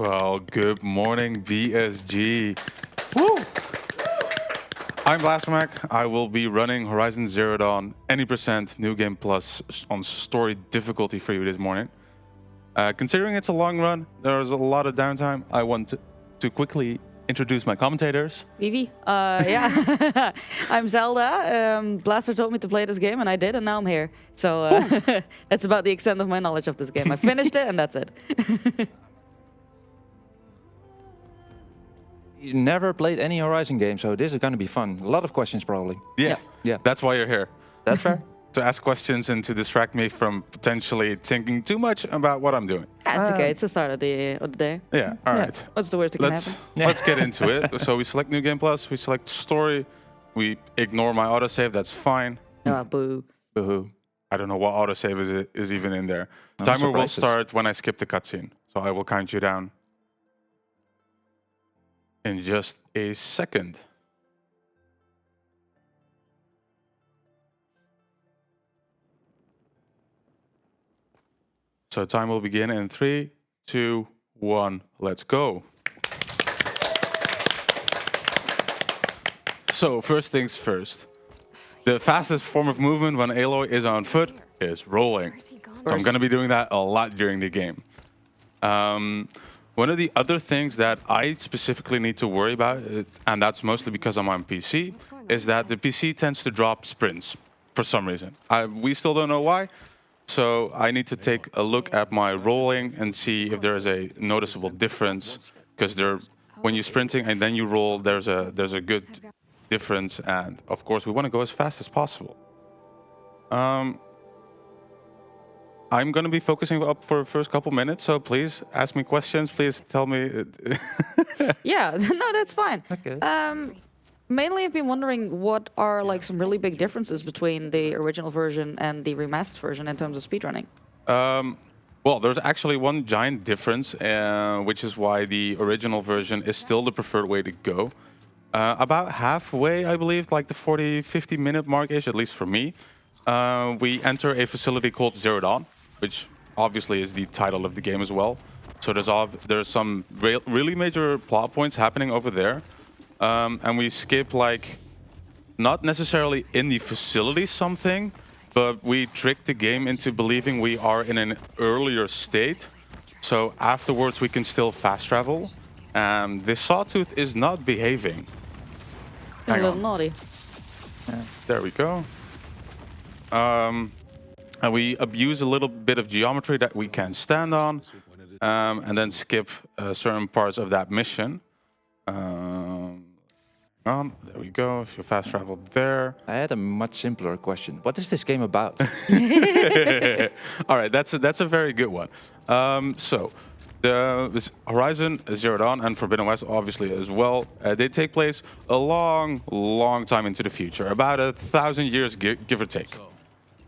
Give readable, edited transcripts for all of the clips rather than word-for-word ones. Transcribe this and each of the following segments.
Well, good morning, BSG. Woo! I'm blastermak. I will be running Horizon Zero Dawn any percent New Game Plus on story difficulty for you this morning. Considering it's a long run, there's a lot of downtime. I want to quickly introduce my commentators. Vivi, yeah. I'm Zelda. Blaster told me to play this game, and I did, and now I'm here. So that's about the extent of my knowledge of this game. I finished it, and that's it. You never played any Horizon game, so this is going to be fun. A lot of questions, probably. Yeah. That's why you're here. That's fair. To ask questions and to distract me from potentially thinking too much about what I'm doing. That's okay. It's the start of the day. Yeah, all right. What's the worst that can happen? Let's get into it. So we select New Game Plus, we select story, we ignore my autosave, that's fine. Oh, boo. Boo-hoo. I don't know what autosave is even in there. No Timer will surprises. start when I skip the cutscene. So I will count you down in just a second. So time will begin in 3, 2, 1, let's go. So first things first. The fastest form of movement when Aloy is on foot is rolling. So I'm going to be doing that a lot during the game. One of the other things that I specifically need to worry about, and that's mostly because I'm on PC, is that the PC tends to drop sprints for some reason. We still don't know why. So I need to take a look at my rolling and see if there is a noticeable difference, because when you're sprinting and then you roll, there's a good difference, and of course we want to go as fast as possible. I'm going to be focusing up for the first couple minutes, so please ask me questions. Please tell me. Yeah, no, that's fine. Okay. Mainly, I've been wondering what are like some really big differences between the original version and the remastered version in terms of speedrunning. Well, there's actually one giant difference, which is why the original version is still the preferred way to go. About halfway, I believe, like the 40-50 minute mark-ish, at least for me, we enter a facility called Zero Dawn, which obviously is the title of the game as well. So there's some really major plot points happening over there. And we skip, like, not necessarily in the facility something, but we trick the game into believing we are in an earlier state. So afterwards we can still fast travel. And this sawtooth is not behaving. A Hang little on. naughty. There we go. And we abuse a little bit of geometry that we can stand on, and then skip certain parts of that mission. There we go. If you fast travel there. I had a much simpler question. What is this game about? All right, that's a very good one. So this Horizon Zero Dawn and Forbidden West, obviously as well, they take place a long time into the future, about 1,000 years, give or take.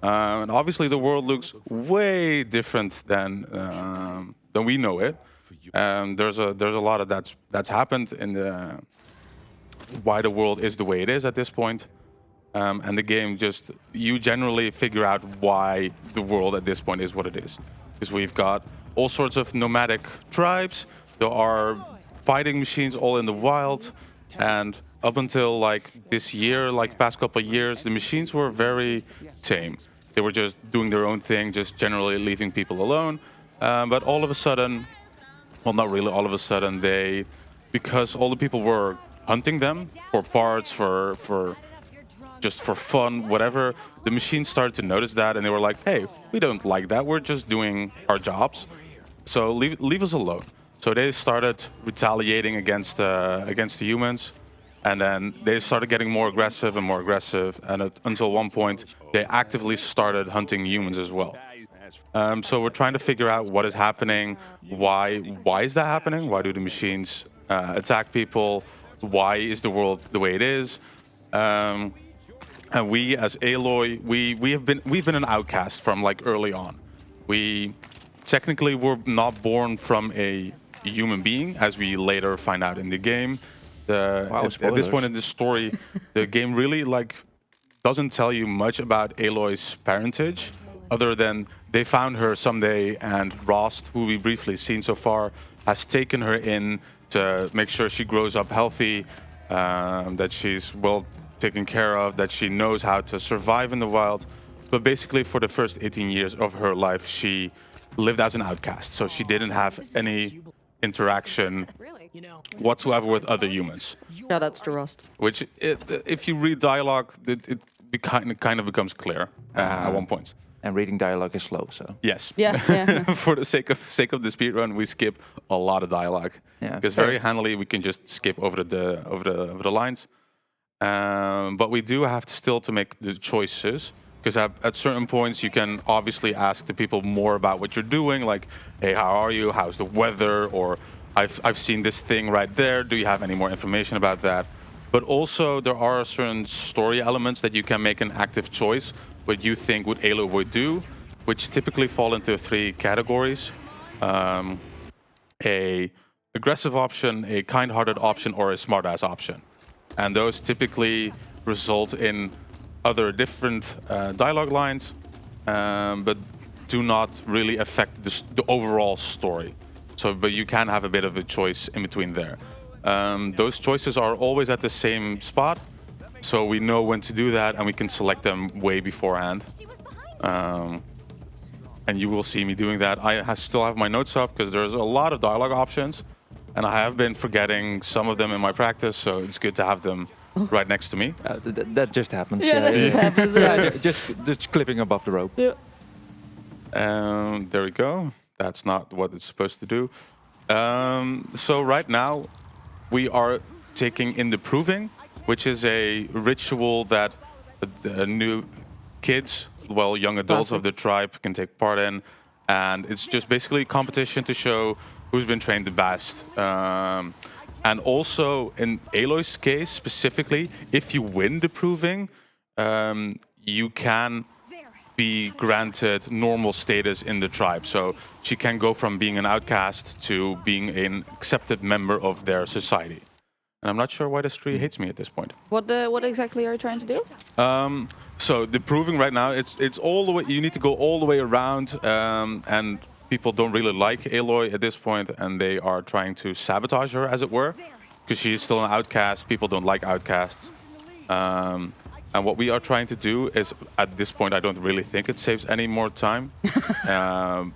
And obviously the world looks way different than we know it. There's a lot of that's happened in the why the world is the way it is at this point. And the game you generally figure out why the world at this point is what it is. Because we've got all sorts of nomadic tribes, there are fighting machines all in the wild, and up until like this year, like past couple of years, the machines were very tame. They were just doing their own thing, just generally leaving people alone. But all of a sudden, well, not really all of a sudden, because all the people were hunting them for parts, for just for fun, whatever, the machines started to notice that, and they were like, hey, we don't like that, we're just doing our jobs, so leave us alone. So they started retaliating against the humans, and then they started getting more aggressive, and until one point they actively started hunting humans as well. So we're trying to figure out what is happening, why is that happening, why do the machines attack people, why is the world the way it is. And we as Aloy, we've been an outcast from like early on. We technically were not born from a human being, as we later find out in the game. At this point in the story, the game really doesn't tell you much about Aloy's parentage, other than they found her someday, and Rost, who we briefly seen so far, has taken her in to make sure she grows up healthy, that she's well taken care of, that she knows how to survive in the wild. But basically, for the first 18 years of her life, she lived as an outcast. So she didn't have any interaction whatsoever with other humans. Yeah, that's the Rust. Which, if you read dialogue, it kind of becomes clear at one point. And reading dialogue is slow, so. Yes. Yeah. For the sake of the speedrun, we skip a lot of dialogue. Yeah, Because fair. very handily we can just skip over the lines. But we do have to still to make the choices. Because at certain points you can obviously ask the people more about what you're doing, like, hey, how are you? How's the weather? Or I've seen this thing right there. Do you have any more information about that? But also there are certain story elements that you can make an active choice what you think what Aloy would do, which typically fall into 3 categories. A aggressive option, a kind-hearted option, or a smart-ass option. And those typically result in other different dialogue lines, but do not really affect the overall story. So, but you can have a bit of a choice in between there. Those choices are always at the same spot, so we know when to do that and we can select them way beforehand. And you will see me doing that. I still have my notes up because there's a lot of dialogue options, and I have been forgetting some of them in my practice, so it's good to have them right next to me. That just happens. Yeah, that just happens. Yeah, just clipping above the rope. Yeah. There we go. That's not what it's supposed to do. So right now, we are taking in the proving, which is a ritual that the new kids, well, young adults of the tribe can take part in. And it's just basically a competition to show who's been trained the best. And also, in Aloy's case specifically, if you win the proving, you can be granted normal status in the tribe. So she can go from being an outcast to being an accepted member of their society. And I'm not sure why this tree hates me at this point. What exactly are you trying to do? So the proving right now, it's all the way. You need to go all the way around, and people don't really like Aloy at this point, and they are trying to sabotage her, as it were, because she is still an outcast. People don't like outcasts. And what we are trying to do is, at this point, I don't really think it saves any more time.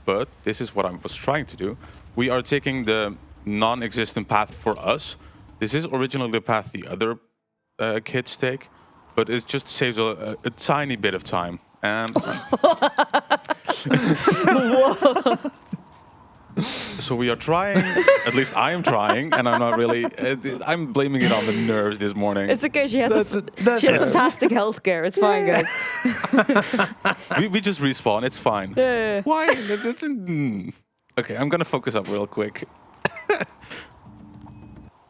But this is what I was trying to do. We are taking the non-existent path for us. This is originally the path the other kids take, but it just saves a tiny bit of time. And so we are trying, at least I am trying, and I'm not really, I'm blaming it on the nerves this morning. It's okay, she has fantastic healthcare. It's fine, guys. we just respawn, it's fine. Yeah. Why? Okay, I'm gonna focus up real quick.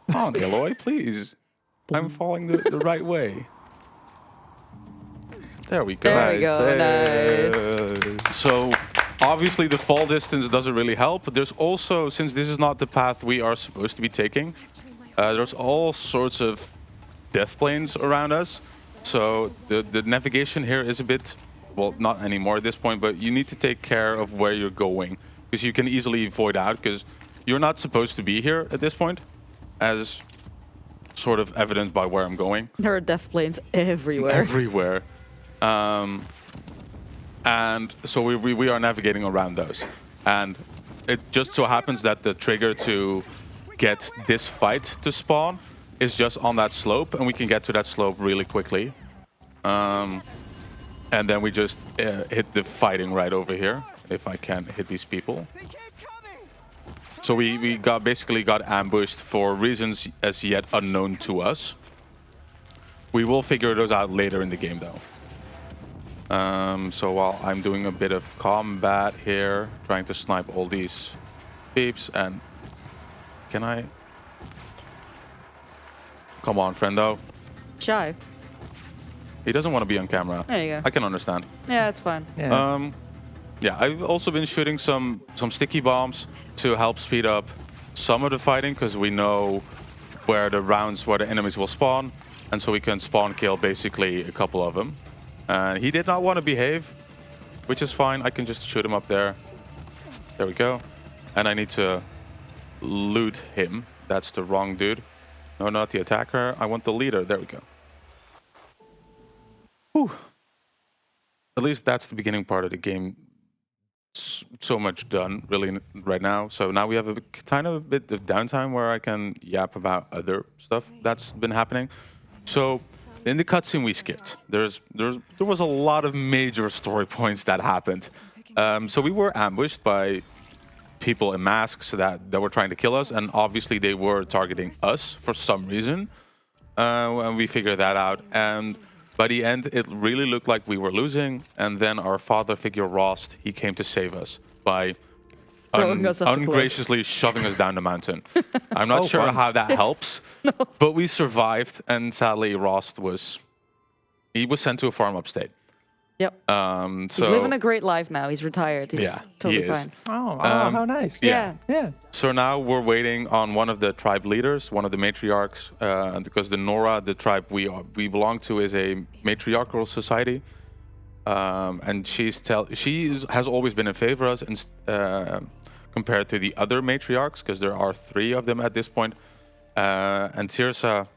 Come on, Aloy, please. I'm falling the right way. There we go. There we go, nice. So, obviously the fall distance doesn't really help, but there's also, since this is not the path we are supposed to be taking, there's all sorts of death planes around us. So the navigation here is a bit, well, not anymore at this point, but you need to take care of where you're going, because you can easily void out, because you're not supposed to be here at this point, as sort of evidenced by where I'm going. There are death planes everywhere. Everywhere. And so we are navigating around those. And it just so happens that the trigger to get this fight to spawn is just on that slope, and we can get to that slope really quickly. And then we just hit the fighting right over here, if I can hit these people. So we basically got ambushed for reasons as yet unknown to us. We will figure those out later in the game, though. So while I'm doing a bit of combat here, trying to snipe all these peeps, and can I? Come on, friendo. Shy. He doesn't want to be on camera. There you go. I can understand. Yeah, it's fine. Yeah. Yeah, I've also been shooting some sticky bombs to help speed up some of the fighting, because we know where the enemies will spawn, and so we can spawn kill basically a couple of them. And he did not want to behave, which is fine. I can just shoot him up there. There we go. And I need to loot him. That's the wrong dude. No, not the attacker. I want the leader. There we go. Whew. At least that's the beginning part of the game. So much done really right now. So now we have a kind of a bit of downtime where I can yap about other stuff that's been happening. So in the cutscene we skipped, there was a lot of major story points that happened. So we were ambushed by people in masks that were trying to kill us, and obviously they were targeting us for some reason. And we figured that out. And by the end, it really looked like we were losing. And then our father figure, Rost, he came to save us by Throwing us off the cliff. ungraciously shoving us down the mountain. I'm not sure fun. how that helps, but we survived. And sadly, Rost was sent to a farm upstate. Yep. He's living a great life now. He's retired. He's Yeah, totally he is. fine. Oh, how nice. Yeah. Yeah. So now we're waiting on one of the tribe leaders, one of the matriarchs, because the Nora, the tribe we belong to, is a matriarchal society, and she has always been in favor of us, compared to the other matriarchs, because there are 3 of them at this point. And Tirsa,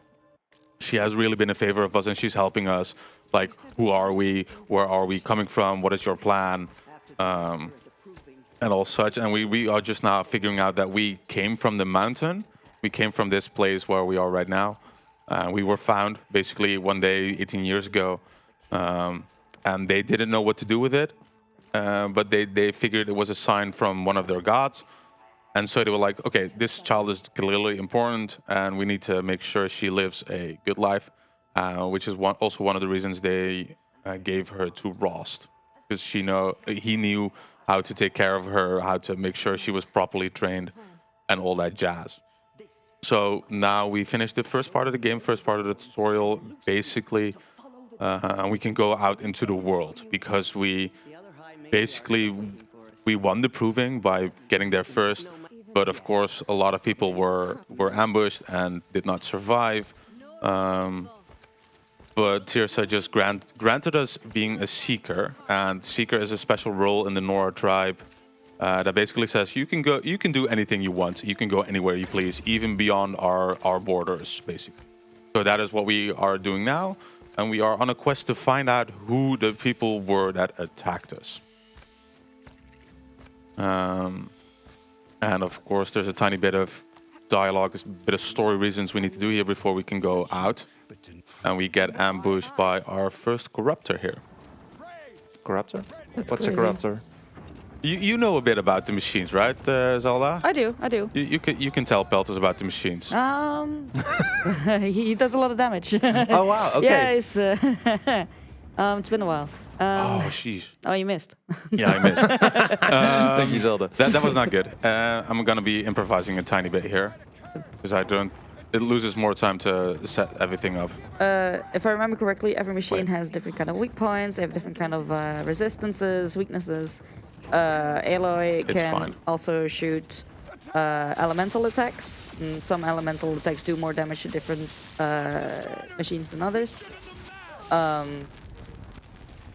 she has really been in favor of us, and she's helping us. Like, who are we? Where are we coming from? What is your plan? And all such. And we are just now figuring out that we came from the mountain. We came from this place where we are right now. We were found basically one day 18 years ago. And they didn't know what to do with it. But they figured it was a sign from one of their gods. And so they were like, okay, this child is clearly important, and we need to make sure she lives a good life, which is also one of the reasons they gave her to Rost, because he knew how to take care of her, how to make sure she was properly trained, and all that jazz. So now we finished the first part of the game, first part of the tutorial, basically, and we can go out into the world, because we won the proving by getting there first. But of course, a lot of people were ambushed and did not survive. But Tirsa just granted us being a seeker, and seeker is a special role in the Nora tribe that basically says you can do anything you want, you can go anywhere you please, even beyond our borders, basically. So that is what we are doing now, and we are on a quest to find out who the people were that attacked us. And of course, there's a tiny bit of dialogue, a bit of story reasons we need to do here before we can go out. And we get ambushed by our first corruptor here. Corruptor? That's What's crazy. a corruptor? You know a bit about the machines, right, Zelda? I do. You can tell Peltos about the machines. He does a lot of damage. Oh, wow. Okay. Yeah, it's been a while. Oh, jeez. Oh, you missed. Yeah, I missed. Thank you, Zelda. That was not good. I'm gonna be improvising a tiny bit here, because it loses more time to set everything up. If I remember correctly, every machine has different kind of weak points. They have different kind of resistances, weaknesses. Aloy can also shoot elemental attacks. And some elemental attacks do more damage to different machines than others.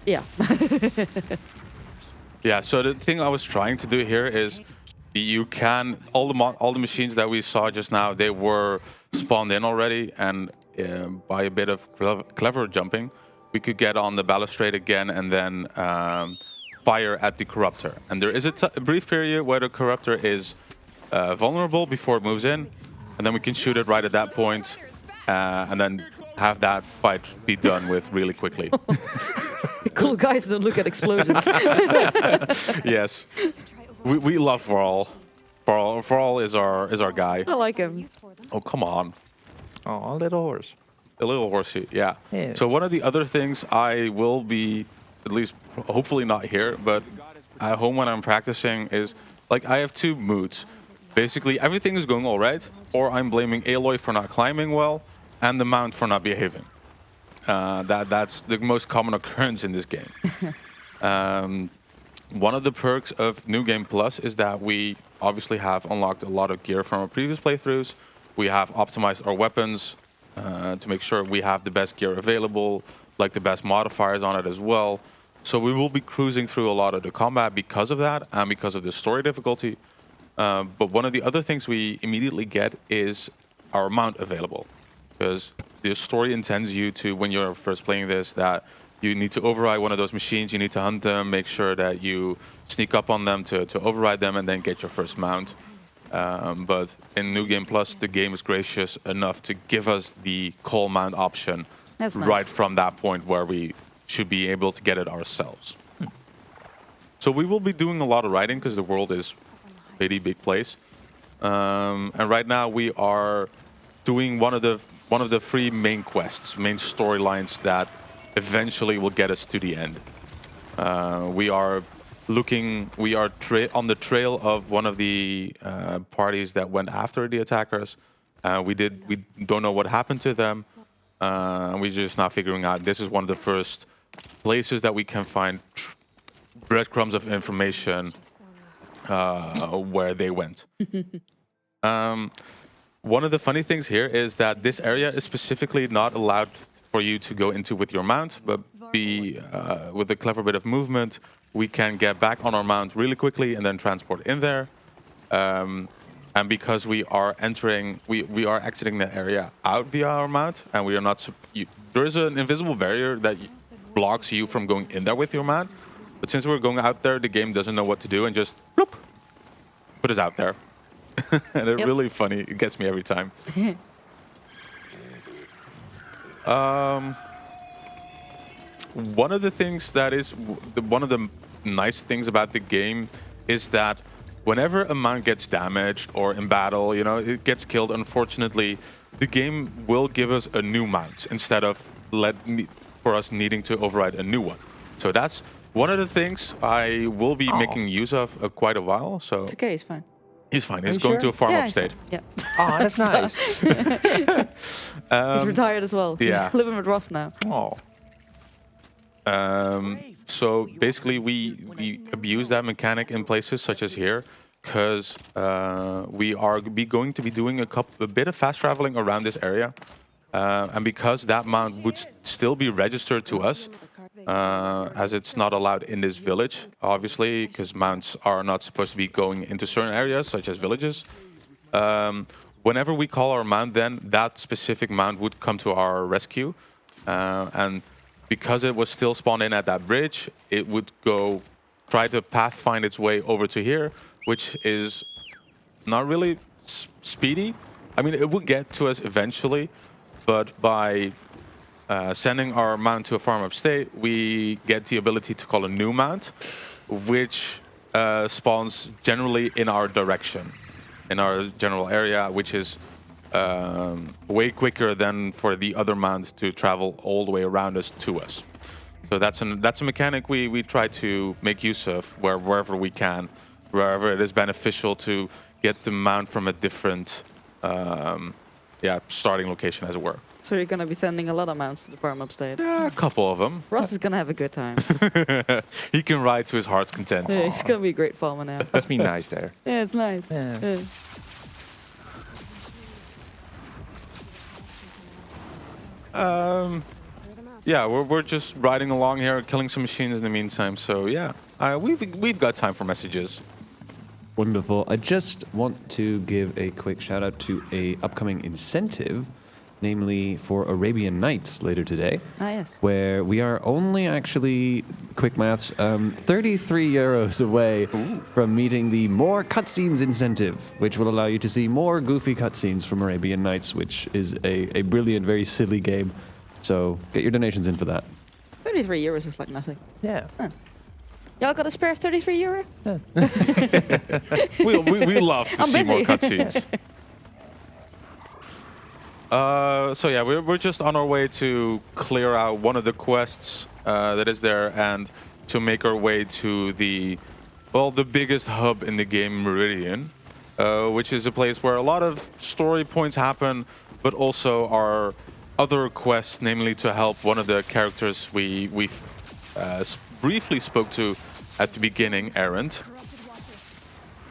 Yeah. Yeah. So the thing I was trying to do here is, you can all the machines that we saw just now, they were spawned in already, and by a bit of clever jumping, we could get on the balustrade again and then fire at the corruptor. And there is a brief period where the corruptor is vulnerable before it moves in, and then we can shoot it right at that point, and then have that fight be done with really quickly. Cool guys don't look at explosions. Yes, we love Varl. Varl is our guy. I like him. Oh, come on. Oh, a little horse. A little horsey, yeah. Yeah. So one of the other things I will be, at least hopefully not here, but at home when I'm practicing, is like I have 2 moods. Basically, everything is going all right, or I'm blaming Aloy for not climbing well, and the mount for not behaving. That's the most common occurrence in this game. One of the perks of New Game Plus is that we obviously have unlocked a lot of gear from our previous playthroughs. We have optimized our weapons to make sure we have the best gear available, like the best modifiers on it as well. So we will be cruising through a lot of the combat because of that, and because of the story difficulty. But one of the other things we immediately get is our mount available. Because the story intends you to, when you're first playing this, that you need to override one of those machines, you need to hunt them, make sure that you sneak up on them to override them, and then get your first mount. But in New Game Plus, the game is gracious enough to give us the call mount option right from that point where we should be able to get it ourselves. So we will be doing a lot of riding because the world is a pretty big place. And right now we are doing one of the 3 main quests, main storylines that eventually will get us to the end. We are on the trail of one of the parties that went after the attackers. We don't know what happened to them. We're just now figuring out this is one of the first places that we can find breadcrumbs of information where they went. One of the funny things here is that this area is specifically not allowed for you to go into with your mount, but with a clever bit of movement, we can get back on our mount really quickly and then transport in there. And because we are exiting the area out via our mount, and we are not, there is an invisible barrier that blocks you from going in there with your mount. But since we're going out there, the game doesn't know what to do and just bloop, put us out there. And it's really funny. It gets me every time. One of the things that is one of the nice things about the game is that whenever a mount gets damaged or in battle, it gets killed, unfortunately, the game will give us a new mount instead of for us needing to override a new one. So that's one of the things I will be making use of quite a while. So it's okay, he's fine. He's fine. He's going to a farm upstate. Yeah. Oh, that's nice. He's retired as well. Yeah. He's living with Ross now. Oh. So basically, we abuse that mechanic in places such as here, because we are going to be doing a bit of fast traveling around this area, and because that mount would still be registered to us, as it's not allowed in this village, obviously, because mounts are not supposed to be going into certain areas such as villages. Whenever we call our mount, then that specific mount would come to our rescue, and because it was still spawned in at that bridge, it would try to find its way over to here, which is not really speedy. I mean, it would get to us eventually, but by sending our mount to a farm upstate, we get the ability to call a new mount, which spawns generally in our direction, in our general area, which is way quicker than for the other mount to travel all the way around us to us. So that's a mechanic we try to make use of wherever we can, wherever it is beneficial to get the mount from a different starting location, as it were. So you're going to be sending a lot of mounts to the farm upstate? Yeah, a couple of them. Ross is going to have a good time. He can ride to his heart's content. Yeah, he's going to be a great farmer now. Must be nice there. Yeah, it's nice. Yeah. Yeah, we're just riding along here, killing some machines in the meantime. So yeah, we've got time for messages. Wonderful. I just want to give a quick shout out to a upcoming incentive, namely for Arabian Nights later today. Ah, yes. Where we are only actually, quick maths, 33 euros away from meeting the More Cutscenes incentive, which will allow you to see more goofy cutscenes from Arabian Nights, which is a brilliant, very silly game. So get your donations in for that. 33 euros is like nothing. Yeah. Huh. Y'all got a spare 33 euro? We love to see more cutscenes. So yeah, we're just on our way to clear out one of the quests that is there, and to make our way to the biggest hub in the game, Meridian, which is a place where a lot of story points happen, but also our other quests, namely to help one of the characters we briefly spoke to at the beginning, Errant.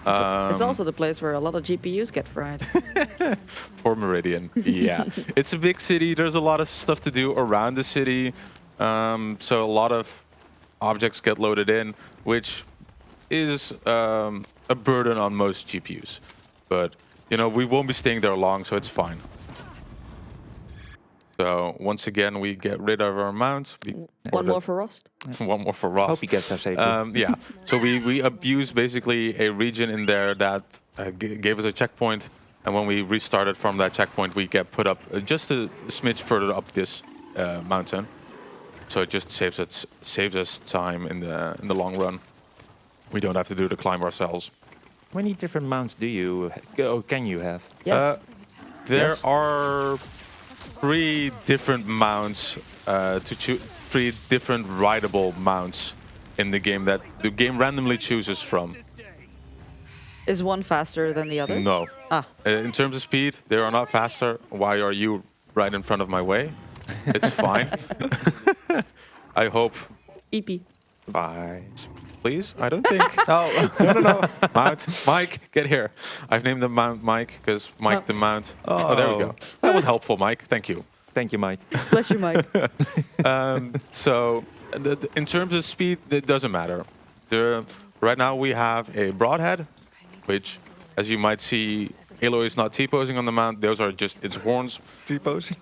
It's also the place where a lot of GPUs get fried. For Meridian, yeah. It's a big city. There's a lot of stuff to do around the city. So a lot of objects get loaded in, which is a burden on most GPUs, but you know, we won't be staying there long, so it's fine. So once again, we get rid of our mount. One more for Rust. One more for Rust. Hope he gets there safely. Yeah. So we abused basically a region in there that gave us a checkpoint, and when we restarted from that checkpoint, we get put up just a smidge further up this mountain. So it just saves us time in the long run. We don't have to do the climb ourselves. How many different mounts can you have? Yes. There Yes. are 3 different mounts to choose. 3 different rideable mounts in the game that the game randomly chooses from. Is one faster than the other? No. Ah. In terms of speed, they are not faster. Why are you right in front of my way? It's fine. I hope. EP. Bye. Please? I don't think. Oh. No. Mount. Mike, get here. I've named the mount Mike because Mike the mount. Oh, there we go. That was helpful, Mike. Thank you. Thank you, Mike. Bless you, Mike. So, in terms of speed, it doesn't matter. Right now we have a broadhead, which, as you might see, Aloy is not T-posing on the mount. Those are just its horns. T-posing.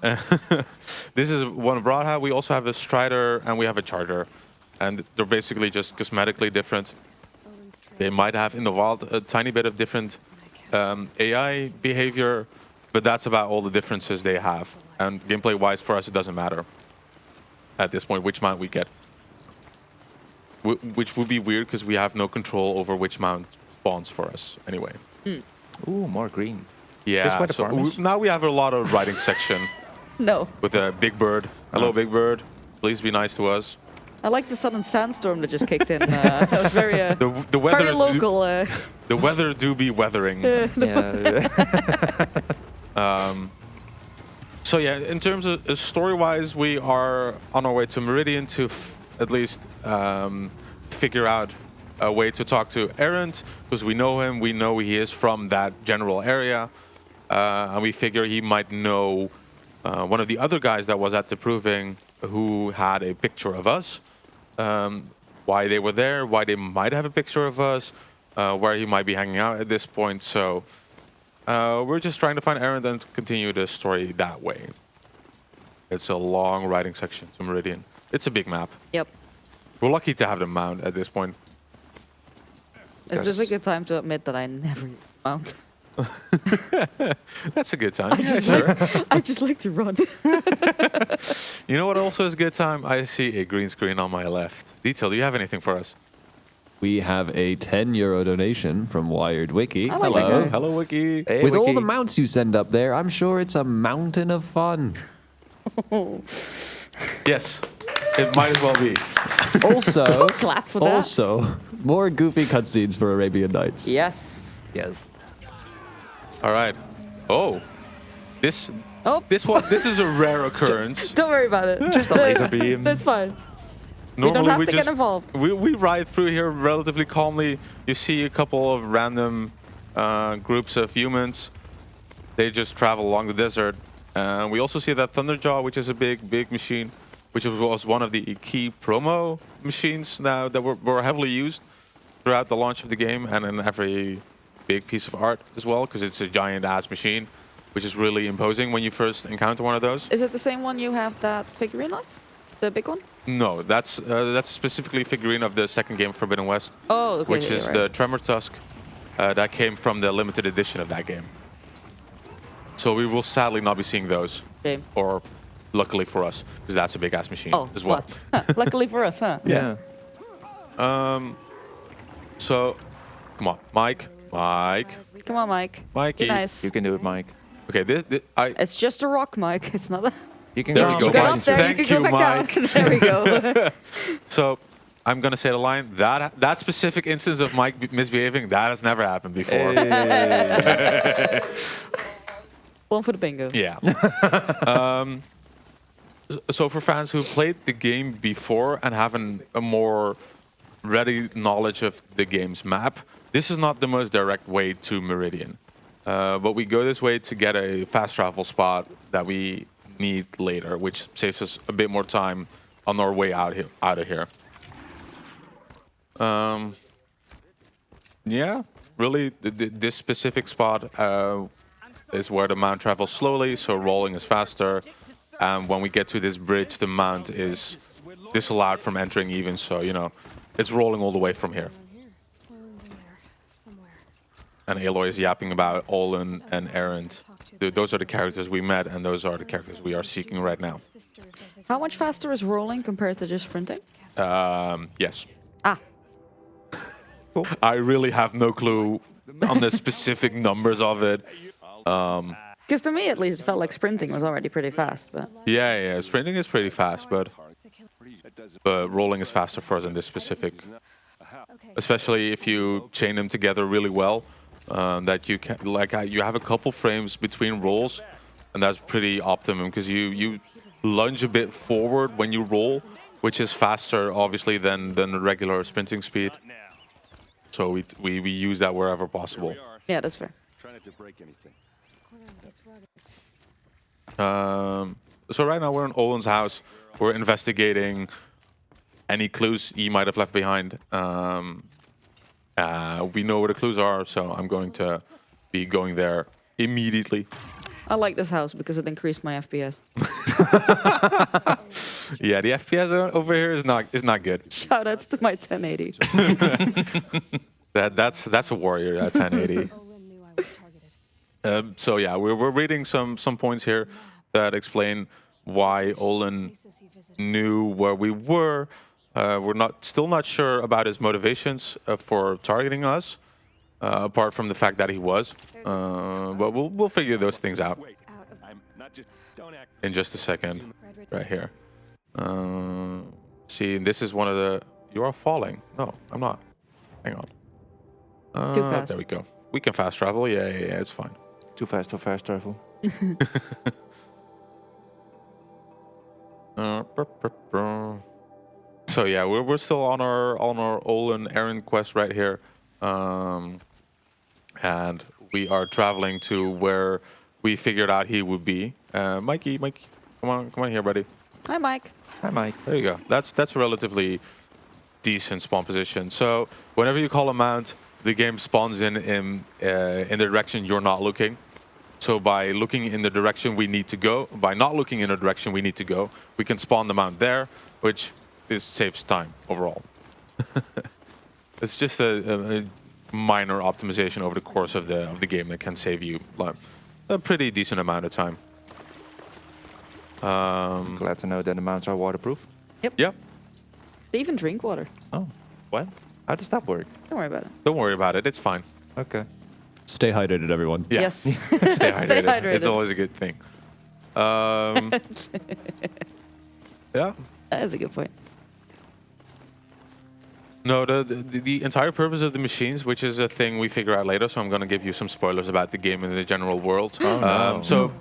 This is one broadhead. We also have a strider and we have a charger. And they're basically just cosmetically different. They might have in the wild a tiny bit of different AI behavior, but that's about all the differences they have. And gameplay-wise, for us, it doesn't matter at this point which mount we get. Which would be weird because we have no control over which mount spawns for us anyway. Ooh, more green. Yeah, quite a so farmers. now we have a lot of riding section No. with a big bird. Hello, big bird. Please be nice to us. I like the sudden sandstorm that just kicked in. That was very, The weather very local. the weather do be weathering. Yeah. So yeah, in terms of story-wise, we are on our way to Meridian to at least figure out a way to talk to Errant, because we know him, we know he is from that general area, and we figure he might know one of the other guys that was at the proving who had a picture of us, why they were there, why they might have a picture of us, where he might be hanging out at this point. So we're just trying to find Errant and continue the story that way. It's a long riding section to Meridian. It's a big map. Yep. We're lucky to have the mount at this point. Is this a good time to admit that I never use mount? That's a good time. I just like to run. You know what also is a good time? I see a green screen on my left. Detail, do you have anything for us? We have a €10 donation from Wired Wiki. I like Hello. that guy. Hello, Wiki. Hey, With all Wiki. the mounts you send up there, I'm sure it's a mountain of fun. Yes, it might as well be. Also, Clap for that. also, more goofy cutscenes for Arabian Nights. Yes. Yes. All right. Oh, this Oh. this is a rare occurrence. Don't worry about it. Just a laser beam. That's fine. Normally don't have to just, get involved. We ride through here relatively calmly. You see a couple of random groups of humans. They just travel along the desert. We also see that Thunderjaw, which is a big machine, which was one of the key promo machines now that were heavily used throughout the launch of the game and in every big piece of art as well, because it's a giant-ass machine, which is really imposing when you first encounter one of those. Is it the same one you have that figurine of? The big one? No, that's specifically a figurine of the second game, Forbidden West, Oh, okay. which yeah, is right. the Tremor Tusk that came from the limited edition of that game. So we will sadly not be seeing those, Shame. or luckily for us, because that's a big-ass machine Oh, as well. Huh, luckily for us, huh? Yeah. So, come on, Mike. Come on, Mike. Mikey. Be nice. You can do it, Mike. Okay, It's just a rock, Mike. It's not a... You can There go we on go, the Get Mike. up guidance there, Thank you can you, go back Mike. down. There we go. So, I'm gonna say the line that specific instance of Mike misbehaving that has never happened before. Hey. One for the bingo. Yeah. So for fans who played the game before and have a more ready knowledge of the game's map, this is not the most direct way to Meridian. But we go this way to get a fast travel spot that we need later, which saves us a bit more time on our way out of here. Yeah, really, this specific spot is where the mount travels slowly, so rolling is faster. And when we get to this bridge, the mount is disallowed from entering even, so, you know, it's rolling all the way from here. And Aloy is yapping about Olin and Erend. Those are the characters we met, and those are the characters we are seeking right now. How much faster is rolling compared to just sprinting? Yes. Ah, I really have no clue on the specific numbers of it. because to me at least it felt like sprinting was already pretty fast, but... Yeah, sprinting is pretty fast, but rolling is faster for us in this specific. Especially if you chain them together really well, that you can, like, you have a couple frames between rolls, and that's pretty optimum because you lunge a bit forward when you roll, which is faster obviously than the regular sprinting speed. So we use that wherever possible. Yeah, that's fair. So right now we're in Owen's house. We're investigating any clues he might have left behind. We know where the clues are, so I'm going to be going there immediately. I like this house because it increased my FPS. Yeah, the FPS over here is not good. Shoutouts to my 1080. That's a warrior. That's 1080. So yeah, we're reading some points here that explain why Olin knew where we were. We're still not sure about his motivations for targeting us, apart from the fact that he was. But we'll figure those things out in just a second. Right here. See, this is one of the. You are falling. No, I'm not. Hang on. Too fast. There we go. We can fast travel. Yeah, it's fine. Too fast for fast travel. So yeah, we're still on our Olin errand quest right here, and we are traveling to where we figured out he would be. Mikey, come on here, buddy. Hi, Mike. Hi, Mike. There you go. That's a relatively decent spawn position. So whenever you call a mount, the game spawns in the direction you're not looking. So by looking in the direction we need to go, by not looking in the direction we need to go, we can spawn the mount there, which saves time overall. It's just a minor optimization over the course of the game that can save you a pretty decent amount of time. Glad to know that the mounts are waterproof. Yep. They even drink water. Oh, what? How does that work? Don't worry about it. Don't worry about it. It's fine. Okay. Stay hydrated, everyone. Yeah. Yes. Stay hydrated. Stay hydrated. It's always a good thing. Yeah. That is a good point. No, the entire purpose of the machines, which is a thing we figure out later, so I'm going to give you some spoilers about the game and the general world. So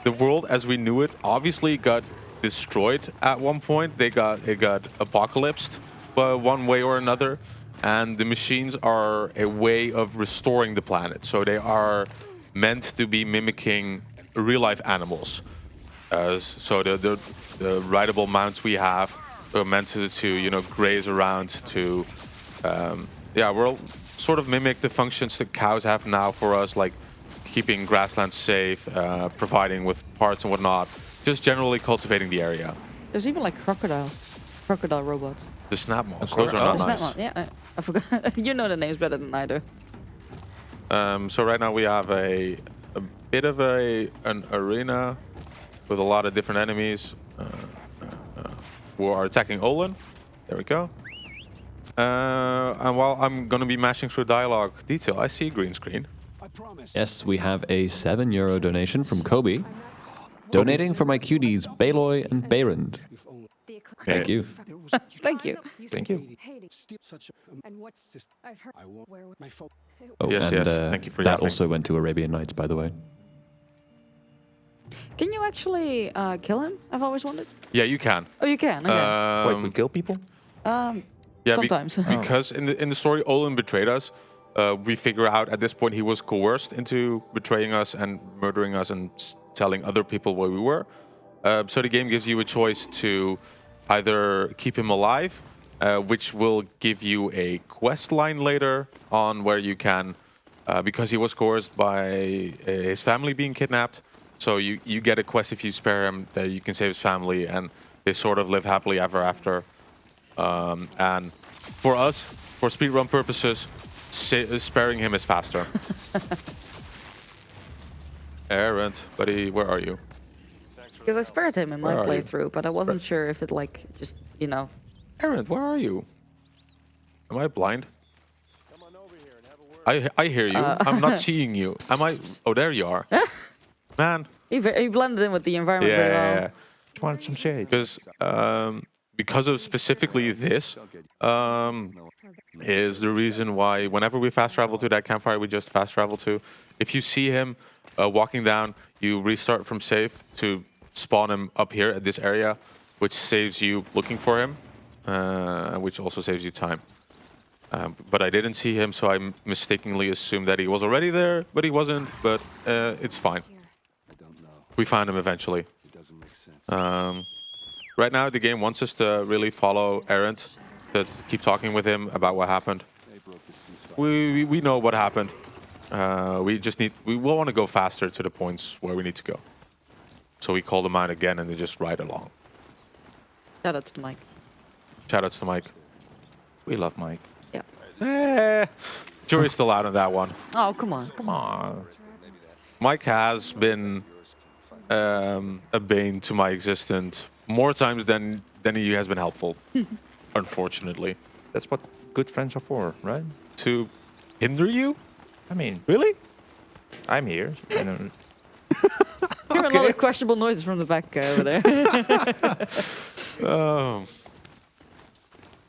the world as we knew it obviously got destroyed at one point. It got apocalypsed one way or another. And the machines are a way of restoring the planet. So they are meant to be mimicking real-life animals. So the rideable mounts we have are meant to graze around to we'll sort of mimic the functions that cows have now for us, like keeping grasslands safe, providing with parts and whatnot, just generally cultivating the area. There's even like crocodile robots. The snap mods, those are not The nice. snap mod, yeah, I forgot. You know the names better than I do. So right now we have a bit of an arena with a lot of different enemies who are attacking Olin. There we go. And while I'm going to be mashing through dialogue detail, I see a green screen. Yes, we have a €7 donation from Kobe, donating for my cuties Baloy and Behrend. Thank you. Thank you. Thank you. Oh, Yes, and yes. Thank you for that yapping. also went to Arabian Nights, by the way. Can you actually kill him? I've always wondered. Yeah, you can. Oh, you can. Okay. Wait, we kill people? Yeah, Sometimes. because in the story, Olin betrayed us. We figure out at this point he was coerced into betraying us and murdering us and telling other people where we were. So the game gives you a choice to either keep him alive which will give you a quest line later on where you can, because he was coerced by his family being kidnapped. So you get a quest if you spare him that you can save his family, and they sort of live happily ever after. And for us, for speedrun purposes, sparing him is faster. Errant, buddy, where are you? Because I spared him in my Where are you? playthrough, but I wasn't sure if it like just, you know. Errant, where are you? Am I blind? I hear you. I'm not seeing you. Am I? Oh, there you are. Man. He blended in with the environment very well. Yeah. Just wanted some shade. Because of specifically this, is the reason why whenever we fast travel to that campfire we just fast travel to, if you see him walking down, you restart from save to spawn him up here at this area, which saves you looking for him, which also saves you time. But I didn't see him, so I mistakenly assumed that he was already there, but he wasn't. But it's fine. We found him eventually. Right now, the game wants us to really follow Errant, to keep talking with him about what happened. We know what happened. We will want to go faster to the points where we need to go. So we call them out again, and they just ride along. Shoutouts to Mike. Shoutouts to Mike. We love Mike. Yeah. Jury's still out on that one. Oh, come on. Come on. Mike has been a bane to my existence more times than he has been helpful, unfortunately. That's what good friends are for, right? To hinder you? I mean, Really? I'm here. And, Hear a lot of questionable noises from the back over there.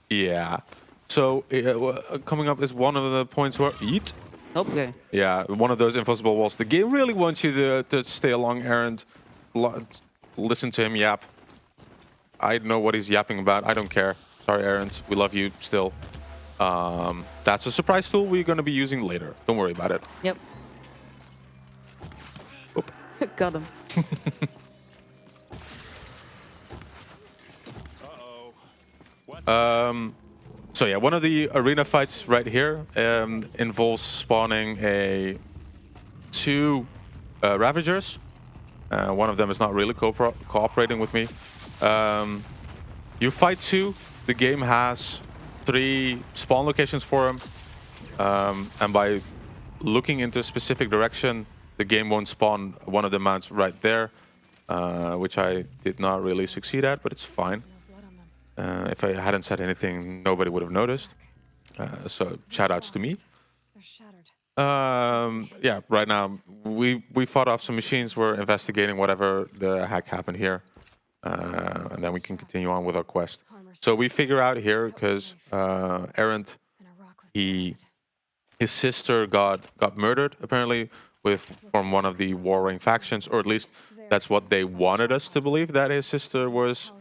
Yeah. So coming up is one of the points where eat. Okay. Yeah, one of those invisible walls. The game really wants you to stay along Errant, listen to him yap. I know what he's yapping about. I don't care. Sorry, Errant. We love you still. That's a surprise tool we're going to be using later. Don't worry about it. Yep. Oop. Got him. So yeah, one of the arena fights right here involves spawning two Ravagers. One of them is not really cooperating with me. You fight two. The game has 3 spawn locations for them. And by looking into a specific direction, the game won't spawn one of the mounts right there, which I did not really succeed at, but it's fine. If I hadn't said anything, nobody would have noticed. So shout-outs to me. Yeah, right now we fought off some machines. We're investigating whatever the heck happened here, and then we can continue on with our quest. So we figure out here because Errant, his sister got murdered apparently from one of the warring factions, or at least that's what they wanted us to believe, that his sister was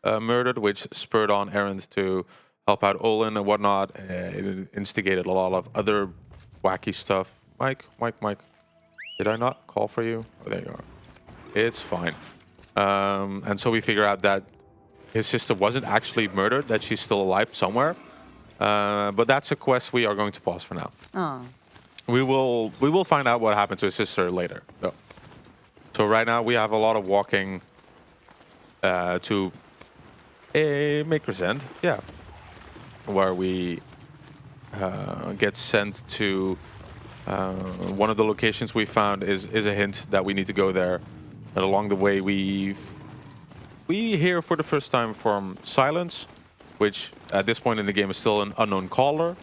murdered, which spurred on Errant to help out Olin and whatnot. It instigated a lot of other wacky stuff. Mike, did I not call for you? Oh, there you are. It's fine. And so we figure out that his sister wasn't actually murdered, that she's still alive somewhere. But that's a quest we are going to pause for now. Oh. We will find out what happened to his sister later, though. So right now we have a lot of walking to a Maker's End, yeah, where we get sent to one of the locations we found is a hint that we need to go there. And along the way we hear for the first time from Silence, which at this point in the game is still an unknown caller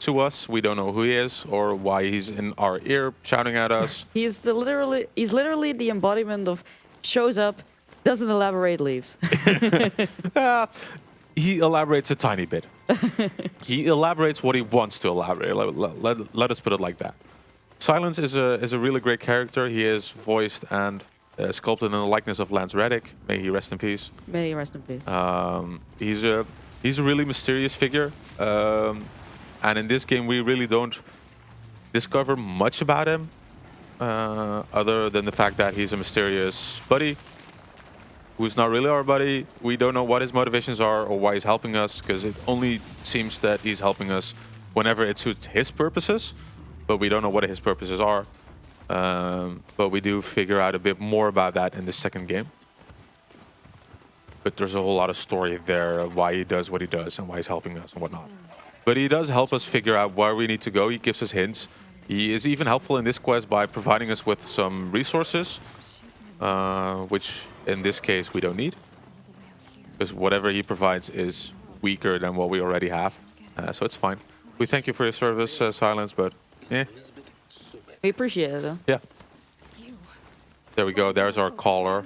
to us. We don't know who he is or why he's in our ear shouting at us. He's literally the embodiment of shows up, doesn't elaborate, leaves. He elaborates a tiny bit. He elaborates what he wants to elaborate. Let us put it like that. Silence is a really great character. He is voiced and sculpted in the likeness of Lance Reddick. May he rest in peace. May he rest in peace. He's a really mysterious figure. And in this game, we really don't discover much about him, other than the fact that he's a mysterious buddy. who's not really our buddy. We don't know what his motivations are or why he's helping us, because it only seems that he's helping us whenever it suits his purposes, but we don't know what his purposes are. But we do figure out a bit more about that in the second game. But there's a whole lot of story there, why he does what he does and why he's helping us and whatnot. But he does help us figure out where we need to go. He gives us hints. He is even helpful in this quest by providing us with some resources, which in this case we don't need, because whatever he provides is weaker than what we already have. So it's fine. We thank you for your service, Silence, but We appreciate it, though. yeah. There we go. There's our caller.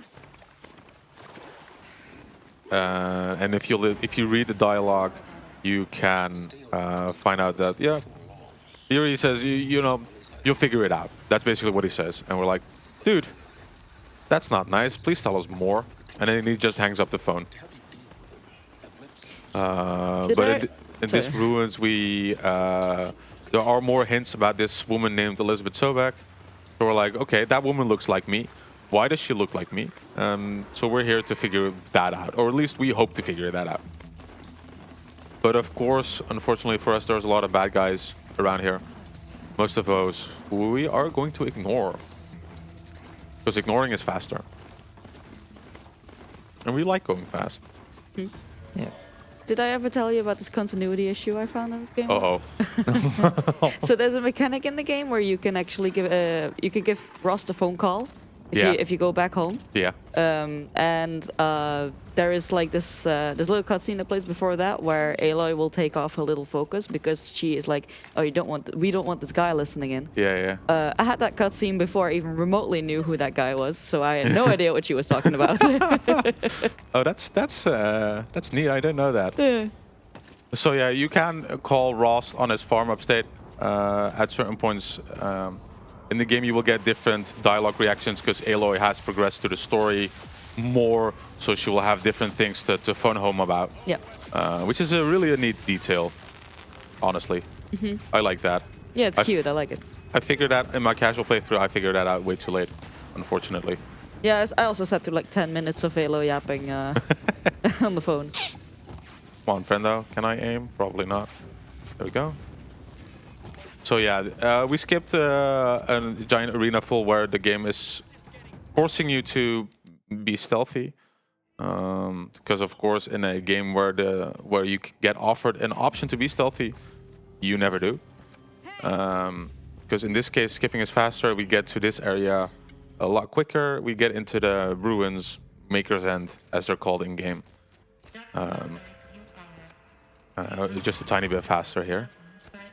And if you read the dialogue, you can find out that here he says you know you'll figure it out. That's basically what he says, and we're like, dude, that's not nice. Please tell us more. And then he just hangs up the phone. But in this ruins, there are more hints about this woman named Elizabeth Sobek. So we're like, okay, that woman looks like me. Why does she look like me? So we're here to figure that out, or at least we hope to figure that out. But of course, unfortunately for us, there's a lot of bad guys around here. Most of those we are going to ignore, because ignoring is faster. And we like going fast. Yeah. Did I ever tell you about this continuity issue I found in this game? Uh-oh. So there's a mechanic in the game where you can actually give Rost a phone call if you go back home. Yeah. And there is like this little cutscene that plays before that where Aloy will take off her little focus because she is like, oh, we don't want this guy listening in. Yeah, yeah. I had that cutscene before I even remotely knew who that guy was, so I had no idea what she was talking about. Oh, that's neat. I didn't know that. Yeah. So yeah, you can call Ross on his farm upstate at certain points. In the game, you will get different dialogue reactions because Aloy has progressed to the story more, so she will have different things to phone home about. Yeah. Which is a really neat detail, honestly. I like that. Yeah, it's cute. I like it. I figured that in my casual playthrough. I figured that out way too late, unfortunately. Yeah, I also sat through like 10 minutes of Aloy yapping on the phone. Come on, friendo. Can I aim? Probably not. There we go. So yeah, we skipped a giant arena full where the game is forcing you to be stealthy. Because of course, in a game where you get offered an option to be stealthy, you never do. Because in this case, skipping is faster. We get to this area a lot quicker. We get into the ruins, Maker's End, as they're called in game. Just a tiny bit faster here.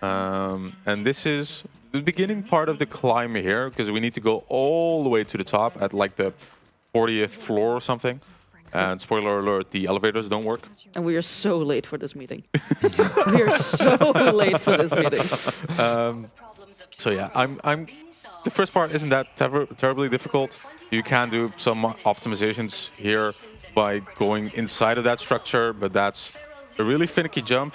And this is the beginning part of the climb here, because we need to go all the way to the top at like the 40th floor or something. And spoiler alert, the elevators don't work. And we are so late for this meeting. We are so late for this meeting. So yeah, the first part isn't that terribly difficult. You can do some optimizations here by going inside of that structure, but that's a really finicky jump.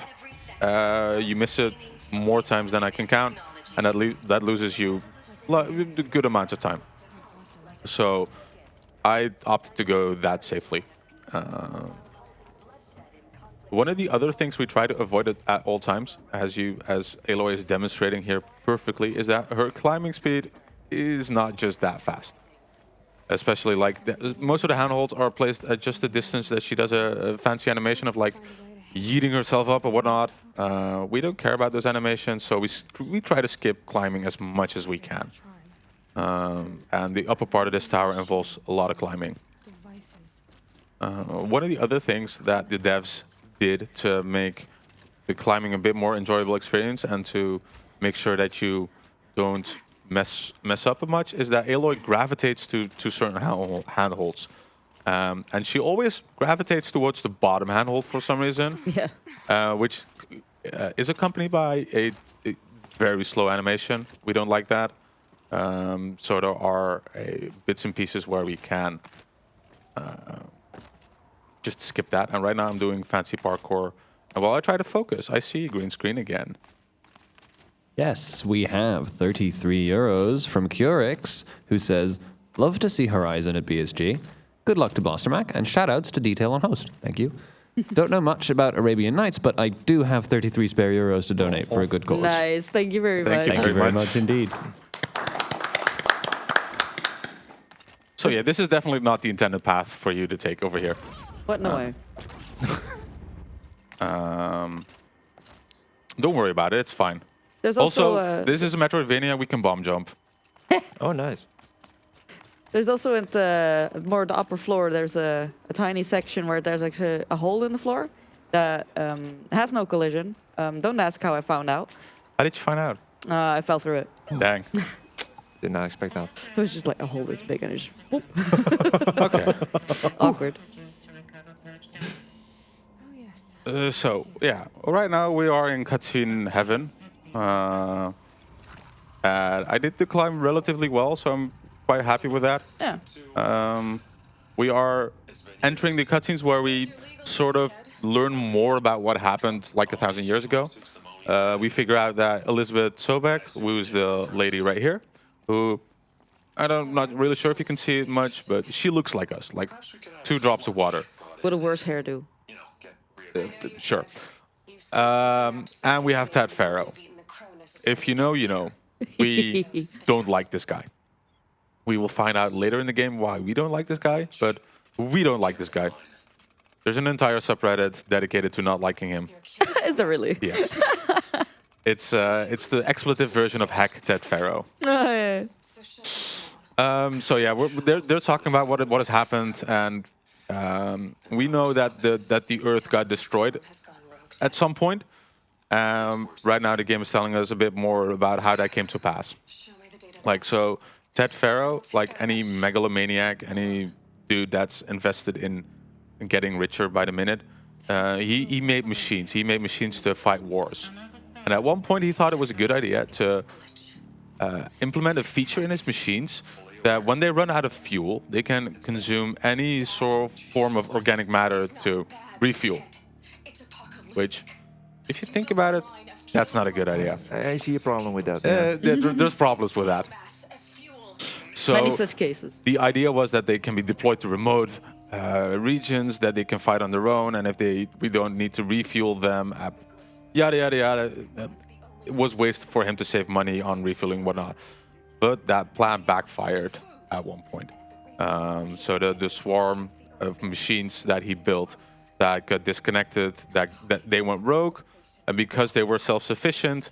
You miss it more times than I can count, and that loses you a good amount of time. So I opted to go that safely. One of the other things we try to avoid at all times, as Aloy is demonstrating here perfectly, is that her climbing speed is not just that fast. Especially like most of the handholds are placed at just the distance that she does a fancy animation of like yeeting herself up or whatnot. We don't care about those animations, so we try to skip climbing as much as we can. And the upper part of this tower involves a lot of climbing. One of the other things that the devs did to make the climbing a bit more enjoyable experience and to make sure that you don't mess up much is that Aloy gravitates to certain handholds. And she always gravitates towards the bottom handhold for some reason. Yeah. Which is accompanied by a very slow animation. We don't like that. So there are bits and pieces where we can just skip that. And right now I'm doing fancy parkour. And while I try to focus, I see green screen again. Yes, we have 33 euros from Curix, who says, love to see Horizon at BSG. Good luck to blastermak, and shoutouts to Detail on Host. Thank you. Don't know much about Arabian Nights, but I do have 33 spare euros to donate for a good cause. Nice. Thank you very much. Thank you very much indeed. So yeah, this is definitely not the intended path for you to take over here. What? No way. Don't worry about it, it's fine. There's Also, also this is a Metroidvania, we can bomb jump. Oh, nice. there's also at more the upper floor. There's a tiny section where there's actually a hole in the floor that has no collision. Don't ask how I found out. How did you find out? I fell through it. Dang. Did not expect that. It was just like a hole this big and it just whoop. Okay. Awkward. So, yeah, right now we are in cutscene heaven. And I did the climb relatively well, so I'm quite happy with that. Yeah. We are entering the cutscenes where we sort of learn more about what happened like 1,000 years ago. We figure out that Elizabeth Sobek, who's the lady right here, who I'm not really sure if you can see it much, but she looks like us, like 2 drops of water. With a worse hairdo. Sure. And we have Ted Farrow. If you know, you know. We don't like this guy. We will find out later in the game why we don't like this guy, but we don't like this guy. There's an entire subreddit dedicated to not liking him. Is there really? Yes. It's the expletive version of Hack Ted Farrow. Oh, yeah. So yeah, they're talking about what has happened, and we know that the Earth got destroyed at some point. Right now, the game is telling us a bit more about how that came to pass. Like, so Ted Farrow, like any megalomaniac, any dude that's invested in getting richer by the minute, he made machines. He made machines to fight wars. And at one point, he thought it was a good idea to implement a feature in his machines that when they run out of fuel, they can consume any sort of form of organic matter to refuel. Which, if you think about it, that's not a good idea. I see a problem with that. Yeah. There's problems with that. So Many such cases. the idea was that they can be deployed to remote regions, that they can fight on their own, and if we don't need to refuel them, yada yada yada. It was waste for him to save money on refueling whatnot. But that plan backfired at one point. So the swarm of machines that he built that got disconnected, that they went rogue, and because they were self-sufficient,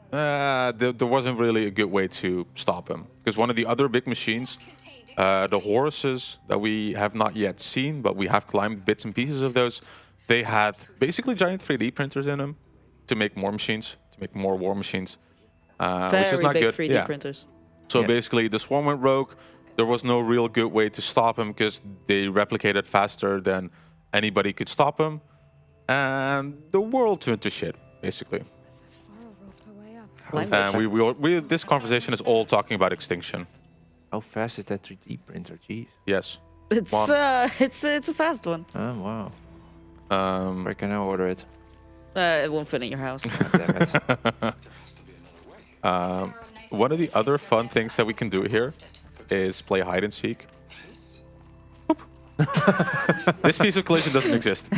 there wasn't really a good way to stop him. Because one of the other big machines, the horses that we have not yet seen, but we have climbed bits and pieces of those, they had basically giant 3D printers in them to make more machines, to make more war machines, which is not big good. 3D printers. So basically, the swarm went rogue. There was no real good way to stop him because they replicated faster than anybody could stop him, and the world turned to shit, basically. And this conversation is all talking about extinction. How fast is that 3D printer? Jeez. Yes. It's a fast one. Oh wow. Where can I order it? It won't fit in your house. Damn it. One of the other fun things that we can do here is play hide and seek. This piece of collision doesn't exist.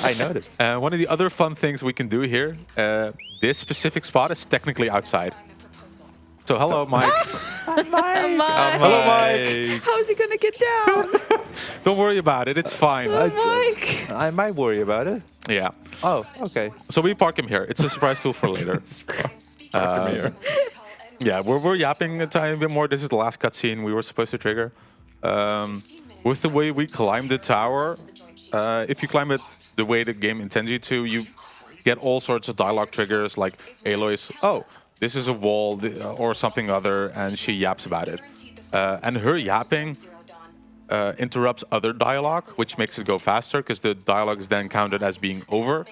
I noticed. One of the other fun things we can do here, this specific spot is technically outside. So hello, Mike. Hello, Mike. How is he gonna get down? Don't worry about it. It's fine. Mike. I might worry about it. Yeah. Oh, okay. So we park him here. It's a surprise tool for later. Yeah, we're yapping a tiny bit more. This is the last cutscene we were supposed to trigger. With the way we climb the tower, if you climb it the way the game intends you to, you get all sorts of dialogue triggers like Aloy's, oh, this is a wall or something other, and she yaps about it. And her yapping interrupts other dialogue, which makes it go faster because the dialogue is then counted as being over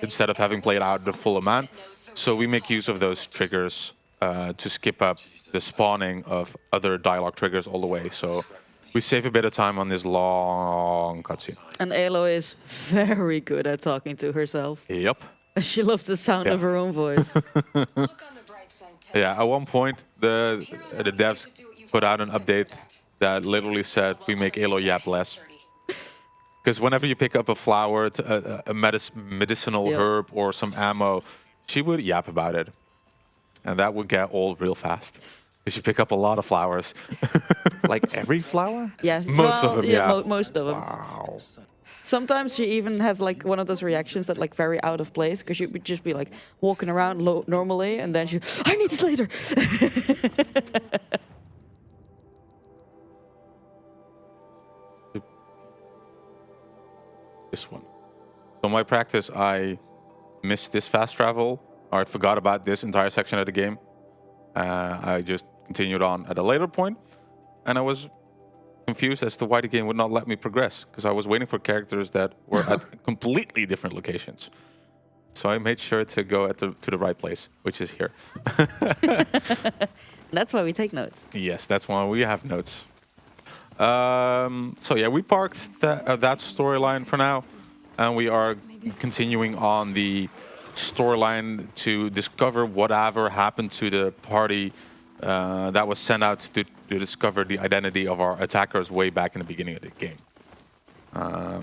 instead of having played out the full amount. So we make use of those triggers to skip up the spawning of other dialogue triggers all the way. So we save a bit of time on this long cutscene. And Aloy is very good at talking to herself. Yep. She loves the sound of her own voice. Yeah, at one point, the devs put out an update that literally said we make Aloy yap less. Because whenever you pick up a flower, a medicinal herb, or some ammo, she would yap about it. And that would get old real fast. Because you pick up a lot of flowers. Like every flower? Yeah, Most of them, yeah. Most of them. Wow. Sometimes she even has like one of those reactions that like very out of place, because she would just be like walking around normally, and then she, I need this later. This one. So in my practice, I missed this fast travel, or I forgot about this entire section of the game. I just continued on at a later point, and I was confused as to why the game would not let me progress, because I was waiting for characters that were at completely different locations. So I made sure to go to the right place, which is here. That's why we take notes. Yes, that's why we have notes. So yeah, we parked that storyline for now, and we are continuing on the storyline to discover whatever happened to the party that was sent out to discover the identity of our attackers way back in the beginning of the game.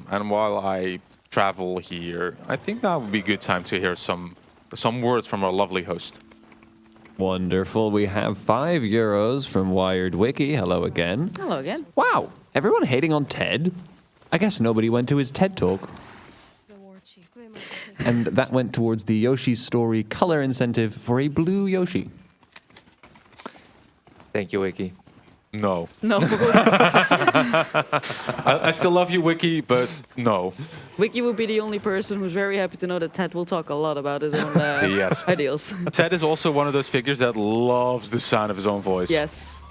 And while I travel here, I think that would be a good time to hear some words from our lovely host. Wonderful. We have €5 from Wired Wiki. Hello again. Hello again. Wow. Everyone hating on Ted? I guess nobody went to his TED Talk. And that went towards the Yoshi's Story color incentive for a blue Yoshi. Thank you, Wiki. No. No. I still love you, Wiki, but no. Wiki would be the only person who's very happy to know that Ted will talk a lot about his own Yes. ideals. Ted is also one of those figures that loves the sound of his own voice. Yes.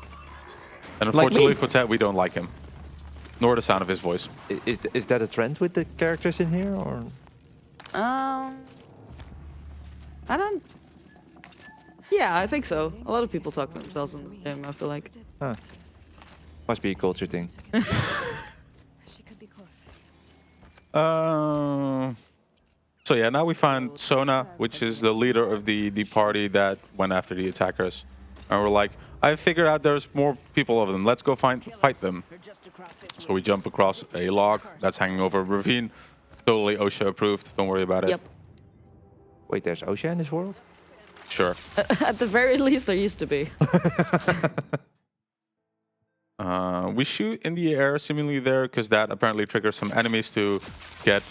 And unfortunately for Ted, we don't like him. Nor the sound of his voice. Is that a trend with the characters in here, or? I don't... Yeah, I think so. A lot of people talk to themselves in the game, I feel like. Huh. Must be a culture thing. So yeah, now we find Sona, which is the leader of the party that went after the attackers. And we're like, I figured out there's more people of them. Let's go fight them. So we jump across a log that's hanging over a ravine. Totally OSHA approved. Don't worry about it. Yep. Wait, there's OSHA in this world? Sure. At the very least, there used to be. We shoot in the air seemingly there because that apparently triggers some enemies to get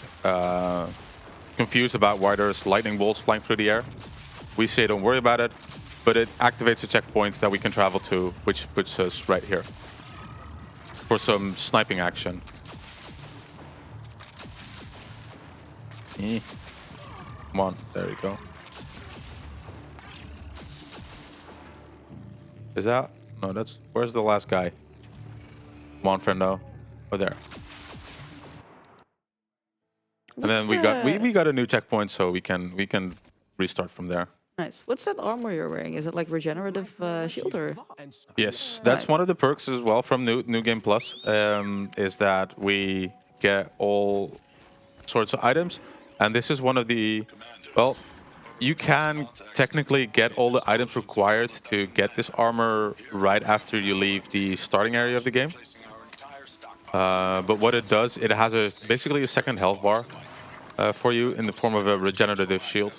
confused about why there's lightning bolts flying through the air. We say don't worry about it, but it activates a checkpoint that we can travel to, which puts us right here for some sniping action. Come on, there you go. Is that? No, that's... Where's the last guy? Come on, friendo. Oh, there. And then we got a new checkpoint, so we can restart from there. Nice. What's that armor you're wearing? Is it like regenerative shield or? Yes, that's one of the perks as well from New Game Plus. Is that we get all sorts of items, and this is one of the... Well, you can technically get all the items required to get this armor right after you leave the starting area of the game. But what it does, it has basically a second health bar for you in the form of a regenerative shield,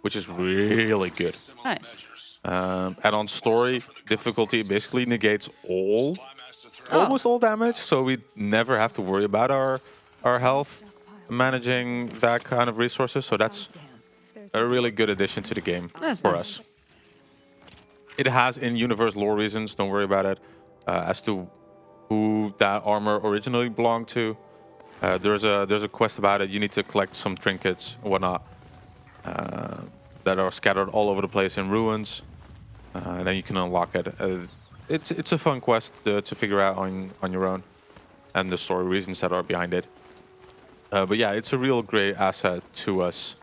which is really good. Nice. And on story, difficulty basically negates almost all damage, so we never have to worry about our health managing that kind of resources. So that's a really good addition to the game for us. It has in-universe lore reasons, don't worry about it, as to who that armor originally belonged to. There's a quest about it. You need to collect some trinkets and whatnot that are scattered all over the place in ruins, and then you can unlock it. It's a fun quest to figure out on your own, and the story reasons that are behind it. But yeah, it's a real great asset to us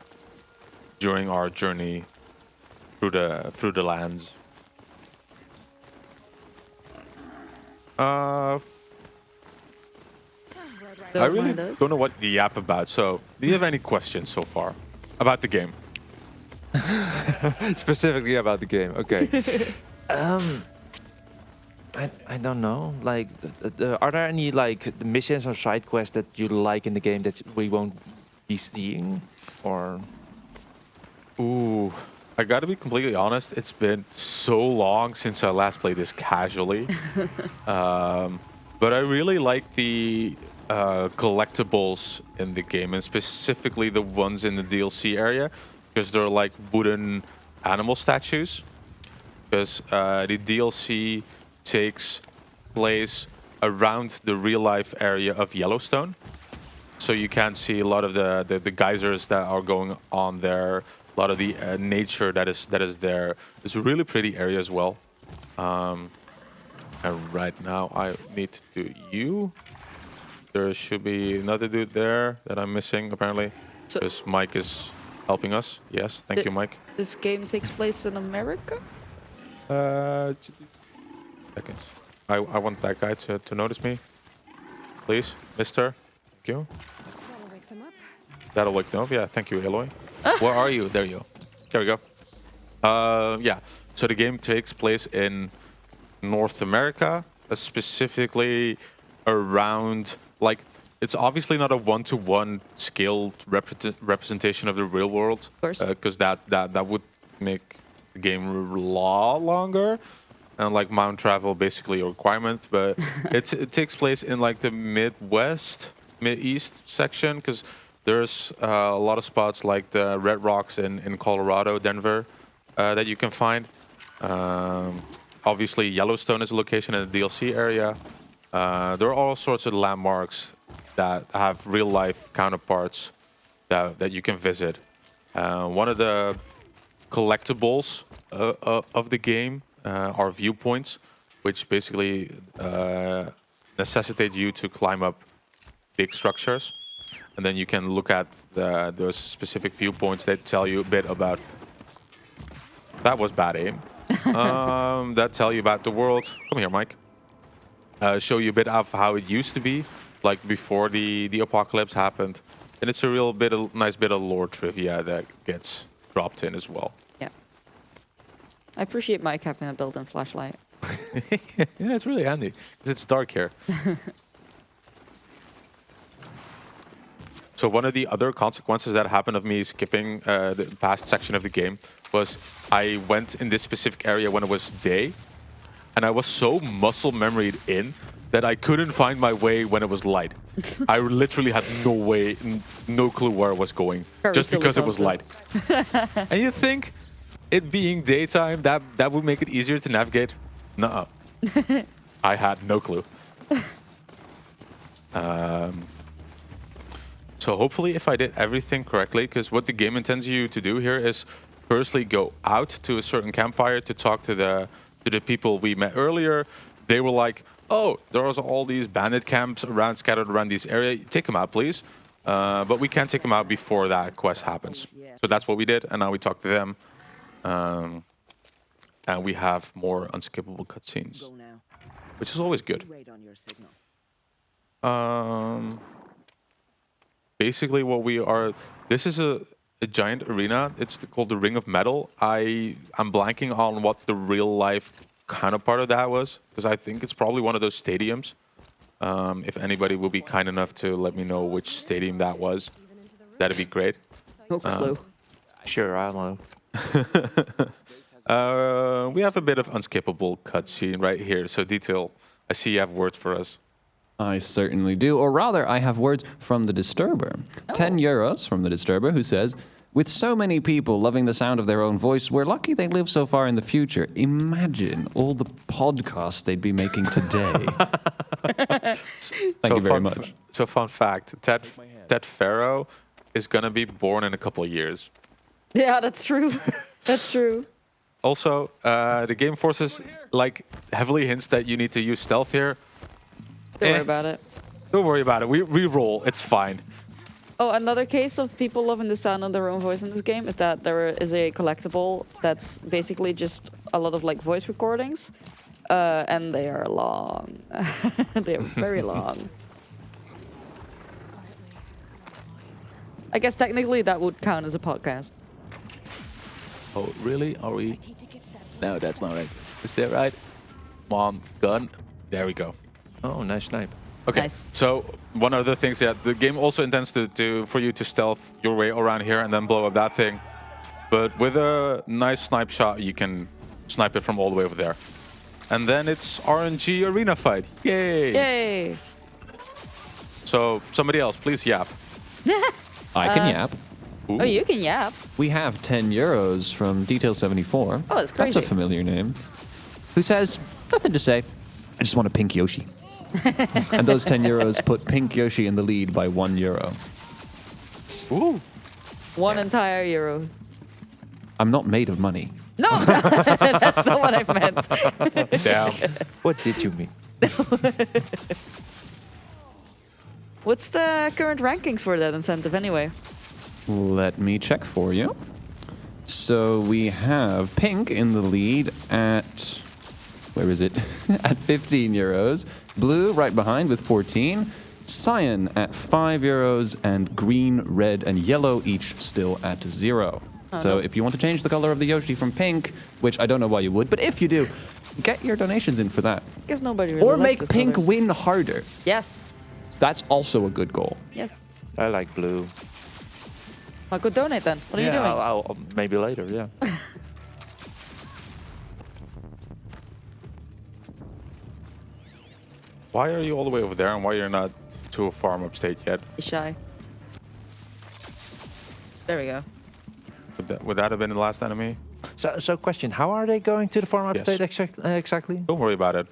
during our journey through the lands. I really don't know what the app about. So, do you have any questions so far about the game? Specifically about the game, okay. I don't know. Like, are there any like the missions or side quests that you like in the game that we won't be seeing, or? Ooh, I gotta be completely honest. It's been so long since I last played this casually. But I really like the collectibles in the game, and specifically the ones in the DLC area, because they're like wooden animal statues. Because the DLC takes place around the real-life area of Yellowstone. So you can see a lot of the geysers that are going on there, a lot of the nature that is there. It's a really pretty area as well. And right now I need to do you. There should be another dude there that I'm missing apparently. So- Because Mike is helping us. Yes, thank you, Mike. This game takes place in America? Seconds. I want that guy to notice me. Please, mister. Thank you. That'll wake them up. That'll wake them up. Yeah, thank you, Eloy. Where are you? There you go. There we go. Yeah. So the game takes place in North America, specifically around, like, it's obviously not a one-to-one scaled representation of the real world, course. because that would make the game a lot longer, and like mount travel basically a requirement. But it takes place in like the Mid-East section, because there's a lot of spots like the Red Rocks in Colorado, Denver, that you can find. Obviously, Yellowstone is a location in the DLC area. There are all sorts of landmarks that have real-life counterparts that you can visit. One of the collectibles of the game are viewpoints, which basically necessitate you to climb up big structures. And then you can look at those specific viewpoints that tell you a bit about... That was bad aim. That tell you about the world. Come here, Mike. Show you a bit of how it used to be, like before the apocalypse happened. And it's a real nice bit of lore trivia that gets dropped in as well. Yeah. I appreciate Mike having a built-in flashlight. Yeah, it's really handy because it's dark here. So one of the other consequences that happened of me skipping the past section of the game was I went in this specific area when it was day, and I was so muscle memoried in that I couldn't find my way when it was light. I literally had no clue where I was going, Very just because it was concept. light. And you think it being daytime, that would make it easier to navigate? Nuh-uh. I had no clue. So hopefully if I did everything correctly, because what the game intends you to do here is firstly go out to a certain campfire to talk to the people we met earlier. They were like, oh, there's all these bandit camps scattered around this area. Take them out, please. But we can't take them out before that quest happens. So that's what we did, and now we talk to them. And we have more unskippable cutscenes, which is always good. Basically what we are, this is a giant arena. It's called the Ring of Metal. I'm blanking on what the real life counterpart of that was, because I think it's probably one of those stadiums. If anybody will be kind enough to let me know which stadium that was, that'd be great. No clue. Sure, I don't know. We have a bit of unskippable cutscene right here. So Detail, I see you have words for us. I certainly do. Or rather, I have words from the Disturber. 10 euros from the Disturber, who says, with so many people loving the sound of their own voice, we're lucky they live so far in the future. Imagine all the podcasts they'd be making today. Thank you very much. So fun fact, Ted Farrow is going to be born in a couple of years. Yeah, that's true. That's true. Also, the game forces like heavily hints that you need to use stealth here. Don't worry about it. Don't worry about it. We roll. It's fine. Oh, another case of people loving the sound of their own voice in this game is that there is a collectible that's basically just a lot of like voice recordings, and they are long. They are very long. I guess technically that would count as a podcast. Oh, really? Are we? No, that's not right. Is that right? Come on, gun. There we go. Oh, nice snipe. Okay, Nice. so one of the things that the game also intends for you to stealth your way around here and then blow up that thing. But with a nice snipe shot, you can snipe it from all the way over there. And then it's RNG arena fight. Yay! Yay! So somebody else, please yap. I can yap. Ooh. Oh, you can yap. We have 10 euros from Detail74. Oh, that's That's a crazy. familiar name. Who says, nothing to say. I just want a pink Yoshi. And those 10 euros put pink Yoshi in the lead by €1. Ooh. One entire euro. I'm not made of money. No, that's not what I meant. Damn. What did you mean? What's the current rankings for that incentive anyway? Let me check for you. So we have pink in the lead at, where is it? At 15 euros. Blue right behind with 14. Cyan at 5 euros. And green, red, and yellow each still at 0. So if you want to change the color of the Yoshi from pink, which I don't know why you would, but if you do, get your donations in for that. I guess nobody really Or likes make those pink colors. win harder. Yes. That's also a good goal. Yes. I like blue. Well, go donate then. What are you doing? I'll maybe later, yeah. Why are you all the way over there and why you're not to a farm upstate yet? Be shy. There we go. Would that have been the last enemy? So question, how are they going to the farm Yes. upstate exactly? Don't worry about it.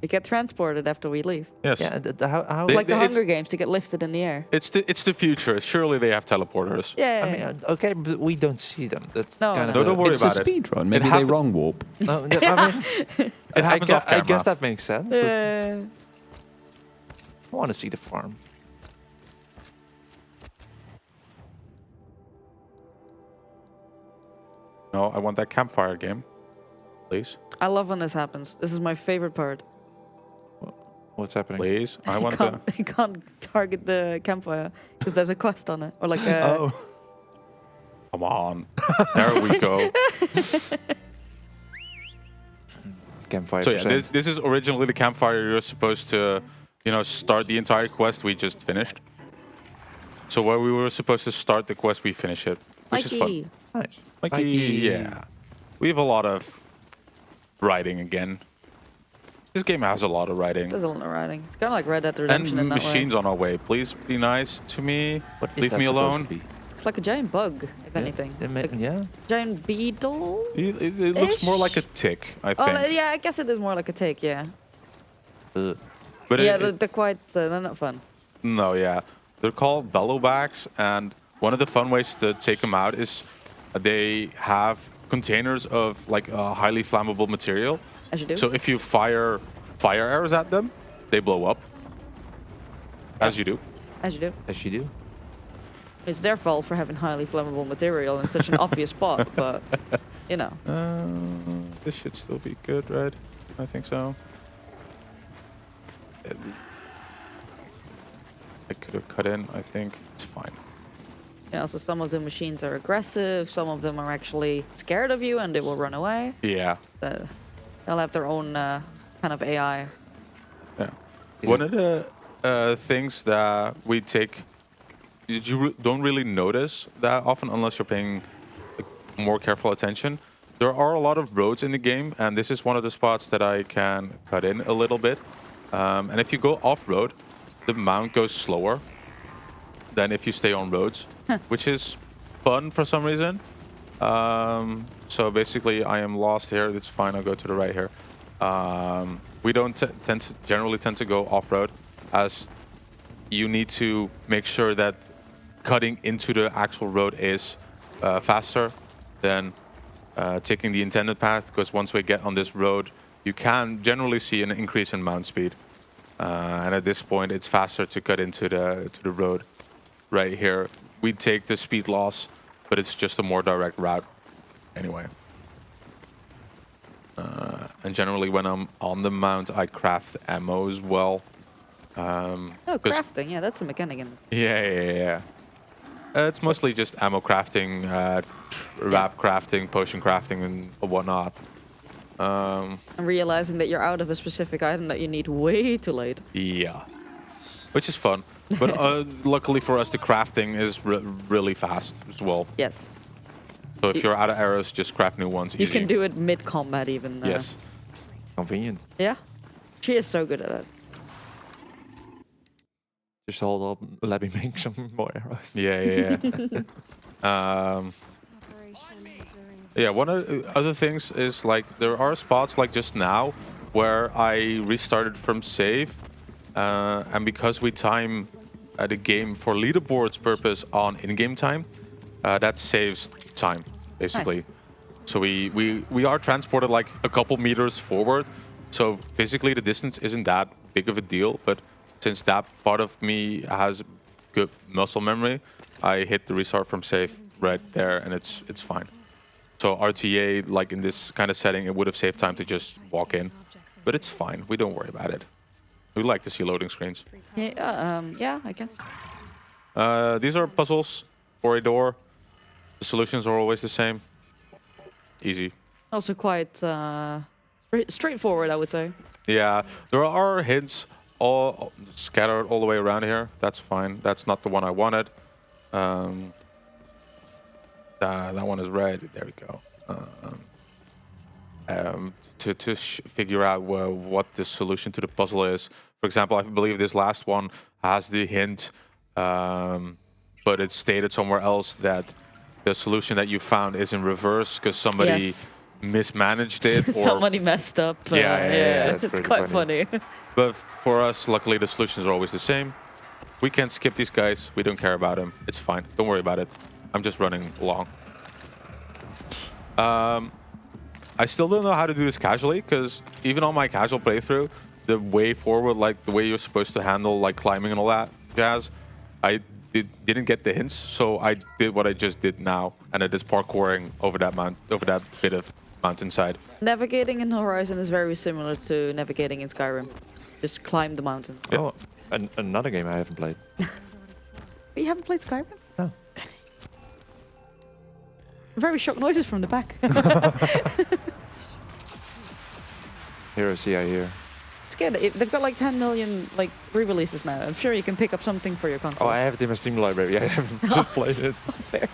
You get transported after we leave. Yes. Yeah, how It's like the It's- Hunger Games to get lifted in the air. It's the future. Surely they have teleporters. Yeah. I mean, okay, but we don't see them. That's No, kind no. of Don't worry It's about a it. speedrun. Maybe they happened- wrong warp. No, I mean, It happens off I camera. guess that makes sense. but Yeah. I want to see the farm. No, I want that campfire game, please, I love when this happens. This is my favorite part. What's happening? please. I want You can't target the campfire because there's a quest on it. Or like a... Oh, Come on. There we go. campfire. So yeah, this is originally the campfire you're supposed to, start the entire quest we just finished. So where we were supposed to start the quest, we finish it, which is fun. Mikey. Nice. Mikey, yeah. We have a lot of writing again. This game has a lot of writing. There's a lot of writing. It's kind of like Red Dead Redemption And in that way. machines on our way. Please be nice to me. What is Leave that me supposed alone. to be? It's like a giant bug, if anything. Like Yeah. giant beetle? It looks more like a tick, I think. Oh, yeah, I guess it is more like a tick, yeah. Ugh. But Yeah, they're quite... they're not fun. no, yeah. They're called bellowbacks, and one of the fun ways to take them out is they have containers of like a highly flammable material. As you do. So if you fire arrows at them, they blow up. As you do. As you do. As you do. It's their fault for having highly flammable material in such an obvious spot, but, you know. This should still be good, right? I think so. I could have cut in, I think. It's fine. Yeah, so some of the machines are aggressive, some of them are actually scared of you and they will run away. Yeah. They'll have their own kind of AI. Yeah. One of the things that we take, you don't really notice that often unless you're paying more careful attention. There are a lot of roads in the game, and this is one of the spots that I can cut in a little bit. And if you go off-road, the mount goes slower than if you stay on roads, which is fun for some reason. So basically, I am lost here. It's fine. I'll go to the right here. We don't generally tend to go off-road, as you need to make sure that cutting into the actual road is faster than taking the intended path, because once we get on this road, you can generally see an increase in mount speed. And at this point, it's faster to cut into the road. Right here, we take the speed loss, but it's just a more direct route anyway. And generally, when I'm on the mount, I craft ammo as well. Oh, crafting, yeah, that's a mechanic in it. Yeah. It's mostly just ammo crafting, wrap crafting, potion crafting, and whatnot. And realizing that you're out of a specific item that you need way too late. Yeah, which is fun. But luckily for us, the crafting is really fast as well. Yes. So if you're out of arrows, just craft new ones. You easy. can do it mid-combat even. Yes. Convenient. Yeah. She is so good at it. Just hold up, let me make some more arrows. Yeah. Yeah, one of the other things is like there are spots like just now where I restarted from save, and because we time the game for leaderboards purpose on in-game time, that saves time basically. Nice. So we are transported like a couple meters forward, so physically the distance isn't that big of a deal, but since that part of me has good muscle memory, I hit the restart from save right there, and it's fine. So RTA, like in this kind of setting, it would have saved time to just walk in, but it's fine. We don't worry about it. We like to see loading screens. Yeah, I guess. These are puzzles for a door. The solutions are always the same. Easy. Also quite straightforward, I would say. Yeah, there are hints all scattered all the way around here. That's fine. That's not the one I wanted. That one is red. There we go. To figure out what the solution to the puzzle is. For example, I believe this last one has the hint, but it's stated somewhere else that the solution that you found is in reverse because somebody mismanaged it. Or somebody messed up. Yeah, it's quite funny. But for us, luckily, the solutions are always the same. We can't skip these guys. We don't care about them. It's fine. Don't worry about it. I'm just running along. I still don't know how to do this casually, because even on my casual playthrough, the way forward, like the way you're supposed to handle like climbing and all that jazz, I didn't get the hints, so I did what I just did now, and it is parkouring over that bit of mountainside. Navigating in Horizon is very similar to navigating in Skyrim. Just climb the mountain. Yeah. Oh, another game I haven't played. You haven't played Skyrim? No. Very shocked noises from the back. Hero CI here. It's good. They've got like 10 million like re-releases now. I'm sure you can pick up something for your console. Oh, I have it in my Steam library. I haven't just played it. Fair.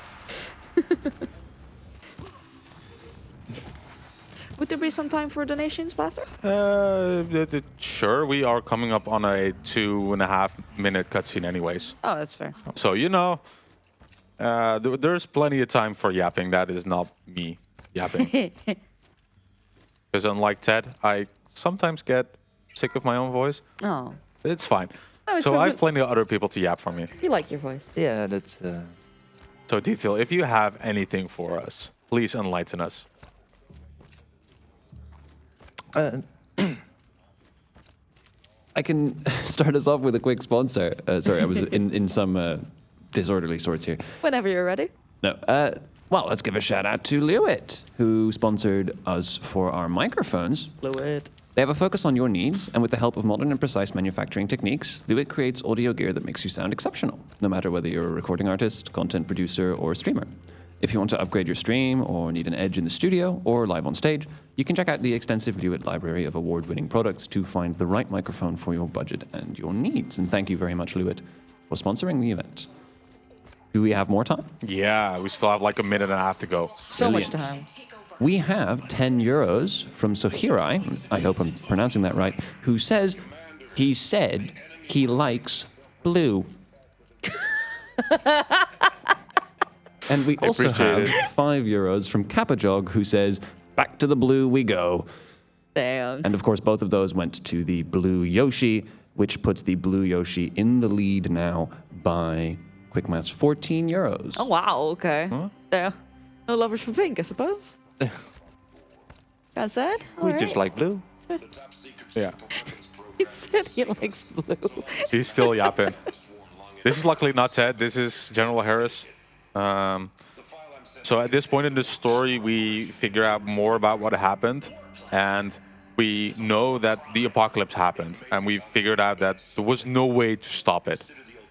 Would there be some time for donations, Blaster? Sure. We are coming up on a 2.5 minute cutscene anyways. Oh, that's fair. So, you know, there's plenty of time for yapping. That is not me yapping. Because unlike Ted, I sometimes get sick of my own voice. Oh. It's fine. No, it's So fine. I have plenty of other people to yap for me. You like your voice. Yeah, that's... So, Detail, if you have anything for us, please enlighten us. I can start us off with a quick sponsor. Sorry, I was in some disorderly sorts here. Whenever you're ready. No. Well, let's give a shout out to Lewitt, who sponsored us for our microphones. Fluid. They have a focus on your needs, and with the help of modern and precise manufacturing techniques, Lewitt creates audio gear that makes you sound exceptional, no matter whether you're a recording artist, content producer, or streamer. If you want to upgrade your stream or need an edge in the studio or live on stage, you can check out the extensive Lewitt library of award-winning products to find the right microphone for your budget and your needs. And thank you very much, Lewitt, for sponsoring the event. Do we have more time? Yeah, we still have like a minute and a half to go. So much Brilliant. time. We have 10 euros from Sohirai, I hope I'm pronouncing that right, who says he said he likes blue. And we also appreciate have 5 euros from Kapajog, who says, back to the blue we go. Damn. And of course, both of those went to the blue Yoshi, which puts the blue Yoshi in the lead now by, quick maths, 14 euros. Oh, wow. Okay. Yeah. No lovers for pink, I suppose. That's sad. We just like blue. Yeah. He said he likes blue. He's still yapping. This is luckily not Ted. This is General Harris. So at this point in the story, we figure out more about what happened, and we know that the apocalypse happened, and we figured out that there was no way to stop it.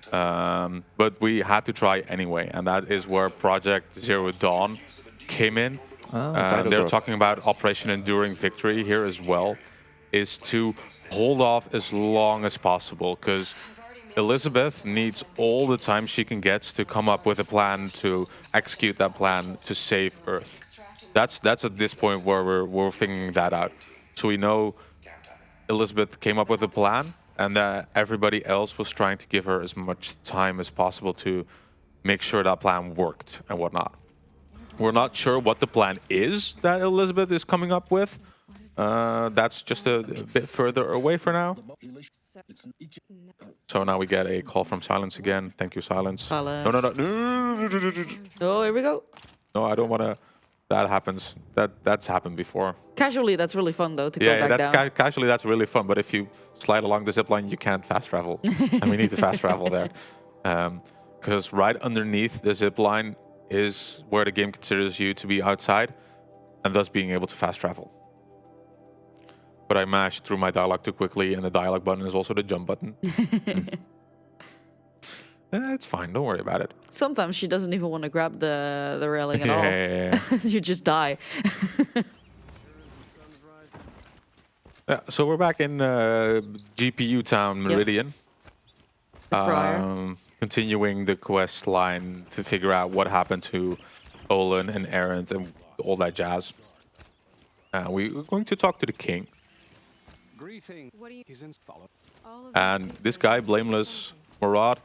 But we had to try anyway, and that is where Project Zero Dawn came in. They're talking about Operation Enduring Victory here as well, is to hold off as long as possible, because Elizabeth needs all the time she can get to come up with a plan to execute that plan to save Earth. That's at this point where we're figuring that out. So we know Elizabeth came up with a plan, and that everybody else was trying to give her as much time as possible to make sure that plan worked and whatnot. We're not sure what the plan is that Elizabeth is coming up with. That's just a bit further away for now. So now we get a call from Silence again. Thank you, Silence. Silence. No. Oh, here we go. No, I don't want to. That happens. That's happened before. Casually, that's really fun though to go back that's down. Casually that's really fun. But if you slide along the zip line, you can't fast travel, and we need to fast travel there, because right underneath the zip line is where the game considers you to be outside, and thus being able to fast travel. But I mashed through my dialogue too quickly, and the dialogue button is also the jump button. It's fine. Don't worry about it. Sometimes she doesn't even want to grab the railing at all. Yeah. You just die. Yeah, so we're back in GPU Town, Meridian. The Friar. Continuing the quest line to figure out what happened to Olin and Arendt and all that jazz. We're going to talk to the king. Greeting. And this guy, Blameless Murad,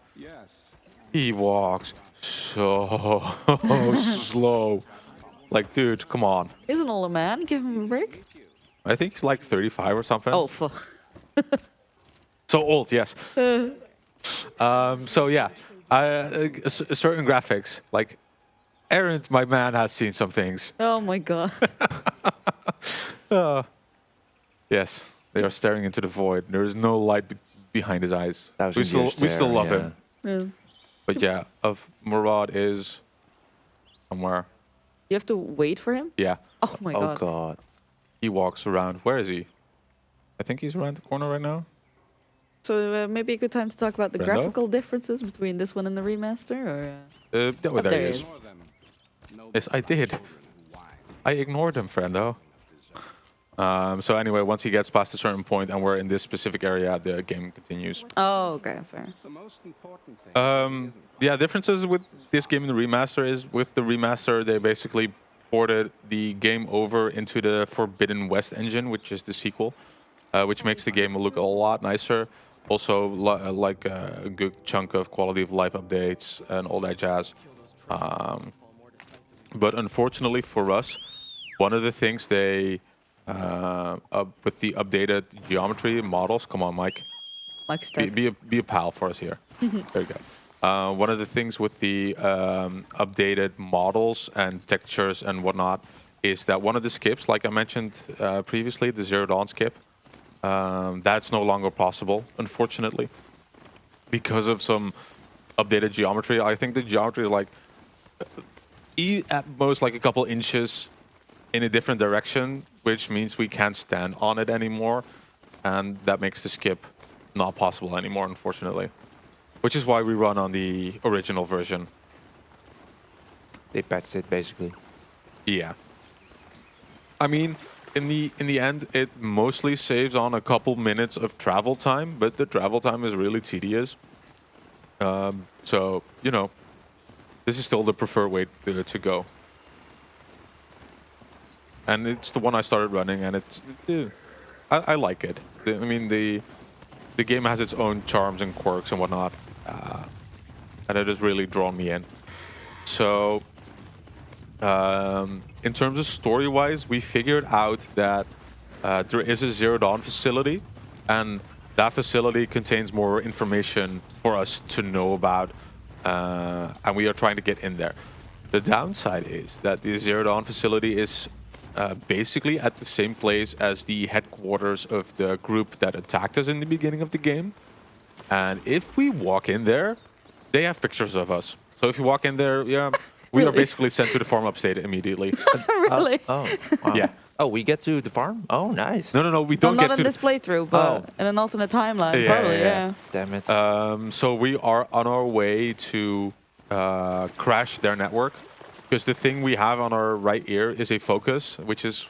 he walks so slow. Like, dude, come on. He's an older man. Give him a break. I think he's like 35 or something. Oh, fuck. So old, yes. So yeah, certain graphics, like Arendt, my man, has seen some things. Oh my god. Yes, they are staring into the void. There is no light behind his eyes. We still love him. Yeah. But yeah, of Murad is somewhere. You have to wait for him? Yeah. Oh my god. Oh god. He walks around. Where is he? I think he's around the corner right now. So maybe a good time to talk about the Brendo? graphical differences between this one and the remaster, or? There there he he is. is. Yes, I did. I ignored him, friendo. So anyway, once he gets past a certain point and we're in this specific area, the game continues. Oh, okay, fair. Yeah, differences with this game and the remaster is with the remaster, they basically ported the game over into the Forbidden West engine, which is the sequel, which makes the game look a lot nicer. Also, like a good chunk of quality of life updates and all that jazz. But unfortunately for us, one of the things they, with the updated geometry models, come on, Mike. Mike's stuck. Be a pal for us here. There you go. One of the things with the updated models and textures and whatnot is that one of the skips, like I mentioned previously, the Zero Dawn skip, that's no longer possible, unfortunately, because of some updated geometry. I think the geometry is like at most like a couple inches in a different direction, which means we can't stand on it anymore, and that makes the skip not possible anymore, unfortunately. Which is why we run on the original version. They patched it basically. Yeah. I mean, in the end, it mostly saves on a couple minutes of travel time, but the travel time is really tedious. So, you know, this is still the preferred way to go. And it's the one I started running, and I like it. I mean, the game has its own charms and quirks and whatnot, and it has really drawn me in. So, in terms of story-wise, we figured out that there is a Zero Dawn facility, and that facility contains more information for us to know about, and we are trying to get in there. The downside is that the Zero Dawn facility is basically at the same place as the headquarters of the group that attacked us in the beginning of the game. And if we walk in there, they have pictures of us. So if you walk in there, yeah, we are basically sent to the farm upstate immediately. Really? Oh, wow. Yeah. Oh, we get to the farm? Oh, nice. No, we Well, don't not get in to this playthrough, but in an alternate timeline, Yeah, probably, yeah. yeah. Damn it. So we are on our way to crash their network, because the thing we have on our right ear is a focus, which is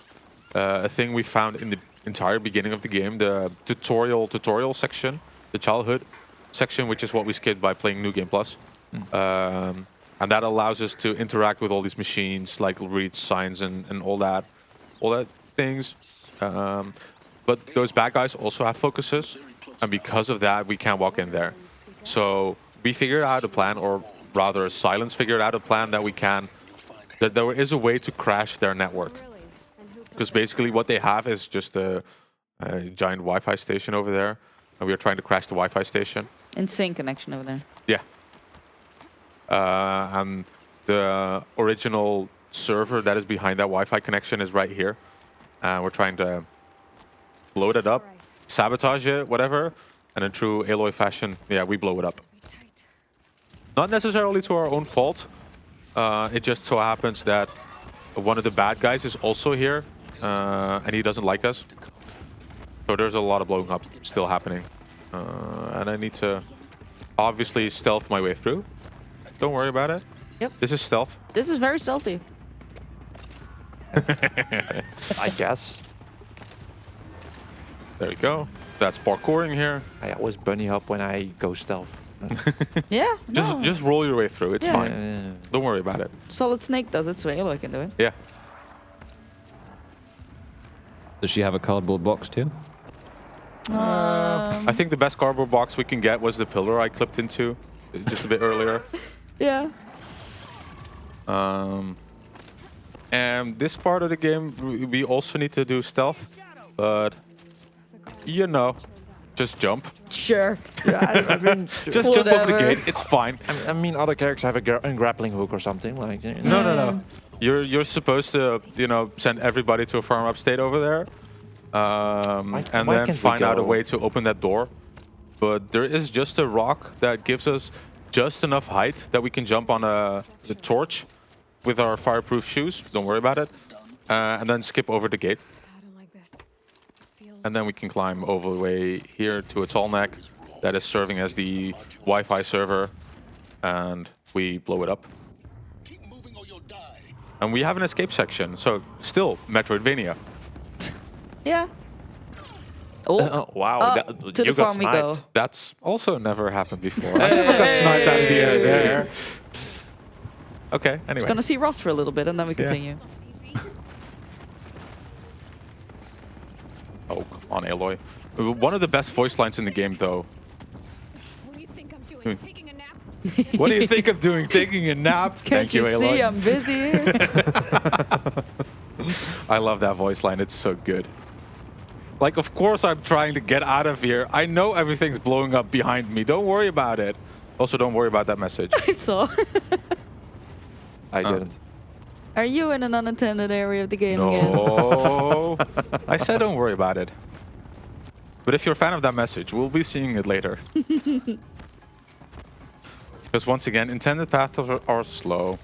a thing we found in the entire beginning of the game, the tutorial section, the childhood section, which is what we skipped by playing New Game Plus. And that allows us to interact with all these machines, like read signs and all that things. But those bad guys also have focuses, and because of that, we can't walk in there. So we figured out a plan, or rather, Silence figured out a plan that there is a way to crash their network. Because basically what they have is just a giant Wi-Fi station over there, and we are trying to crash the Wi-Fi station. Insane connection over there. Yeah. And the original server that is behind that Wi-Fi connection is right here. And we're trying to load it up, sabotage it, whatever. And in true Aloy fashion, yeah, we blow it up. Not necessarily to our own fault. It just so happens that one of the bad guys is also here. And he doesn't like us. So there's a lot of blowing up still happening. And I need to obviously stealth my way through. Don't worry about it. Yep. This is stealth. This is very stealthy. I guess. There we go. That's parkouring here. I always bunny hop when I go stealth. Yeah. Just roll your way through. It's Yeah. fine. Don't worry about it. Solid Snake does it, so Aloy can do it. Yeah. Does she have a cardboard box too? I think the best cardboard box we can get was the pillar I clipped into just a bit earlier. Yeah. And this part of the game, we also need to do stealth, but you know, just jump. Sure. Yeah, I mean, Just jump over the Whatever. gate. It's fine. I mean, other characters have a grappling hook or something like. You know. No. You're supposed to, send everybody to a farm upstate over there, and why then can't we find out a go? way to open that door. But there is just a rock that gives us just enough height that we can jump on the torch with our fireproof shoes. Don't worry about it, and then skip over the gate. I don't like this. And then we can climb over the way here to a tall neck that is serving as the Wi-Fi server, and we blow it up. And we have an escape section, so still Metroidvania. Yeah. Oh, Wow, to you the got farm we go. sniped. That's also never happened before. I never got sniped out of the air there. Okay, anyway. Gonna see Rost for a little bit, and then we Yeah. continue. Oh, come on, Aloy. One of the best voice lines in the game, though. What do you think I'm doing? Taking a nap? What do you think of doing? Taking a nap? Can't Thank you Aloy. see I'm busy? I love that voice line. It's so good. Like, of course I'm trying to get out of here. I know everything's blowing up behind me. Don't worry about it. Also, don't worry about that message. I saw. I didn't. Are you in an unintended area of the game again? No. I said don't worry about it. But if you're a fan of that message, we'll be seeing it later. Because once again, intended paths are slow.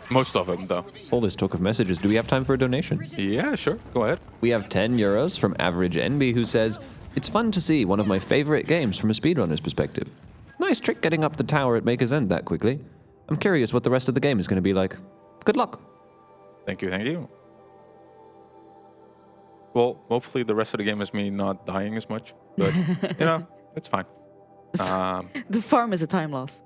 Most of them, though. All this talk of messages. Do we have time for a donation? Yeah, sure. Go ahead. We have 10 euros from Average NB, who says, "It's fun to see one of my favorite games from a speedrunner's perspective. Nice trick getting up the tower at Maker's End that quickly. I'm curious what the rest of the game is going to be like. Good luck." Thank you, thank you. Well, hopefully the rest of the game is me not dying as much. But, it's fine. The farm is a time loss.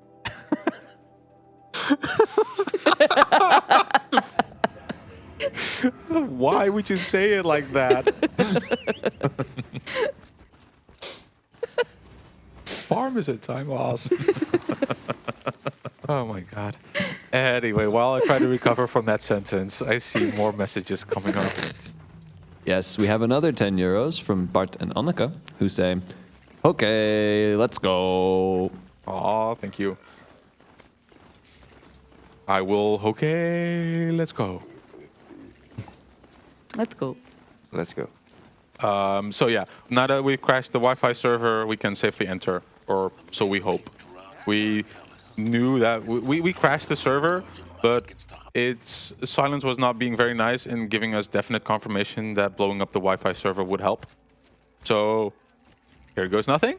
Why would you say it like that? Farm is a time loss. Oh my god. Anyway, while I try to recover from that sentence, I see more messages coming up. Yes, we have another 10 euros from Bart and Annika, who say, "Okay, let's go." Aw, thank you. I will. Okay, let's go. Let's go. Let's go. So yeah, now that we've crashed the Wi-Fi server, we can safely enter, or so we hope. We knew that we crashed the server, but Silence was not being very nice in giving us definite confirmation that blowing up the Wi-Fi server would help. So here goes nothing.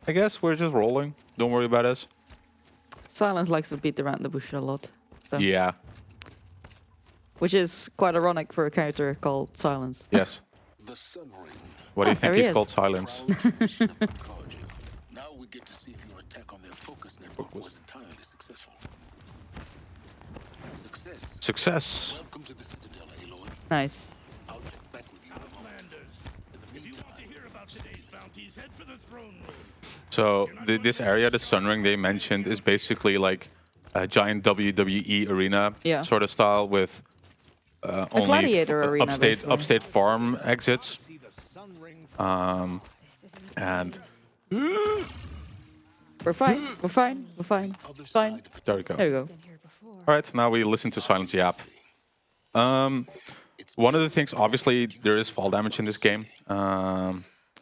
I guess we're just rolling. Don't worry about us. Silence likes to beat around the bush a lot. So. Yeah. Which is quite ironic for a character called Silence. Yes. The sun ring. What do you there think he he's is. called Silence? Now we get to see if your attack on their focus network was entirely successful. Success. Success. Welcome to the Citadel, Aloy. Nice. I'll check back with you in a moment. In the meantime, So this area, the Sun Ring they mentioned, is basically like a giant WWE arena Yeah. sort of style with only gladiator arena, basically. upstate farm exits. And We're fine. We're fine. We're fine. Fine. there we go. There we go. Been here before. All right, now we listen to Silence Yap. One of the things, obviously, there is fall damage in this game.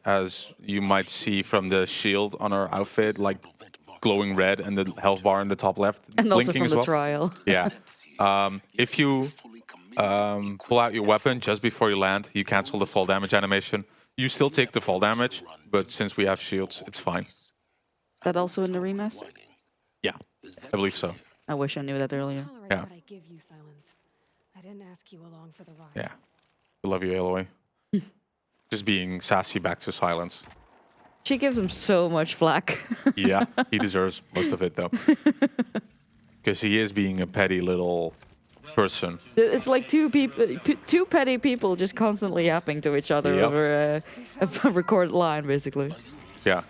As you might see from the shield on our outfit, like glowing red and the health bar in the top left And also blinking from as the well. trial. Yeah. If you pull out your weapon just before you land, you cancel the fall damage animation. You still take the fall damage, but since we have shields, it's fine. That also in the remaster? Yeah, I believe so. I wish I knew that earlier. Tolerate Yeah. what I give you, Silence. I didn't ask you along for the ride. Yeah. I love you, Aloy. Just being sassy back to Silence. She gives him so much flack. Yeah, he deserves most of it, though. Because he is being a petty little person. It's like two petty people just constantly yapping to each other Yep. over a recorded line, basically. Yeah.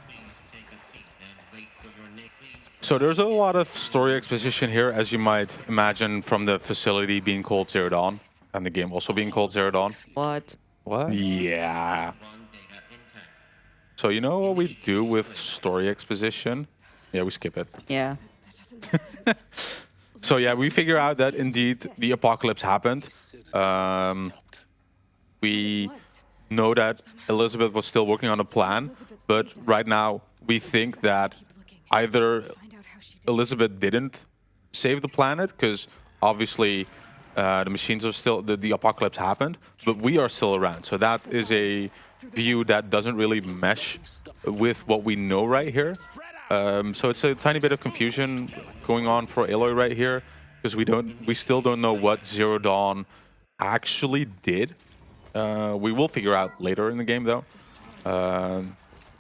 So there's a lot of story exposition here, as you might imagine, from the facility being called Zero Dawn, and the game also being called Zero Dawn. What? What? Yeah. So you know what we do with story exposition? Yeah, we skip it. Yeah. So yeah, we figure out that indeed the apocalypse happened. We know that Elizabeth was still working on a plan, but right now we think that either Find out how she did. Elizabeth didn't save the planet, because obviously the machines are still, the apocalypse happened, but we are still around. So that is a view that doesn't really mesh with what we know right here. So it's a tiny bit of confusion going on for Aloy right here, because we still don't know what Zero Dawn actually did. We will figure out later in the game, though.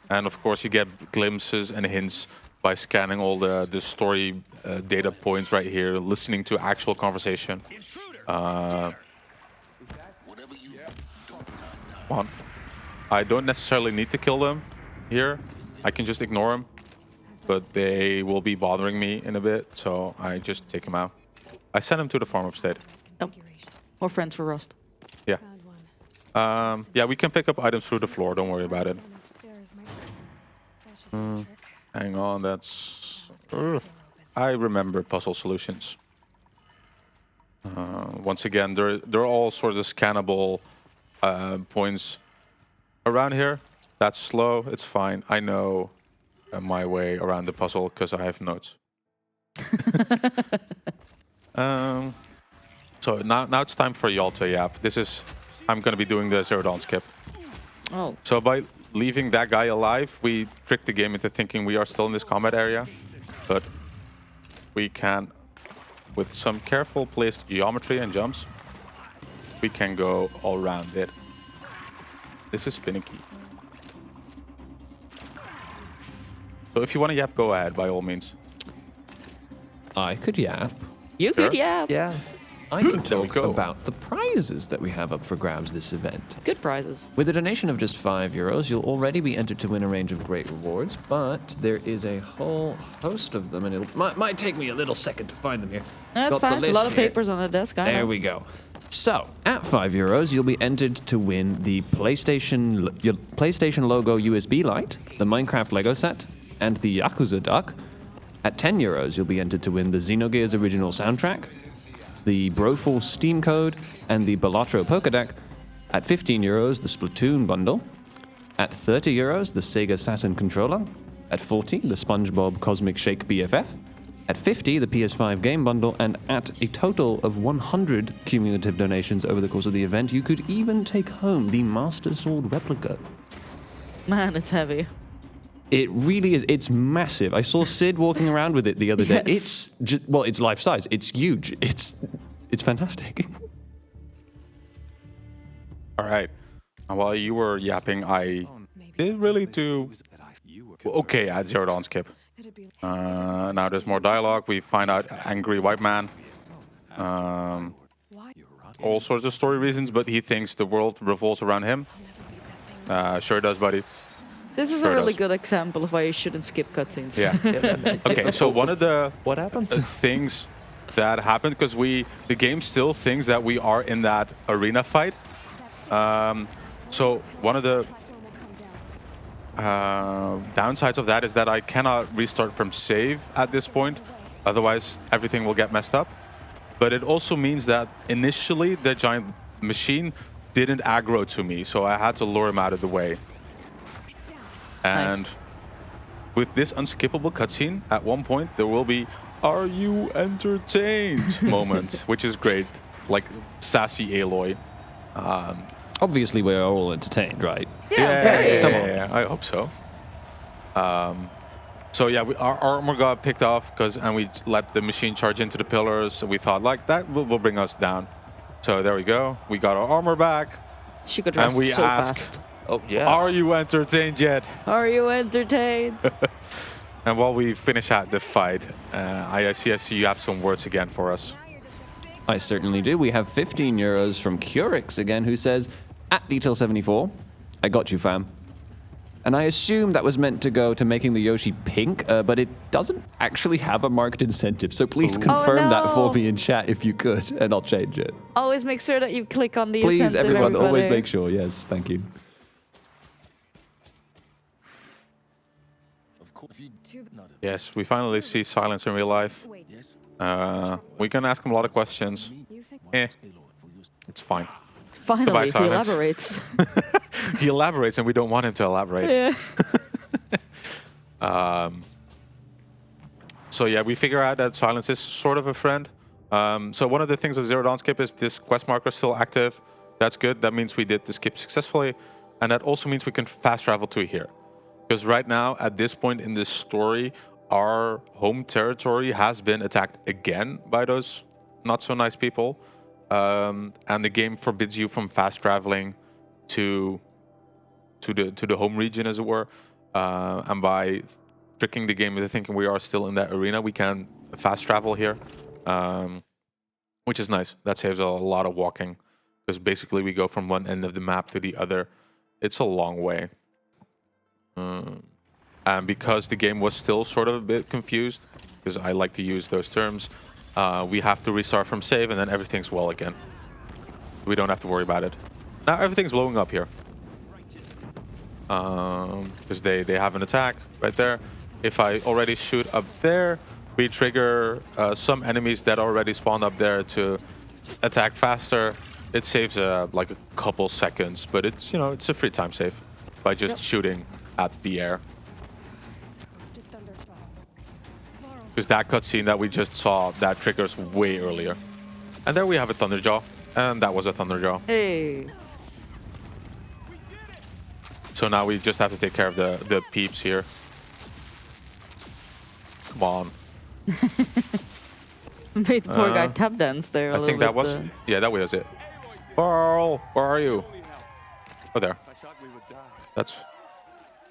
And of course, you get glimpses and hints by scanning all the story data points right here, listening to actual conversation. One. I don't necessarily need to kill them here. I can just ignore them, but they will be bothering me in a bit, so I just take them out. I send them to the farm upstate. Nope. More friends for Rust. Yeah. Found one. Yeah, we can pick up items through the floor. Don't worry about it. One upstairs might- that should do the trick. Hang on, that's... I remember puzzle solutions. Once again, they're all sort of scannable points around here. That's slow. It's fine. I know my way around the puzzle because I have notes. So now it's time for Yalta Yap. I'm going to be doing the Zero Dawn skip. Oh. So by leaving that guy alive, we tricked the game into thinking we are still in this combat area. But we can, with some careful placed geometry and jumps, we can go all around it. This is finicky. So if you want to yap, go ahead, by all means. I could yap. You Sure. could yap. Yeah. I can There we talk go. about the prizes that we have up for grabs this event. Good prizes. With a donation of just €5, you'll already be entered to win a range of great rewards, but there is a whole host of them, and it might take me a little second to find them here. That's Got the fine. There's a lot list of here. papers on the desk. I There know. we go. So, at €5, you'll be entered to win the PlayStation logo USB light, the Minecraft Lego set, and the Yakuza duck. At €10, you'll be entered to win the Xenogears original soundtrack, the Broforce Steam code, and the Balatro Poker deck. At €15, the Splatoon bundle. At €30, the Sega Saturn controller. At $40, the SpongeBob Cosmic Shake BFF. At $50, the PS5 game bundle. And at a total of 100 cumulative donations over the course of the event, you could even take home the Master Sword replica. Man, it's heavy. It really is. It's massive. I saw Sid walking around with it the other day. Yes. It's just, well, it's life size. It's huge. It's fantastic. All right. And while you were yapping, I did really do okay at Zero Dawn skip. It'd be Now there's more dialogue. We find out angry white man. All sorts of story reasons, but he thinks the world revolves around him. Sure does, buddy. This is Sure a really does. good example of why you shouldn't skip cutscenes. Yeah. Okay, so one of the What happens? things that happened, because the game still thinks that we are in that arena fight. So one of the downsides of that is that I cannot restart from save at this point, otherwise everything will get messed up. But it also means that initially the giant machine didn't aggro to me, so I had to lure him out of the way. And Nice. with this unskippable cutscene, at one point there will be "Are you entertained?" moment, which is great, like sassy Aloy. Obviously, we're all entertained, right? Yeah, very. Yeah, I hope so. So yeah, our armor got picked off and we let the machine charge into the pillars. So we thought like that will bring us down. So there we go. We got our armor back. She could And rest we so ask- fast. Oh yeah. Are you entertained yet? Are you entertained? And while we finish out the fight, I see you have some words again for us. I certainly do. We have 15 euros from Curix again, who says, at Detail74, I got you, fam. And I assume that was meant to go to making the Yoshi pink, but it doesn't actually have a marked incentive. So please confirm that for no. me in chat if you could, and I'll change it. Always make sure that you click on the Please, incentive, everyone, always everybody. make sure. Yes, thank you. Of course, you not a Yes, we finally see Silence in real life. Wait, yes. We can ask him a lot of questions. you think? Eh, it's fine. Finally, Goodbye, he Silence. elaborates. He elaborates and we don't want him to elaborate. Yeah. So yeah, we figure out that Silence is sort of a friend. So one of the things of Zero Dawn skip is this quest marker is still active. That's good. That means we did the skip successfully. And that also means we can fast travel to here. Because right now, at this point in this story, our home territory has been attacked again by those not so nice people. And the game forbids you from fast traveling to the home region, as it were. And by tricking the game into thinking we are still in that arena, we can fast travel here, which is nice. That saves a lot of walking, because basically we go from one end of the map to the other. It's a long way. And because the game was still sort of a bit confused, because I like to use those terms, we have to restart from save and then everything's well again. We don't have to worry about it. Now everything's blowing up here. Because they have an attack right there. If I already shoot up there, we trigger some enemies that already spawned up there to attack faster. It saves like a couple seconds, but it's, you know, it's a free time save by just shooting at the air. Because that cutscene that we just saw, that triggers way earlier. And there we have a Thunderjaw, and that was a Thunderjaw. Hey. So now we just have to take care of the peeps here. Come on. Made the poor guy tap dance there a I little think bit. that was... Yeah, that was it. Varl, where are you? Oh, there. That's...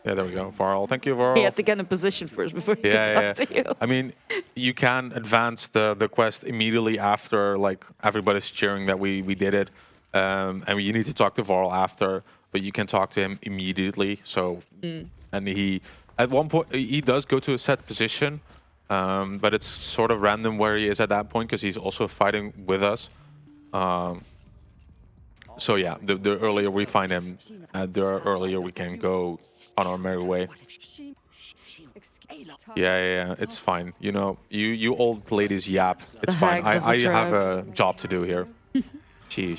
Yeah, there we go. Varl, thank you, Varl. He had to get in position first before he could talk to you. I mean, you can advance the quest immediately after, like, everybody's cheering that we did it. And you need to talk to Varl after, but you can talk to him immediately. So, and he, at one point, he does go to a set position, but it's sort of random where he is at that point because he's also fighting with us. So yeah, the earlier we find him, the earlier we can go on our merry way. Yeah, it's fine. You know, you old ladies yap. It's fine. hags of the I have tribe. a job to do here. She.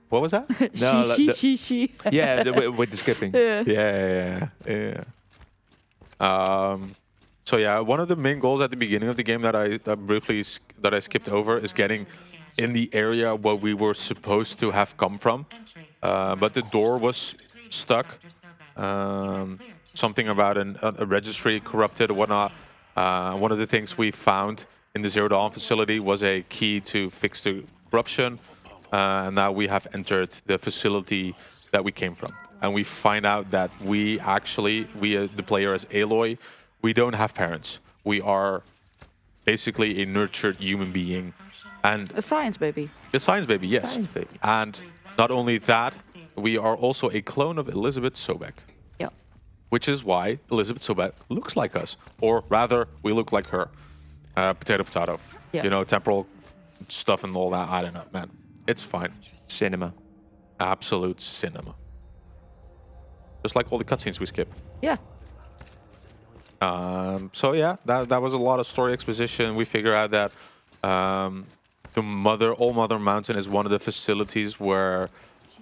What was that? No, she. Yeah, with the skipping. Yeah. So yeah, one of the main goals at the beginning of the game that I skipped over is getting in the area where we were supposed to have come from, but the door was stuck, something about a registry corrupted or whatnot. One of the things we found in the Zero Dawn facility was a key to fix the corruption. And now we have entered the facility that we came from. And we find out that we actually, the player as Aloy, we don't have parents. We are basically a nurtured human being. And A science baby. a science baby, yes. Science baby. And not only that, we are also a clone of Elizabeth Sobek. Yeah. Which is why Elizabeth Sobek looks like us. Or rather, we look like her. Potato, potato. Yeah. You know, temporal stuff and all that. I don't know, man. It's fine. Cinema. Absolute cinema. Just like all the cutscenes we skip. Yeah. So yeah, that was a lot of story exposition. We figure out that the All Mother Mountain is one of the facilities where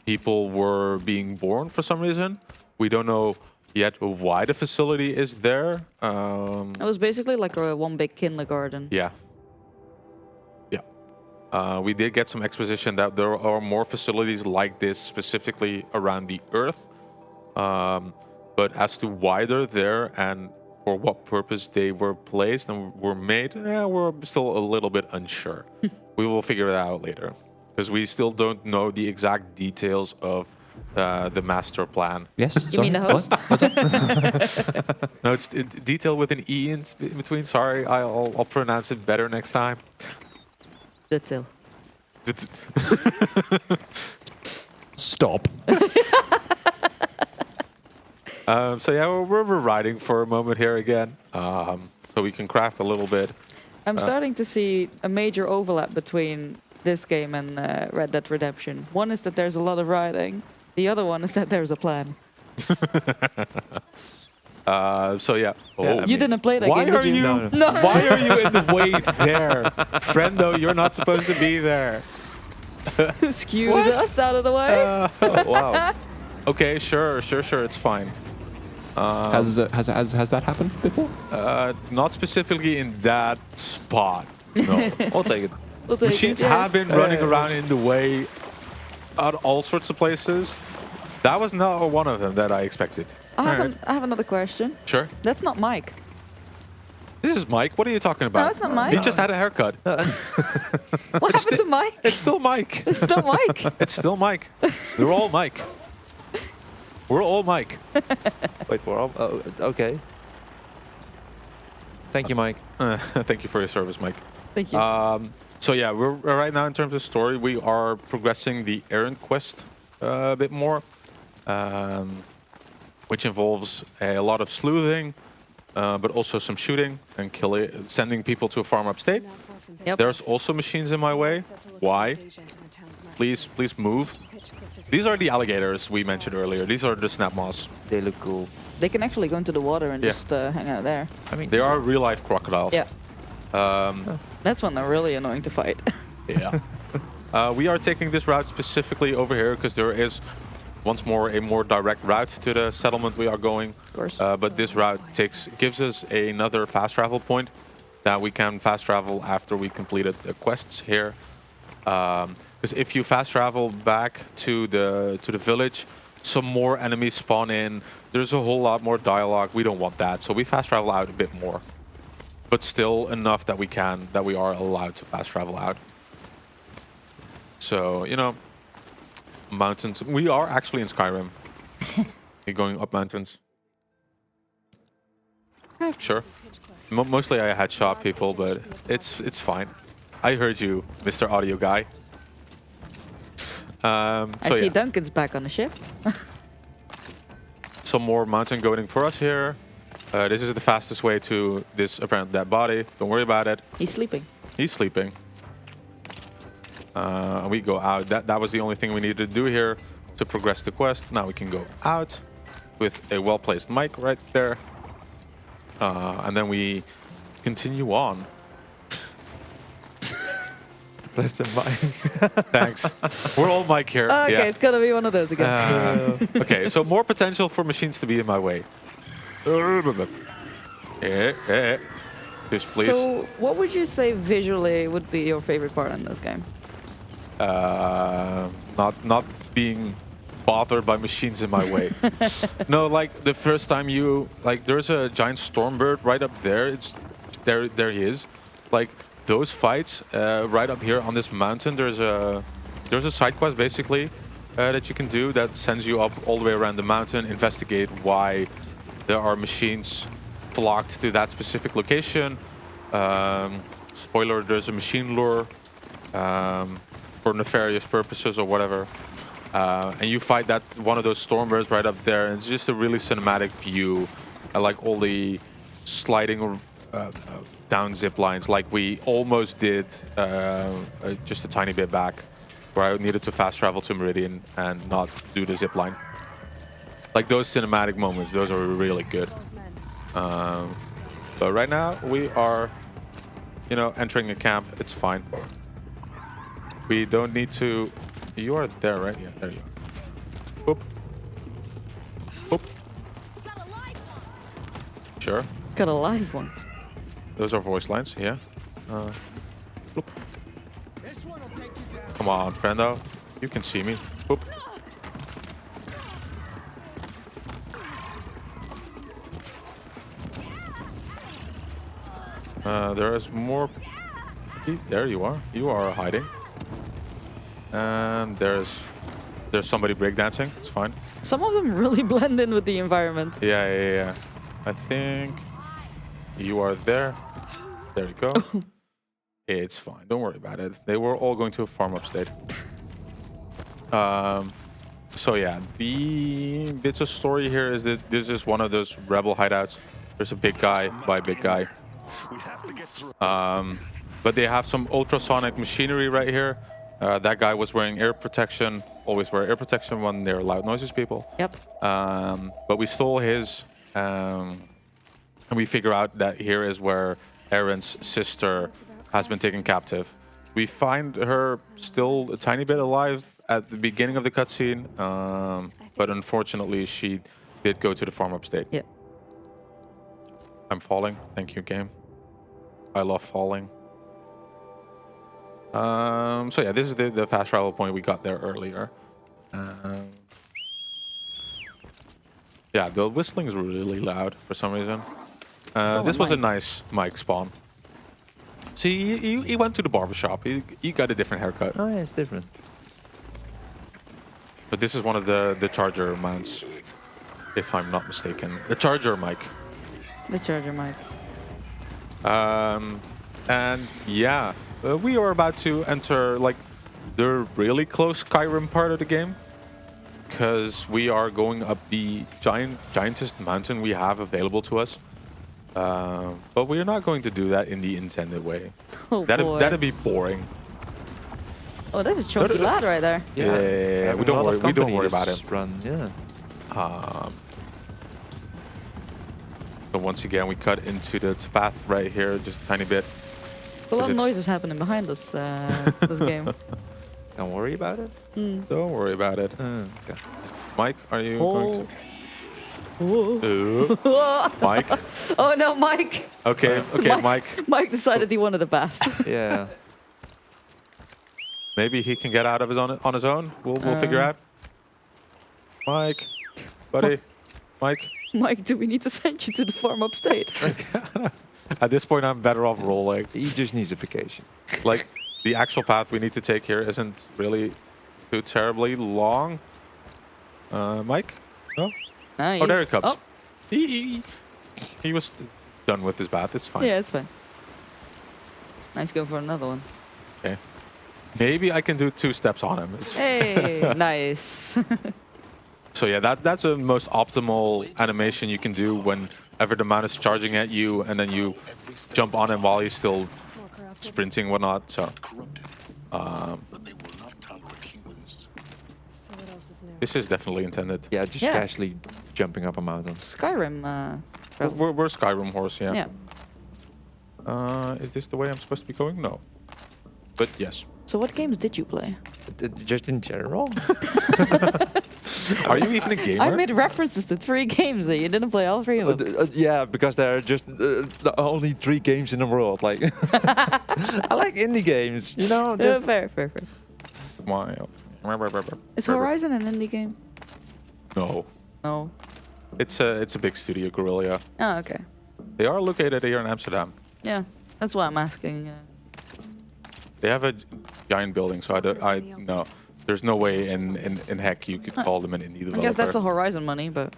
people were being born for some reason. We don't know yet why the facility is there. It was basically like a one big kindergarten. Yeah. Yeah. We did get some exposition that there are more facilities like this specifically around the Earth. But as to why they're there and for what purpose they were placed and were made, we're still a little bit unsure. We will figure it out later. Because we still don't know the exact details of the master plan. Yes. You mean the host? No, it's detail with an E in between. Sorry, I'll pronounce it better next time. Detail. Stop. So yeah, we're riding for a moment here again, so we can craft a little bit. I'm starting to see a major overlap between this game and Red Dead Redemption. One is that there's a lot of riding. The other one is that there's a plan. So yeah. You didn't play that Why game, are did you? you? No. Why are you in the way there, friendo? You're not supposed to be there. Excuse us out of the way. Wow. Okay, sure. It's fine. Has that happened before? Not specifically in that spot. No. I'll take it. We'll take Machines it, yeah. have been running around in the way at all sorts of places. That was not one of them that I expected. I have another question. Sure. That's not Mike. This is Mike. What are you talking about? No, it's not Mike. He just had a haircut. What happened to Mike? It's still Mike. It's not Mike. It's still Mike. They're all Mike. We're all Mike. Wait for all. Oh, okay. Thank you, Mike. Thank you for your service, Mike. Thank you. So yeah, we're right now in terms of story, we are progressing the errand quest a bit more, which involves a lot of sleuthing, but also some shooting and sending people to a farm upstate. Yep. There's also machines in my way. Why? Please move. These are the alligators we mentioned earlier. These are the snap moths. They look cool. They can actually go into the water and Yeah. just hang out there. I mean, They are real-life crocodiles. Yeah. That's when they're really annoying to fight. Yeah. We are taking this route specifically over here because there is, once more, a more direct route to the settlement we are going. Of course. But this route gives us another fast travel point that we can fast travel after we completed the quests here. Because if you fast travel back to the village, some more enemies spawn in. There's a whole lot more dialogue. We don't want that, so we fast travel out a bit more. But still enough that we are allowed to fast travel out. So, you know, mountains. We are actually in Skyrim. You're going up mountains. Sure. Mostly I headshot people, but it's fine. I heard you, Mr. Audio Guy. I see Duncan's back on the ship. Some more mountain goating for us here. This is the fastest way to this apparent dead body. Don't worry about it. He's sleeping. He's sleeping. We go out. That was the only thing we needed to do here to progress the quest. Now we can go out with a well-placed mic right there. And then we continue on. Thanks. We're all mic here. Okay, Yeah. it's gonna be one of those again. Okay, so more potential for machines to be in my way. Just please. So, what would you say visually would be your favorite part in this game? Not being bothered by machines in my way. No, like the first time you like, there's a giant stormbird right up there. It's there. There he is. Like those fights right up here on this mountain. There's a side quest basically that you can do that sends you up all the way around the mountain, investigate why there are machines flocked to that specific location. Spoiler: there's a machine lure for nefarious purposes or whatever. And you fight that one of those stormbirds right up there, and it's just a really cinematic view. I like all the sliding down zip lines, like we almost did just a tiny bit back, where I needed to fast travel to Meridian and not do the zip line. Like those cinematic moments, those are really good. But right now we are, you know, entering a camp. It's fine. We don't need to. You are there, right? Yeah, there you are. Boop. Boop. Sure. Got a live one. Those are voice lines, yeah. Boop. Come on, friendo. You can see me. Boop. There is more. There you are. You are hiding. And there's somebody breakdancing. It's fine. Some of them really blend in with the environment. Yeah. I think you are there. There you go. It's fine. Don't worry about it. They were all going to a farm upstate. So yeah, the bits of story here is that this is one of those rebel hideouts. There's a big guy by big guy. But they have some ultrasonic machinery right here. That guy was wearing ear protection. Always wear ear protection when they're loud noises, people. Yep. But we stole his, and we figure out that here is where Aaron's sister has been taken captive. We find her still a tiny bit alive at the beginning of the cutscene, but unfortunately she did go to the farm upstate. Yeah. I'm falling. Thank you, game. I love falling. So yeah, this is the fast travel point we got there earlier. Yeah, the whistling is really loud for some reason. This was a nice mic spawn. See, he went to the barbershop. He got a different haircut. Oh yeah, it's different. But this is one of the charger mounts, if I'm not mistaken. The charger mic. The charger mic. And yeah, we are about to enter like the really close Skyrim part of the game, because we are going up the giantest mountain we have available to us. But we are not going to do that in the intended way. Oh, That'd be boring. Oh, that's a chunky lad right there. Yeah, we don't worry. We don't worry about him. Run, yeah. So once again, we cut into the path right here, just a tiny bit. A lot of noises happening behind us this game. Don't worry about it. Don't worry about it. Okay. Mike, are you going to? Mike. Oh no, Mike. Okay, Mike. Mike decided he wanted the bath. Yeah. Maybe he can get out of his on his own. We'll figure out. Mike, buddy, Mike. Mike, do we need to send you to the farm upstate? At this point, I'm better off rolling. He just needs a vacation. Like, the actual path we need to take here isn't really too terribly long. Mike? No? Nice. Oh, there he comes. Oh. He was done with his bath. It's fine. Yeah, it's fine. Nice going for another one. Okay. Maybe I can do 2 steps on him. It's Hey, nice. So yeah, that's the most optimal animation you can do whenever the mount is charging at you, and then you jump on him while he's still More corrupted. sprinting, whatnot. So Corrupted. But they will not tolerate humans. So what else is new? this is definitely intended. Yeah, just Yeah. casually jumping up a mountain. Skyrim. We're Skyrim horse, yeah. Yeah. Is this the way I'm supposed to be going? No. But yes. So what games did you play? Just in general? Are you even a gamer? I made references to 3 games that you didn't play all 3 of them. Yeah, because there are just the only 3 games in the world. Like, I like indie games, you know. Just Fair. Why? Is Horizon an indie game? No. No. It's a big studio, Guerrilla. Oh, okay. They are located here in Amsterdam. Yeah, that's why I'm asking. They have a giant building, so I no. There's no way in heck you could call them an indie developer. I guess that's the Horizon money, but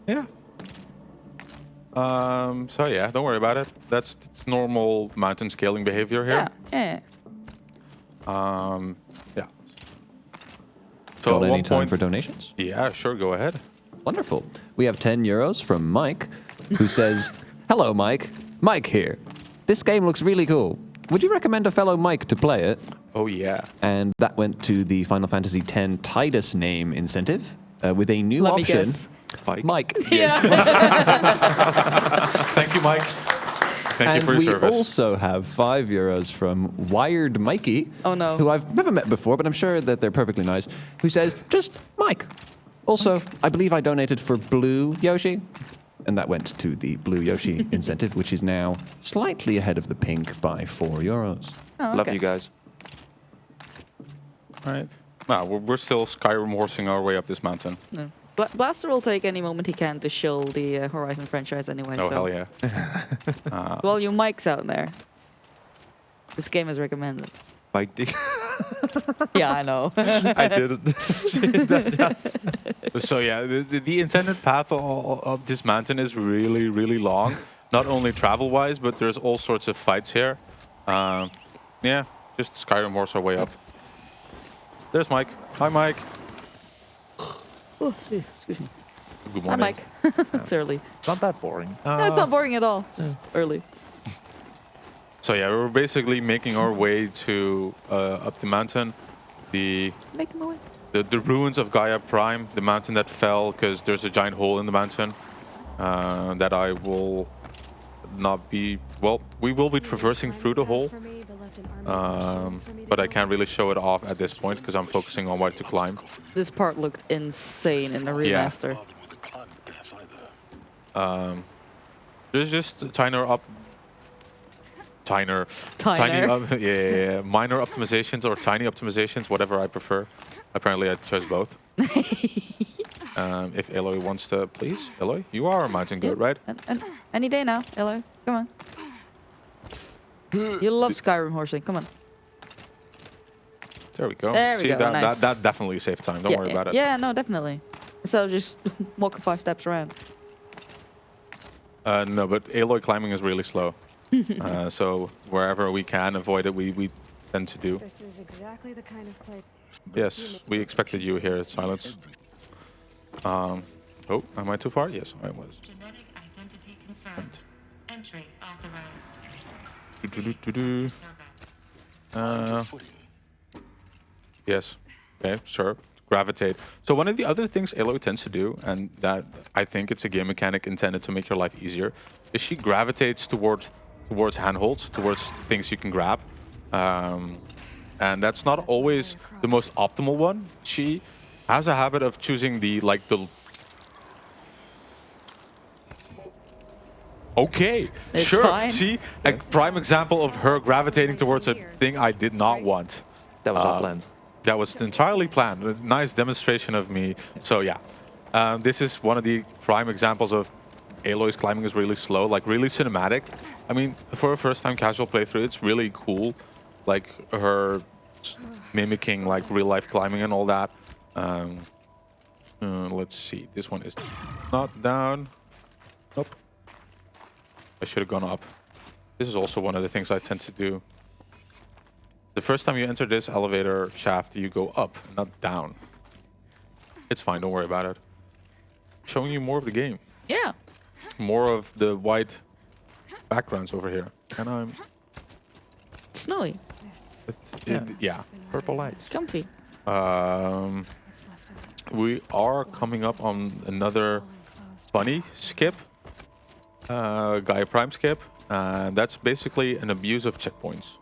Yeah. So yeah, don't worry about it. That's normal mountain scaling behavior here. yeah. Yeah. So Got at any one time point, for donations? yeah, sure, go ahead. Wonderful. We have 10 euros from Mike, who says, "Hello, Mike. Mike here. This game looks really cool. Would you recommend a fellow Mike to play it?" Oh yeah. And that went to the Final Fantasy X Titus name incentive with a new Let me option. guess. Mike. Yeah. Thank you, Mike. Thank you for your we service. also have 5 euros from Wired Mikey, Oh, no. who I've never met before, but I'm sure that they're perfectly nice, who says, "Just Mike." Also, I believe I donated for Blue Yoshi, and that went to the Blue Yoshi incentive, which is now slightly ahead of the pink by 4 euros. Oh, Love okay. you guys. All right. Now we're still Skyrim horsing our way up this mountain. No. Blaster will take any moment he can to shill the Horizon franchise anyway. Oh so. hell yeah. Well, you mics out there. This game is recommended. Mike Dick. Yeah, I know. I didn't. So yeah, the intended path of this mountain is really, really long. Not only travel-wise, but there's all sorts of fights here. Yeah, just Skyrim horse our way up. There's Mike. Hi, Mike. Oh, excuse me. Good Hi, morning. Mike. It's early. Not that boring. No, it's not boring at all. Just early. So yeah, we're basically making our way to up the mountain. Make him away. The ruins of Gaia Prime, the mountain that fell because there's a giant hole in the mountain that I will not be... Well, we will be traversing through the hole, but I can't really show it off at this point because I'm focusing on what to climb. This part looked insane in the remaster. With the climb path either. There's just minor minor optimizations or tiny optimizations, whatever I prefer. Apparently I chose both. If Aloy wants to, please. Aloy, you are a mountain goat, right? And any day now, Elo. Come on. You love Skyrim horsing. Come on. There we go. There we See, go, nice. that definitely saved time. Don't worry about it. Yeah, no, definitely. So just walk 5 steps around. No, but Aloy climbing is really slow. So wherever we can avoid it, we tend to do. This is exactly the kind of play. Yes, we expected you here at Silence. Oh, am I too far? Yes, I was. Genetic identity confirmed. Entry authorized. Yes. Okay, sure. Gravitate. So one of the other things Aloy tends to do, and that I think it's a game mechanic intended to make your life easier, is she gravitates towards handholds, towards things you can grab. And that's not always the most optimal one. She has a habit of choosing the Okay, It's sure. fine. See, a prime example of her gravitating towards a thing I did not want. That was our plan. That was entirely planned. A nice demonstration of me. So yeah, this is one of the prime examples of Aloy's climbing is really slow, like really cinematic. I mean, for a first-time casual playthrough, it's really cool, like her mimicking like real-life climbing and all that. Let's see, this one is not down. Nope. I should have gone up. This is also one of the things I tend to do. The first time you enter this elevator shaft, you go up, not down. It's fine, don't worry about it. Showing you more of the game. Yeah. More of the white backgrounds over here. And I'm... It's snowy. yeah. Purple light. Comfy. We are coming up on another funny skip. Gaia Prime skip. That's basically an abuse of checkpoints.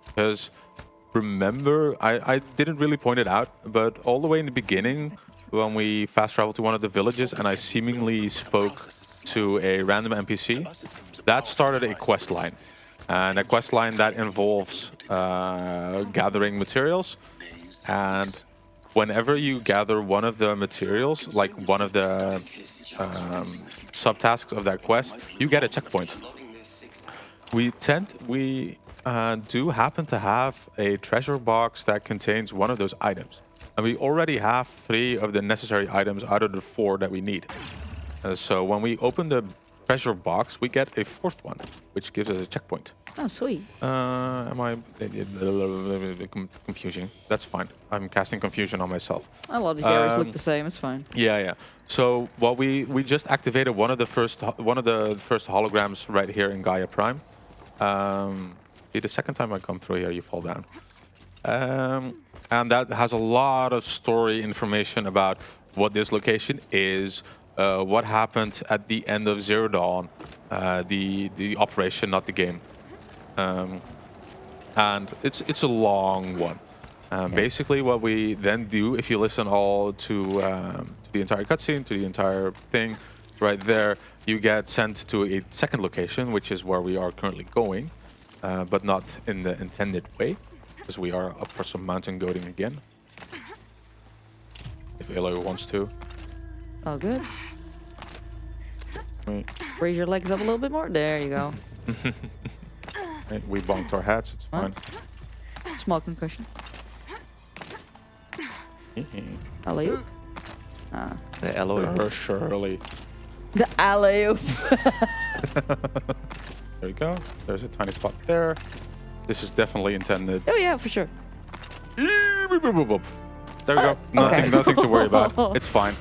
Because remember, I didn't really point it out, but all the way in the beginning, when we fast traveled to one of the villages and I seemingly spoke to a random NPC, that started a quest line. And a quest line that involves gathering materials and whenever you gather one of the materials, like one of the subtasks of that quest, you get a checkpoint. We do happen to have a treasure box that contains one of those items. And we already have 3 of the necessary items out of the 4 that we need. So when we open the treasure box, we get a 4th one, which gives us a checkpoint. Oh, sweet. Am I confusing? That's fine. I'm casting confusion on myself. A lot of these areas look the same. It's fine. Yeah. So what we just activated one of the first holograms right here in Gaia Prime. See, the second time I come through here, you fall down. And that has a lot of story information about what this location is, what happened at the end of Zero Dawn, the operation, not the game. And it's a long one. Basically, what we then do, if you listen all to the entire cutscene, to the entire thing, right there, you get sent to a second location, which is where we are currently going, but not in the intended way, because we are up for some mountain goating again. If Aloy wants to. Oh, good. Right. Raise your legs up a little bit more. There you go. Right, we bonked our heads, it's fine. Small concussion. Alley-oop. The Aloy. Shirley. The alley-oop. There you go. There's a tiny spot there. This is definitely intended. Oh yeah, for sure. There we go. Nothing to worry about. It's fine.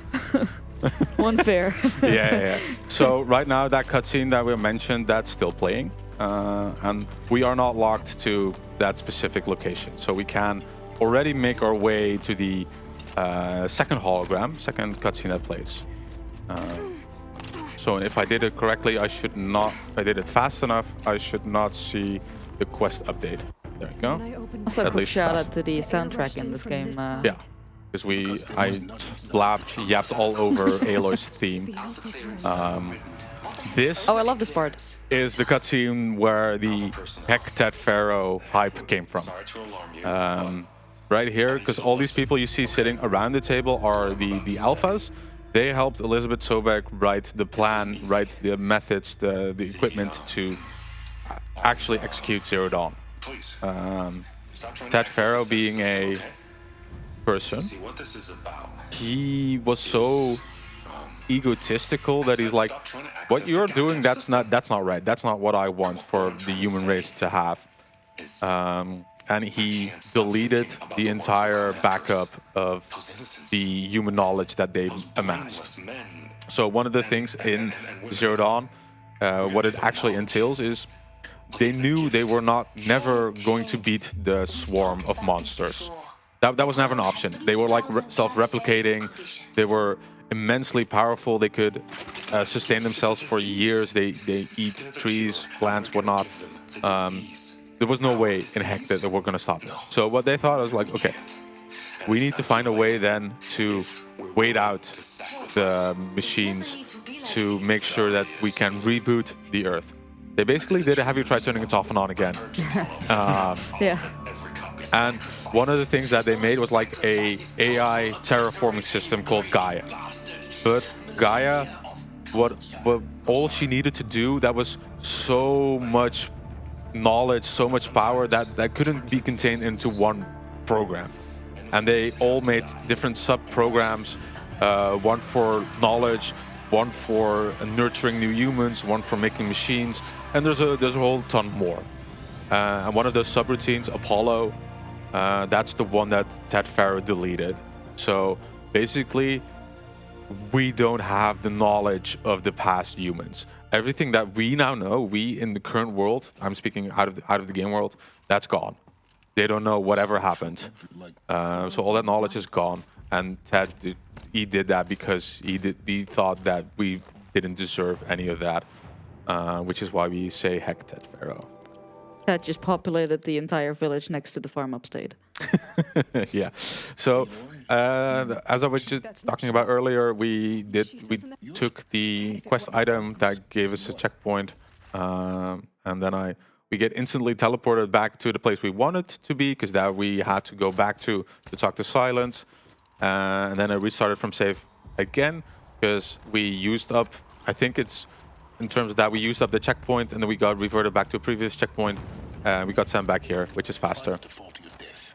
One fair. Yeah. So right now, that cutscene that we mentioned, that's still playing. And we are not locked to that specific location. So we can already make our way to the second hologram, second cutscene that plays. So if I did it correctly, I should not, if I did it fast enough, I should not see the quest update. There you go. Also, a At quick least shout fast. out to the soundtrack in this game. Yeah. Because I yapped all over Aloy's theme. This Oh, I love this part. is the cutscene where the Hected Pharaoh hype came from. Right here, because all these people you see sitting around the table are the alphas. They helped Elizabeth Sobek write the plan, write the methods, the equipment to actually execute Zero Dawn. Ted Pharaoh being a person, he was so egotistical that he's like, what you're doing, that's not right. That's not what I want for the human race to have. And he deleted the entire backup of the human knowledge that they amassed. So one of the things in Zero Dawn, what it actually entails is they knew they were never going to beat the swarm of monsters. That was never an option. They were like self-replicating. They were immensely powerful. They could sustain themselves for years. They eat trees, plants, whatnot. There was no way in heck that they were going to stop them. So what they thought was like, okay, we need to find a way then to wait out the machines to make sure that we can reboot the Earth. They basically did a have you tried turning it off and on again. Yeah. And one of the things that they made was like a AI terraforming system called Gaia. But Gaia, what all she needed to do, that was so much knowledge, so much power that couldn't be contained into one program. And they all made different sub-programs, one for knowledge, one for nurturing new humans, one for making machines, and there's a whole ton more. And one of those subroutines, Apollo, that's the one that Ted Pharaoh deleted. So basically, we don't have the knowledge of the past humans. Everything that we now know, we in the current world, I'm speaking out of the game world, that's gone. They don't know whatever happened. So all that knowledge is gone. And Ted, he did that because he thought that we didn't deserve any of that, which is why we say heck Ted Pharaoh. Ted just populated the entire village next to the farm upstate. Yeah. So as I was just talking about earlier, we took the quest item that gave us a checkpoint, and then we get instantly teleported back to the place we wanted to be, because that we had to go back to talk to Silence. And then I restarted from save again because we used up, I think it's in terms of that, we used up the checkpoint and then we got reverted back to a previous checkpoint. We got sent back here, which is faster. To fall to your death.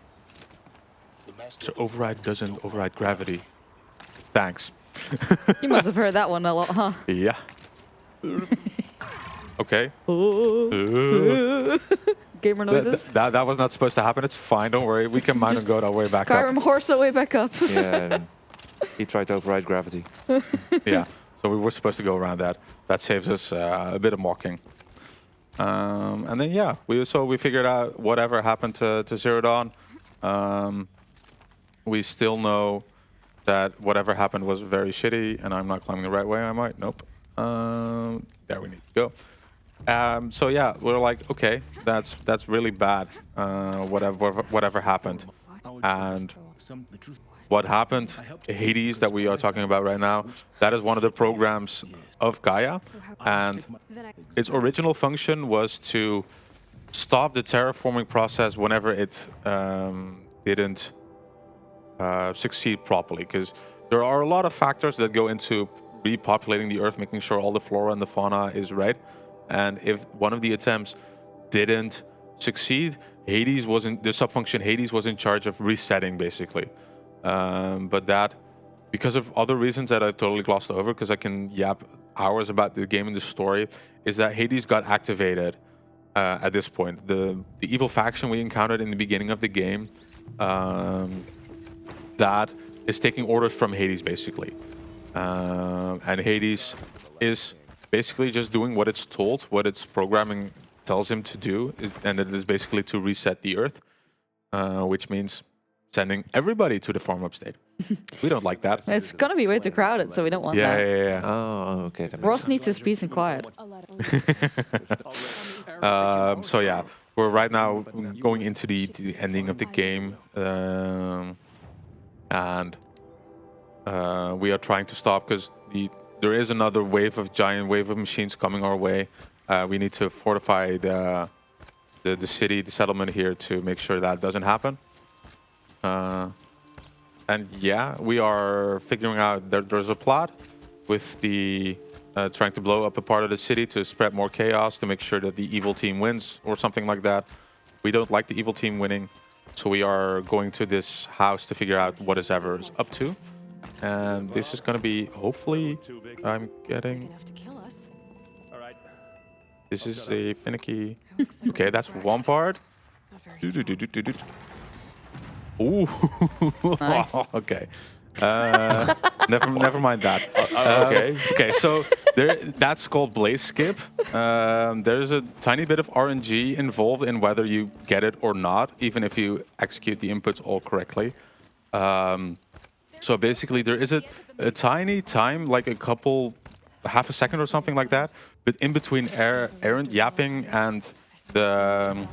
The master So override doesn't override gravity. Thanks. You must have heard that one a lot, huh? Yeah. Okay. Gamer noises. That was not supposed to happen. It's fine. Don't worry. We can mine and go our way back Skyrim up. horse our way back up. Yeah. He tried to override gravity. Yeah. So we were supposed to go around that. That saves us a bit of mocking. And then yeah, we figured out whatever happened to Zero Dawn. We still know that whatever happened was very shitty, and I'm not climbing the right way. I might. Nope. There we need to go. So yeah, we're like, okay, that's really bad. Whatever happened, and what happened, Hades that we are talking about right now, that is one of the programs of Gaia, and its original function was to stop the terraforming process whenever it didn't succeed properly, because there are a lot of factors that go into repopulating the Earth, making sure all the flora and the fauna is right. And if one of the attempts didn't succeed, Hades wasn't, the subfunction Hades was in charge of resetting basically. But that, because of other reasons that I've totally glossed over, because I can yap hours about the game and the story, is that Hades got activated at this point. The evil faction we encountered in the beginning of the game, that is taking orders from Hades basically. And Hades is basically just doing what it's told, what its programming tells him to do, and it is basically to reset the Earth, which means sending everybody to the farm-up state. We don't like that. It's gonna be way too crowded, so we don't want that. Yeah. Oh, okay. That Ross needs his peace and quiet. So yeah, we're right now going into the ending of the game, and we are trying to stop because there is another giant wave of machines coming our way. We need to fortify the city, the settlement here, to make sure that doesn't happen. And yeah, we are figuring out that there's a plot with the trying to blow up a part of the city to spread more chaos, to make sure that the evil team wins or something like that. We don't like the evil team winning, so we are going to this house to figure out what is Ever's up to. And this is going to be, hopefully, I'm getting... Enough to kill us. This is a finicky... Okay, that's one part. Not very Ooh. Nice. Okay. Never mind that. Okay. Okay, so that's called Blaze Skip. There's a tiny bit of RNG involved in whether you get it or not, even if you execute the inputs all correctly. So basically, there is a tiny time, like half a second or something like that, but in between Aaron yapping and the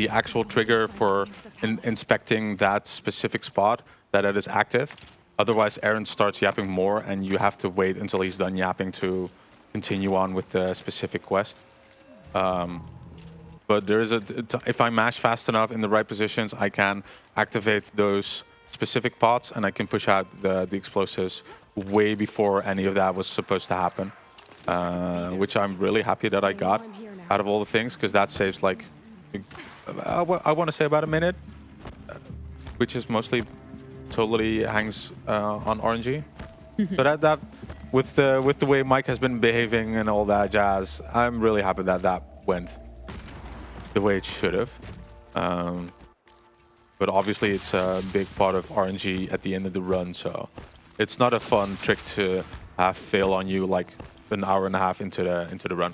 actual trigger for inspecting that specific spot that it is active. Otherwise, Aaron starts yapping more, and you have to wait until he's done yapping to continue on with the specific quest. But there is if I mash fast enough in the right positions, I can activate those specific pots, and I can push out the explosives way before any of that was supposed to happen. Which I'm really happy that I got out of all the things, because that saves like, I want to say about a minute, which is mostly totally hangs on RNG. So that with the way Mike has been behaving and all that jazz, I'm really happy that went the way it should have. But obviously it's a big part of RNG at the end of the run, so it's not a fun trick to have fail on you like an hour and a half into the run.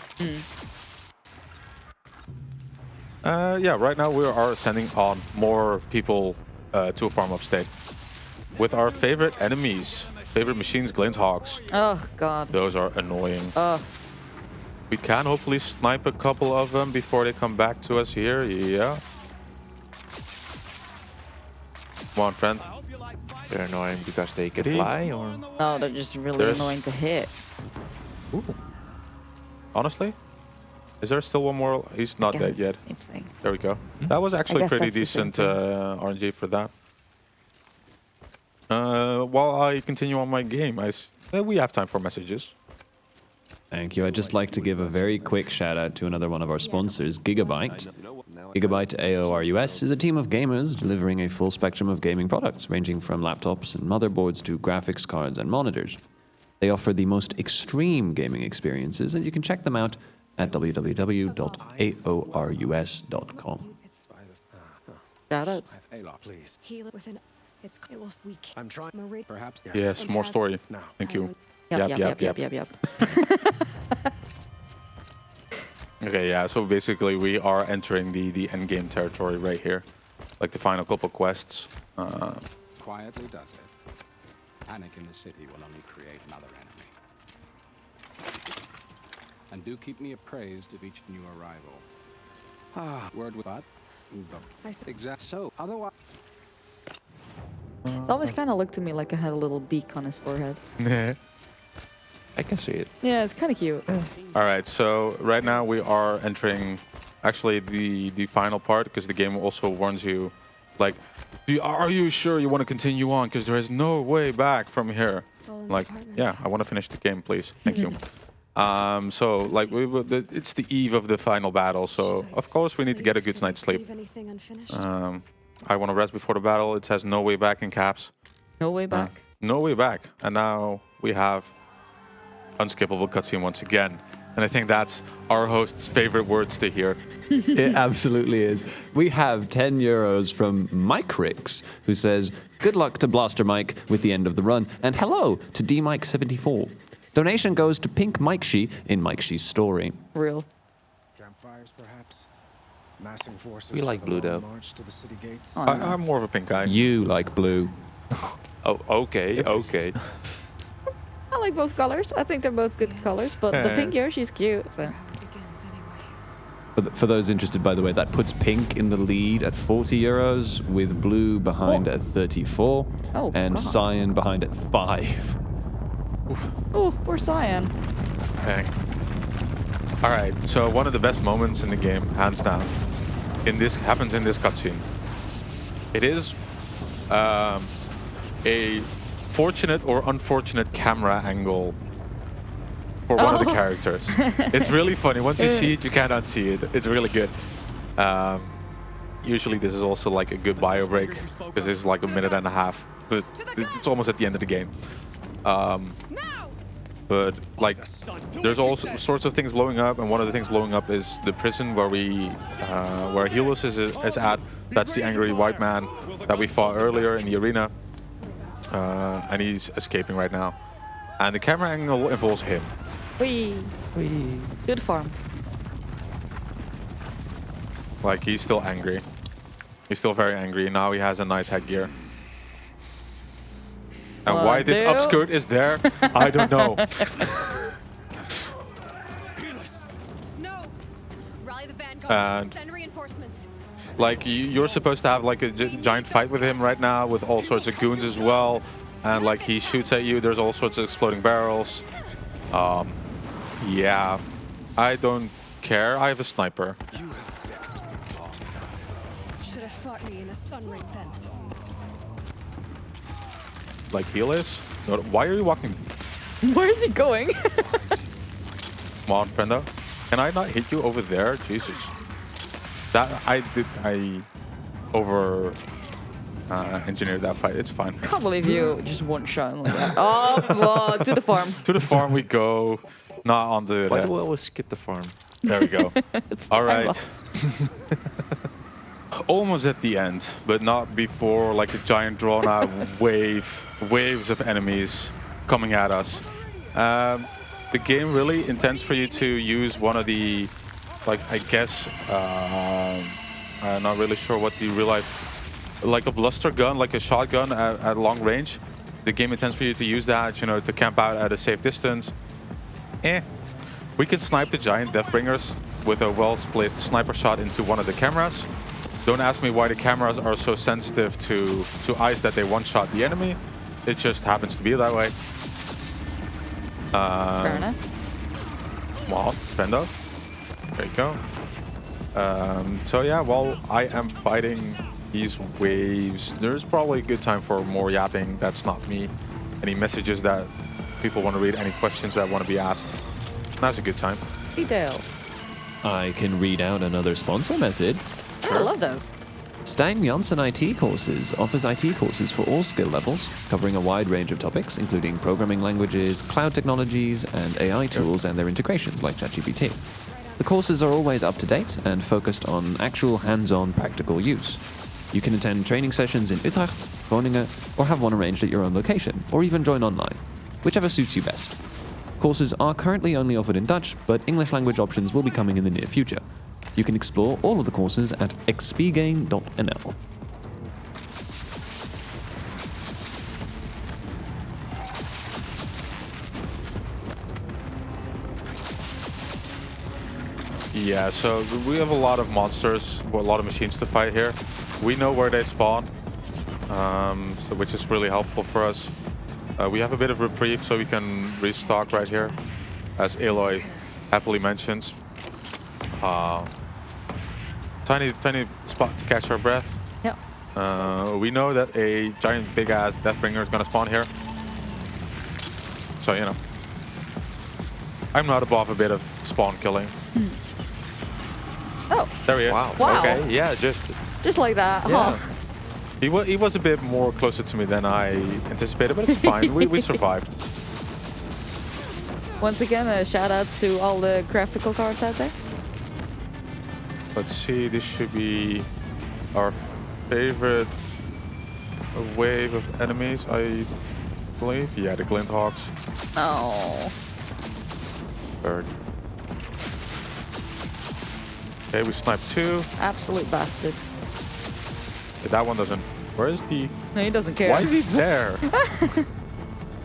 Yeah, right now we are sending on more people to a farm-up state with our favorite enemies, favorite machines, Glinthogs. Oh god. Those are annoying. Oh. We can hopefully snipe a couple of them before they come back to us here. Yeah. Come on, friend. They're annoying because they can fly, or? No, they're just really annoying to hit. Ooh. Honestly? Is there still one more? He's not dead yet. There we go. That was actually pretty decent RNG for that. While I continue on my game, we have time for messages. Thank you. I'd just like to give a very quick shout out to another one of our sponsors, Gigabyte. Gigabyte AORUS is a team of gamers delivering a full spectrum of gaming products, ranging from laptops and motherboards to graphics cards and monitors. They offer the most extreme gaming experiences, and you can check them out at www.aorus.com. Shoutouts. Please. Heal it with an. It will weak. I'm trying. Perhaps. Yes, more story. Thank you. Yep. Okay, yeah, so basically we are entering the end game territory right here. Like the final couple quests. Quietly does it. Panic in the city will only create another enemy. And do keep me appraised of each new arrival. Word with but. I said Exact. So, otherwise. It always kind of looked to me like it had a little beak on his forehead. I can see it. Yeah, it's kind of cute. All right, so right now we are entering actually the final part, because the game also warns you, like, are you sure you want to continue on? Because there is no way back from here. Like, yeah, I want to finish the game, please. Thank you. So, like, it's the eve of the final battle, so of course we need to get a good night's sleep. Leave anything unfinished? I want to rest before the battle. It says no way back in caps. No way back. No way back. And now we have unskippable cutscene once again. And I think that's our host's favorite words to hear. It absolutely is. We have 10 euros from Mike Ricks, who says, good luck to Blaster Mike with the end of the run, and hello to DMike74. Donation goes to Pink Mikeshie in Mikeshie's story. Real. Campfires, perhaps. Massing forces. We like for the blue, long though. March to the city gates. Oh, I'm more of a pink guy. You like blue. Oh, okay, okay. I like both colors. I think they're both good colors, but the pink here, she's cute. So. How it begins anyway. For those interested, by the way, that puts Pink in the lead at 40 euros, with Blue behind at 34, Oh, and God. Cyan behind at 5. Oh, poor Cyan. Dang. All right, so one of the best moments in the game, hands down, happens in this cutscene. It is a fortunate or unfortunate camera angle for one of the characters. It's really funny. Once you see it, you can't unsee it. It's really good. Usually this is also like a good bio break, because it's like a minute and a half, but it's almost at the end of the game. But like, there's all sorts of things blowing up, and one of the things blowing up is the prison where where Helios is at. That's the angry white man that we fought earlier in the arena, and he's escaping right now. And the camera angle involves him. Wee. Good farm. Like, he's still angry. He's still very angry. Now he has a nice headgear. And why this upskirt is there, I don't know. No! Rally the vanguard. And Send reinforcements. like, you're supposed to have like a giant fight with him right now, with all sorts of goons as well. And like, he shoots at you. There's all sorts of exploding barrels. Yeah, I don't care. I have a sniper. Should have fought me in a sun ring then. Like, Helios? No, why are you walking? Where is he going? Come on, friendo. Can I not hit you over there? Jesus. That I over engineered that fight. It's fine. Can't believe you just one shot like that. Oh, to the farm. To the farm we go. Not on the. Why do we always skip the farm? There we go. It's All time right. loss. Almost at the end, but not before like a giant drawn-out waves of enemies coming at us. The game really intends for you to use one of the, like, I guess, I'm not really sure what the real life, like a bluster gun, like a shotgun at long range. The game intends for you to use that, you know, to camp out at a safe distance. We can snipe the giant Deathbringers with a well-placed sniper shot into one of the cameras. Don't ask me why the cameras are so sensitive to ice that they one-shot the enemy. It just happens to be that way. Fair enough. Well, friendo. There you go. So yeah, while I am fighting these waves. There's probably a good time for more yapping. That's not me. Any messages that people want to read, any questions that want to be asked. Now's a good time. Detail. I can read out another sponsor message. I love those. Stein Janssen IT Courses offers IT courses for all skill levels, covering a wide range of topics, including programming languages, cloud technologies, and AI tools and their integrations like ChatGPT. The courses are always up to date and focused on actual hands-on practical use. You can attend training sessions in Utrecht, Groningen, or have one arranged at your own location, or even join online, whichever suits you best. Courses are currently only offered in Dutch, but English language options will be coming in the near future. You can explore all of the courses at xpgain.nl. Yeah, so we have a lot of monsters, a lot of machines to fight here. We know where they spawn, so which is really helpful for us. We have a bit of reprieve, so we can restock right here, as Aloy happily mentions. Tiny spot to catch our breath. Yep. We know that a giant big-ass Deathbringer is going to spawn here. So, you know, I'm not above a bit of spawn killing. Oh. There he is. Wow. Wow. Okay. Yeah. Just Like that, yeah. huh? He was a bit more closer to me than I anticipated, but it's fine. we survived. Once again, shout outs to all the graphical cards out there. Let's see, this should be our favorite wave of enemies, I believe. Yeah, the Glinthawks. Oh. Bird. Okay, we sniped 2. Absolute bastard. That one doesn't. Where is the... No, he doesn't care. Why is he there?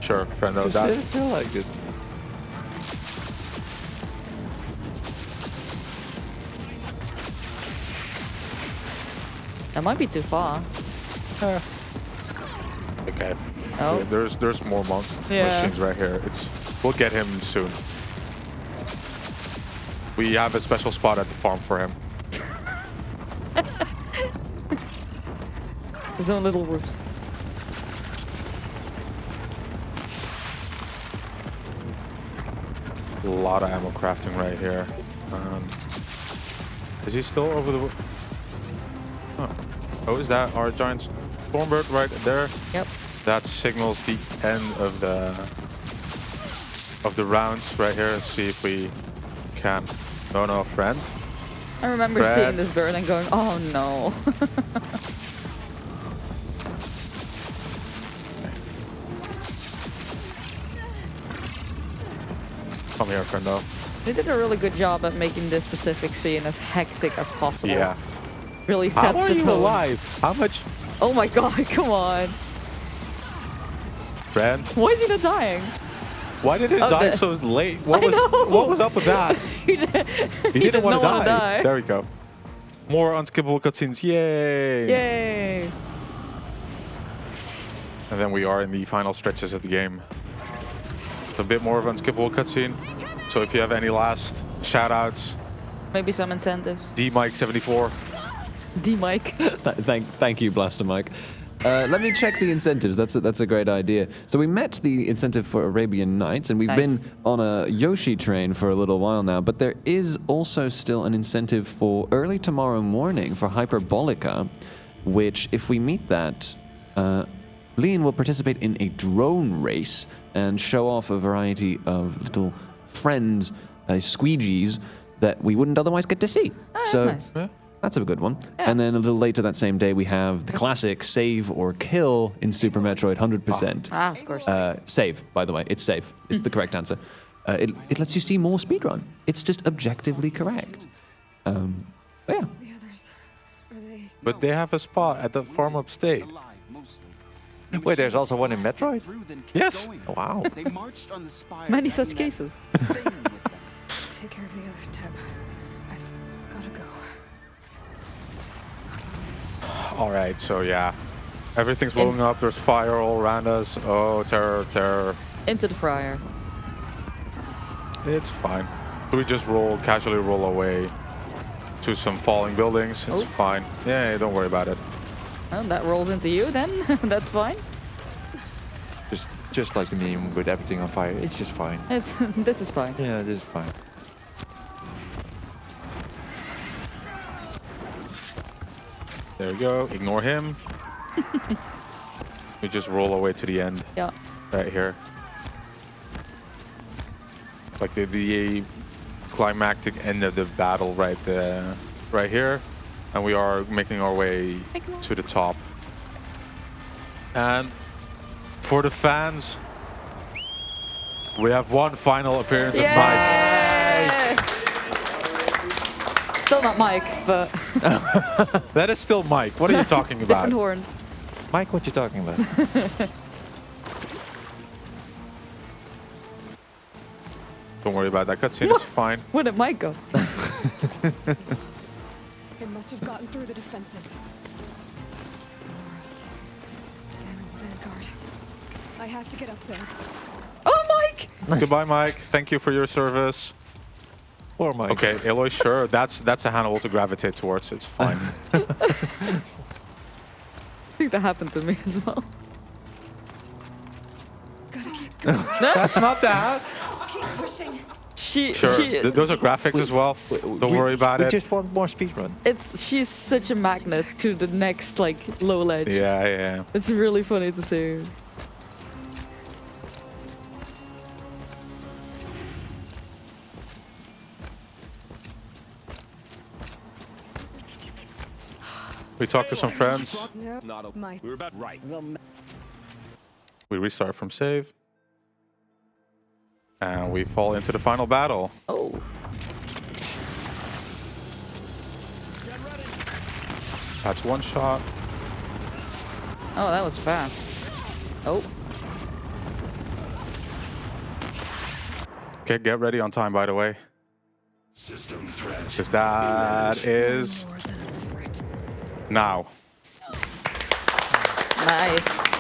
Sure, friendo. Just That, didn't feel like it. That might be too far. okay. Oh. Yeah, there's more Yeah. machines right here. We'll get him soon. We have a special spot at the farm for him. His own little roofs. A lot of ammo crafting right here. Is he still over the... Oh, is that our giant Stormbird right there? Yep. That signals the end of the rounds right here. Let's see if we can... No, friend. I remember Brad. seeing this bird and going, oh no. Come here, friendo. They did a really good job at making this specific scene as hectic as possible. Yeah. Really How sets are the you tone. alive? How much... Oh my god, come on. Friend? Why is he not dying? Why did it Oh, die the- so late? I know. What was up with that? he didn't want to wanna die. There we go. More unskippable cutscenes. Yay! Yay. And then we are in the final stretches of the game. A bit more of unskippable cutscene. So if you have any last shout-outs, Maybe some incentives. DMike74. D-Mike. Thank you, blastermak. Let me check the incentives. That's a great idea. So we met the incentive for Arabian Nights, and we've been Nice. on a Yoshi train for a little while now. But there is also still an incentive for early tomorrow morning for Hyperbolica, which, if we meet that, Leon will participate in a drone race and show off a variety of little friends, squeegees, that we wouldn't otherwise get to see. Oh, so that's nice. that's a good one. Yeah. And then a little later that same day, we have the classic save or kill in Super Metroid 100%. Ah, of course. Save, by the way. It's save. It's the correct answer. It lets you see more speedrun. It's just objectively correct. Yeah. The others, are they? But they have a spot at the farm upstate. Alive, mostly. Wait, there's also one in Metroid? Through, then kept Yes. going. Oh, wow. They marched on the spire Many down such that cases. thing with them. Take care of the others, Teb. I've gotta go. All right, so yeah. Everything's blowing up. There's fire all around us. Oh, terror, terror. Into the fryer. It's fine. So we just casually roll away to some falling buildings. It's Oh. fine. Yeah, don't worry about it. Well, that rolls into you then. That's fine. Just like the meme with everything on fire. It's just fine. This is fine. Yeah, this is fine. There we go. Ignore him. We just roll away to the end. Yeah. Right here. Like the climactic end of the battle right here. And we are making our way to the top. And for the fans, we have one final appearance of Mike. Still not Mike, but That is still Mike. What are you talking about? different horns. Mike, what you talking about? Don't worry about that cutscene. It's fine. Where did Mike go? It must have gotten through the defenses. Gannon's vanguard. I have to get up there. Oh, Mike! Goodbye, Mike. Thank you for your service. Poor Mike. Okay, Aloy, sure. That's a handle to gravitate towards. It's fine. I think that happened to me as well. Gotta keep going. That's not that. Keep pushing. Sure. Those are graphics as well. Don't worry about we it. just want more speedrun. She's such a magnet to the next like low ledge. Yeah, yeah. It's really funny to see. We talked to some friends. No, my We restart from save. And we fall into the final battle. Oh. That's one shot. Oh, that was fast. Oh. Okay, get ready on time, by the way. System threat. Because that is more than a threat. now. Nice.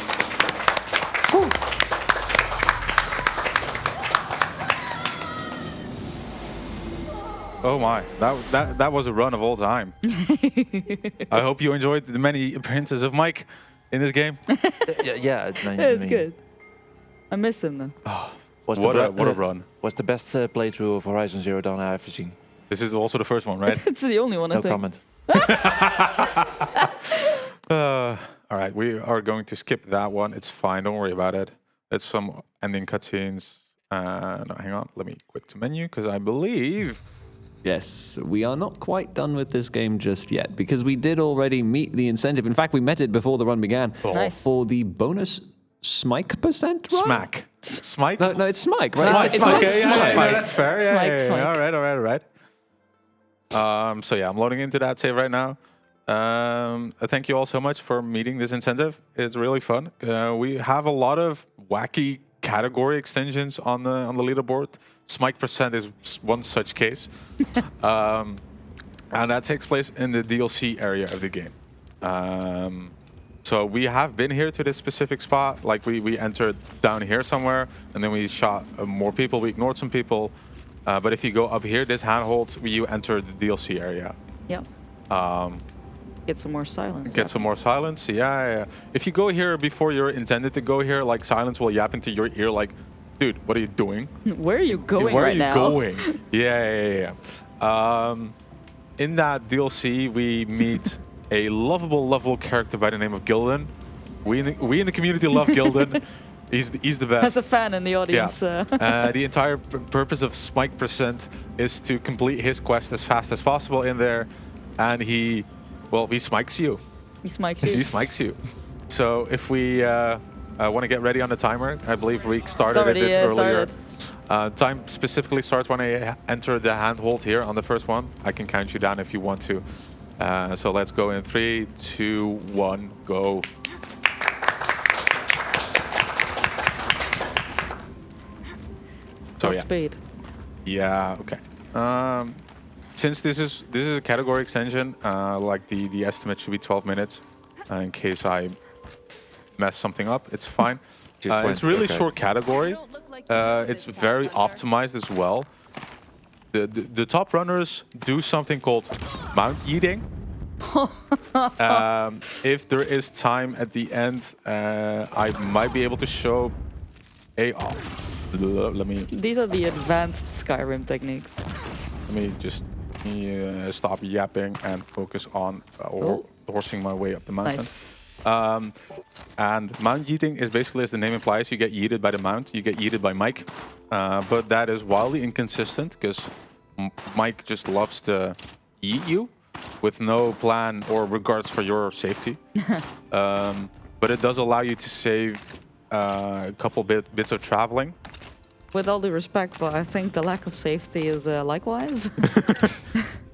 Oh my, that was a run of all time. I hope you enjoyed the many appearances of Mike in this game. Yeah, It's good. I miss him though. What a run. Was the best playthrough of Horizon Zero Dawn I've ever seen. This is also the first one, right? It's the only one I No think. comment. All right, we are going to skip that one. It's fine, don't worry about it. It's some ending cutscenes. No, hang on, let me quit to menu because I believe... Yes, we are not quite done with this game just yet because we did already meet the incentive. In fact, we met it before the run began. Nice. For the bonus smike percent run? Smack. Smike? No, it's smike, right? Smike. It's Okay, smike. yeah, yeah, that's fair. Yeah, Smike, yeah, yeah. smike. All right. So yeah, I'm loading into that save right now. Thank you all so much for meeting this incentive. It's really fun. We have a lot of wacky category extensions on the leaderboard. Smike percent is one such case. And that takes place in the DLC area of the game. So we have been here to this specific spot. Like we entered down here somewhere, and then we shot more people. We ignored some people. But if you go up here, this handhold, you enter the DLC area. Yep. Get some more silence. Get some more silence. Yeah. If you go here before you're intended to go here, like silence will yap into your ear like, dude, what are you doing? Where are you going Where right are you now? going? Yeah. In that DLC, we meet a lovable character by the name of Gildan. We in the community love Gildan. He's the best. As a fan in the audience. Yeah. The entire purpose of Smike percent is to complete his quest as fast as possible in there, and he smikes you. He smikes you. He smikes you. So if we want to get ready on the timer, I believe Reek started it earlier. Time specifically starts when I enter the handhold here on the first one. I can count you down if you want to. So let's go in 3, 2, 1, go. So Speed. Yeah. Okay. Since this is a category extension, like the estimate should be 12 minutes. In case I mess something up, it's fine. It's really short category. It's very optimized as well. The top runners do something called mount yeeting, If there is time at the end, I might be able to show a. Let me These are the advanced Skyrim techniques. stop yapping and focus on horsing my way up the mountain. Nice. And mount yeeting is basically, as the name implies, you get yeeted by the mount, you get yeeted by Mike. But that is wildly inconsistent because Mike just loves to yeet you with no plan or regards for your safety. But it does allow you to save a couple bits of traveling. With all due respect, but I think the lack of safety is likewise.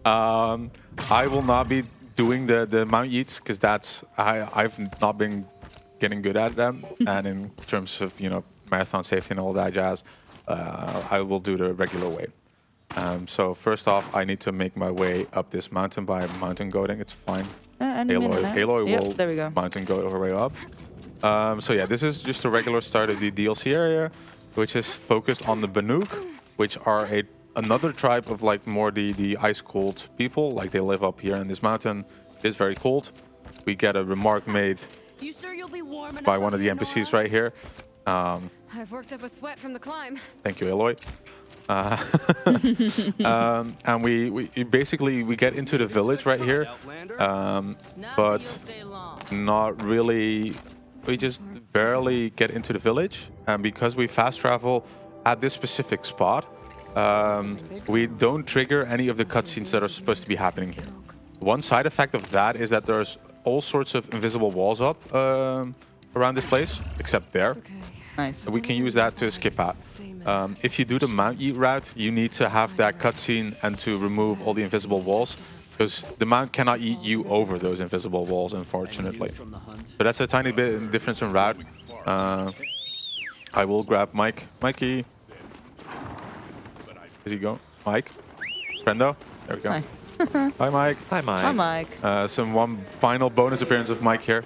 I will not be doing the mount yeets because I've not been getting good at them. And in terms of marathon safety and all that jazz, I will do the regular way. So first off, I need to make my way up this mountain by mountain goating. It's fine. Aloy will there we go. mountain goat her way up. So yeah, this is just a regular start of the DLC area, which is focused on the Benelux, which are another tribe of more the ice cold people. Like they live up here in this mountain. It is very cold. We get a remark made by one of the NPCs right here. I've worked up a sweat from the climb. Thank you, Aloy. And we basically get into the village right here, but not really. We just barely get into the village, and because we fast travel at this specific spot, we don't trigger any of the cutscenes that are supposed to be happening here. One side effect of that is that there's all sorts of invisible walls up around this place, except there. Nice. We can use that to skip out. If you do the mount yeet route, you need to have that cutscene and to remove all the invisible walls, because the mount cannot eat you over those invisible walls, unfortunately. But that's a tiny bit difference in route. I will grab Mike. Mikey. Is he going? Mike? Friendo? There we go. Nice. Hi, Mike. Hi, Mike. Hi, Mike. One final bonus appearance of Mike here.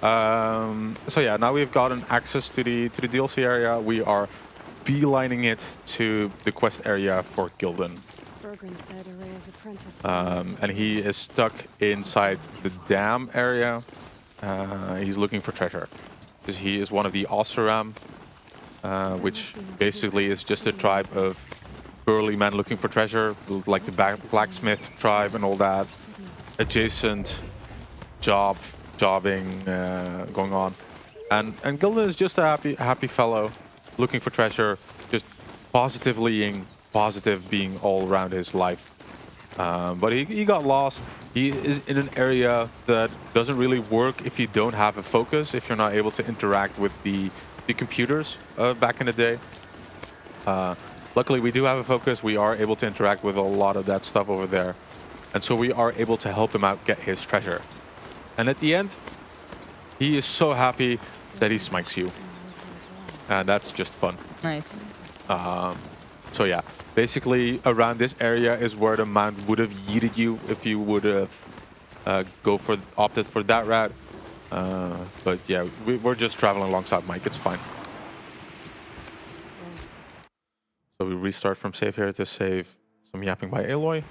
So yeah, now we've gotten access to the DLC area. We are beelining it to the quest area for Gildan. And he is stuck inside the dam area. He's looking for treasure, because he is one of the Oseram, which basically is just a tribe of burly men looking for treasure, like the blacksmith tribe and all that. Adjacent jobbing going on. And Gildan is just a happy fellow looking for treasure, just positive being all around his life. But he got lost. He is in an area that doesn't really work if you don't have a focus, if you're not able to interact with the computers back in the day. Luckily, we do have a focus. We are able to interact with a lot of that stuff over there. And so we are able to help him out get his treasure. And at the end, he is so happy that he smikes you. And that's just fun. Nice. So yeah, basically around this area is where the mount would have yeeted you if you would have opted for that route. But yeah, we're just traveling alongside Mike. It's fine. So we restart from save here to save some yapping by Aloy,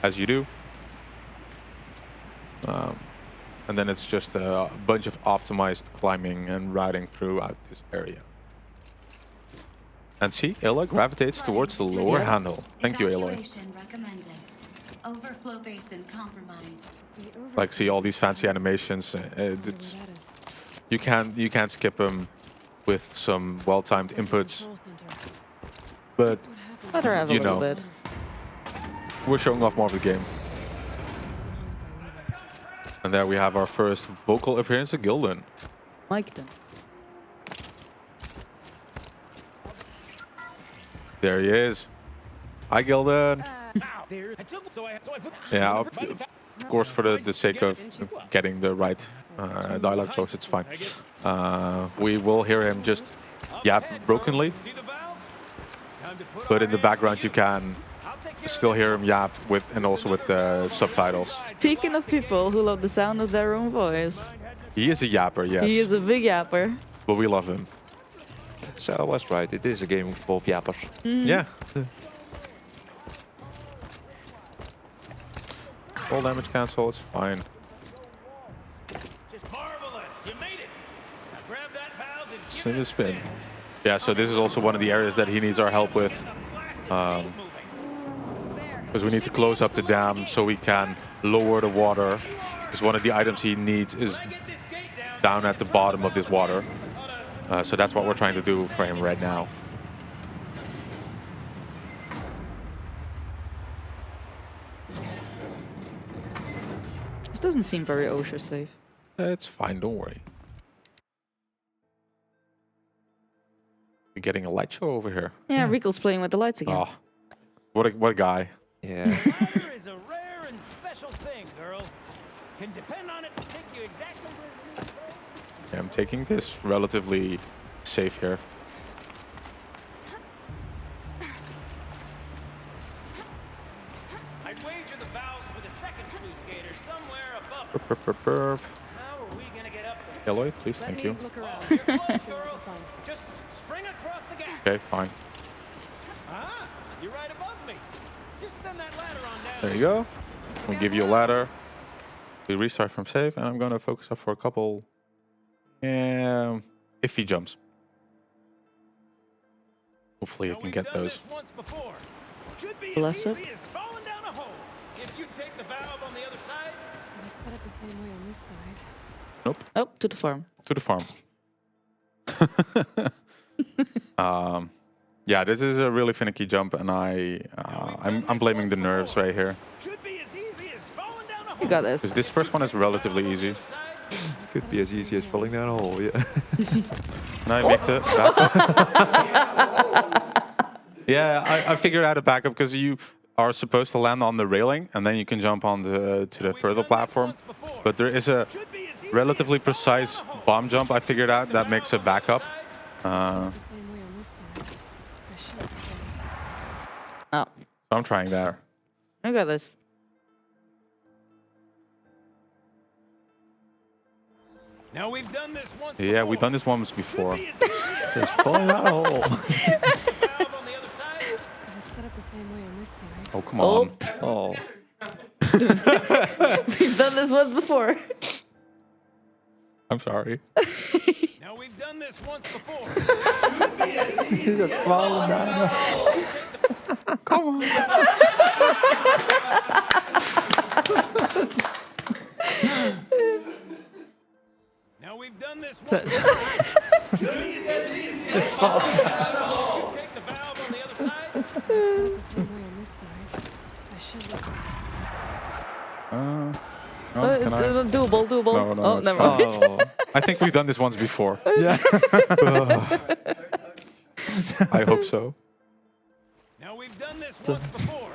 as you do. And then it's just a bunch of optimized climbing and routing throughout this area. And see, Aloy gravitates towards the lower handle. Thank you, Aloy. Overflow basin compromised. Like, see all these fancy animations. You can't skip them with some well-timed inputs. But Let her have a little bit. We're showing off more of the game. And there we have our first vocal appearance of Gildan. Mike then. There he is. Hi, Gildan. Yeah, of course, for the sake of getting the right dialogue choice, it's fine. We will hear him just yap brokenly. But in the background, you can still hear him yap and also with the subtitles. Speaking of people who love the sound of their own voice. He is a yapper, yes. He is a big yapper. But we love him. So I was right. It is a game full of yappers. Yeah. Full damage cancel, it's fine. Just marvelous. You made it. Now grab that valve and give In it the a spin. Yeah, so this is also one of the areas that he needs our help with. Because we need to close up the dam so we can lower the water. Because one of the items he needs is down at the bottom of this water. So that's what we're trying to do for him right now. This doesn't seem very OSHA safe. It's fine, don't worry. We're getting a light show over here. Yeah, Rico's playing with the lights again. Oh, what a guy. Yeah. Fire is a rare and special thing, girl. Can depend on it to take you exactly where you need to go. Yeah, I'm taking this relatively safe here. I'd wager the valves for the second sluice gate are somewhere above us. Burp, burp, burp. How are we gonna get up there? Eloy, please, thank you. Look around. You're close, girl. Just spring across the gap. Okay, fine. Ah, you're right above me. Just send that ladder on down. There you go. We'll give you a ladder. We restart from save, and I'm going to focus up for a couple iffy jumps. Hopefully I can get those. Should be Bless as it. easy as falling down a hole. If you take the valve on the other side, Let's set it the same way on this side. Nope, Oh, to the farm. to the farm. Yeah, this is a really finicky jump, and I'm blaming the nerves right here. should be as easy as falling down a hole. You got this. Because this first one is relatively easy. Could be as easy as falling down a hole, yeah. And I make the backup. Yeah, I figured out a backup because you are supposed to land on the railing and then you can jump on to the further platform. But there is a relatively precise bomb jump I figured out that makes a backup. The same way on this side. I should have Oh, So I'm trying there. I got this. Now we've done this once Yeah, we've done this once before. Just falling down a hole. valve on the other side. Let's set it the same way on this side. Oh, come on. Oh. We've done this once before. I'm sorry. Now we've done this once before. Falling down a hole. Come on. Now we've done this once before. You take the valve on the other side. The same way on this side. I should look. Can I? Doable, doable. No, no, oh, it's never fine. mind. Oh. I think we've done this once before. Yeah. I hope so. Now we've done this once before.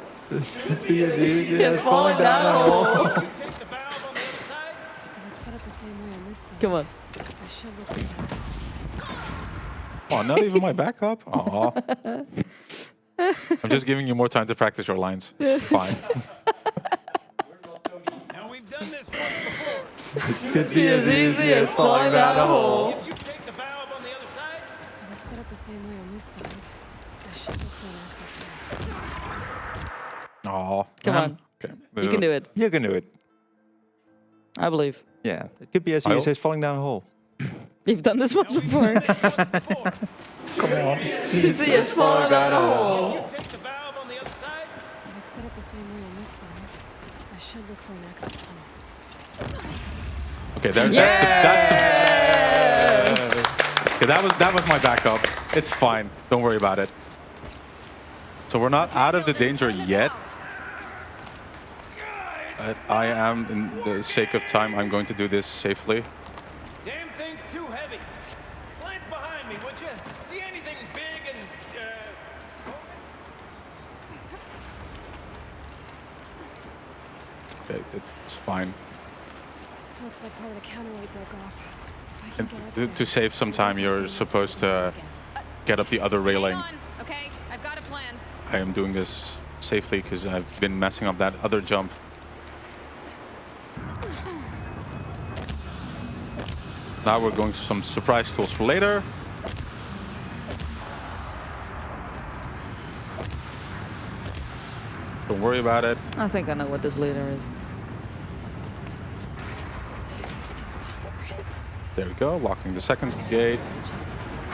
Be as easy Yeah, as falling down a hole. You take the valve on the other side. Let's set it the same way on this side. Come on. I should look for that. Oh, not even my backup? Aw. I'm just giving you more time to practice your lines. It's fine. Now we've done this once before. Could be as easy as falling down a hole. If you take the valve on the other side, Let's set it the same way on this side. I should look for an access there. Aw. Come on. Okay. You can do it. You can do it. I believe. Yeah. It could be as I'll- easy as falling down a hole. You've done this once before. once before. Easy as falling down a hole. You take the valve on the other side. Let's set it the same way on this side. I should look for an access tunnel. Okay, that's the okay, that was my backup. It's fine. Don't worry about it. So we're not out of the danger yet. But I am, in the sake of time, I'm going to do this safely. Damn thing's too heavy. Glance behind me, would you? See anything big and Okay, it's fine. Looks like part of the counterweight broke off. If I can And get up to there. save some time, you're supposed to get up the other railing. Okay, I've got a plan. I am doing this safely because I've been messing up that other jump. Now we're going to some surprise tools for later. Don't worry about it. I think I know what this later is. There we go, locking the second gate.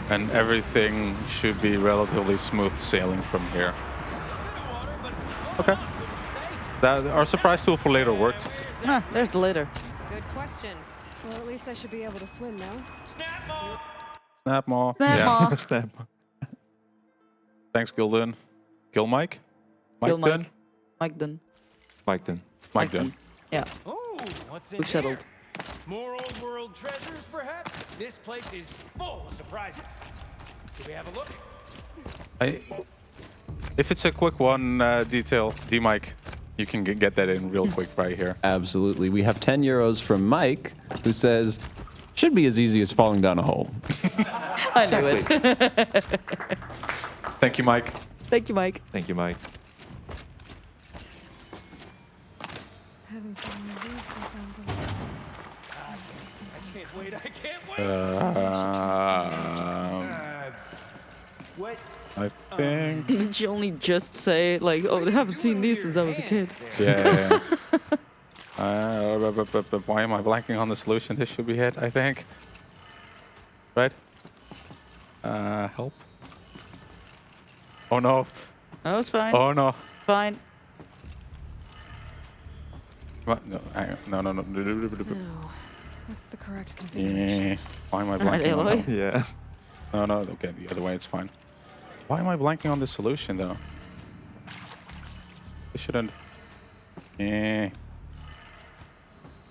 And everything should be relatively smooth sailing from here. Okay. Our surprise tool for later worked. Ah, there's the litter. Good question. Well, at least I should be able to swim now. Snap maw. Snap maw. Snap. Thanks, Gilden. Gil Mike? Gil Mike Dunn? Mike Dunn. Mike then. Mike Dunn. Yeah. Oh, what's in We've settled. here? More old world treasures, perhaps? This place is full of surprises. Do we have a look? If it's a quick one detail, D-Mike, you can get that in real quick right here. Absolutely. We have 10 euros from Mike, who says, should be as easy as falling down a hole. I knew it. Thank you, Mike. Thank you, Mike. Thank you, Mike. Haven't seen one of these since I was a little. Can't wait, I can't wait! What? I think... Did you only just say, like, oh, I haven't seen these since I was a kid? Yeah. Why am I blanking on the solution? This should be it, I think. Right? Help. Oh no. Oh, it's fine. Oh no. Fine. What? No, no, no, no. No. What's the correct configuration? Yeah. Why am I Alright, blanking on Aloy. that? Yeah. No, no, okay, the other way, it's fine. Why am I blanking on the solution, though? I shouldn't... Yeah.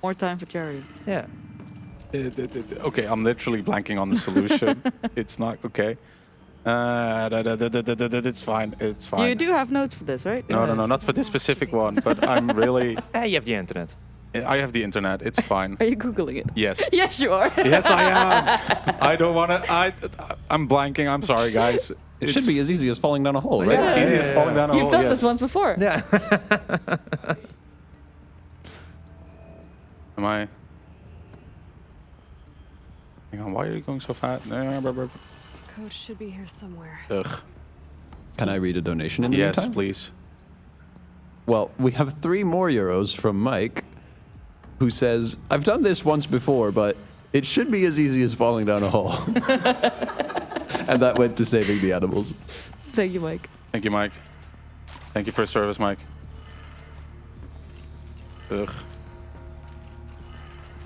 More time for charity. Yeah. Okay, I'm literally blanking on the solution. It's not... Okay. It's fine, it's fine. You do have notes for this, right? No, no, no, not for this specific one, but I'm really... You have the internet. I have the internet, it's fine. Are you Googling it? Yes. Yes, you are. Yes, I am. I don't want to... I'm blanking, I'm sorry, guys. It should be as easy as falling down a hole, right? It's easy as falling down a hole, You've done yes. this once before. Yeah. Am I... Hang on, why are you going so fast? Code should be here somewhere. Ugh. Can I read a donation in the Yes, meantime? please. Well, we have 3 more euros from Mike, who says, I've done this once before, but it should be as easy as falling down a hole. And that went to saving the animals. Thank you, Mike. Thank you, Mike. Thank you for your service, Mike. Ugh.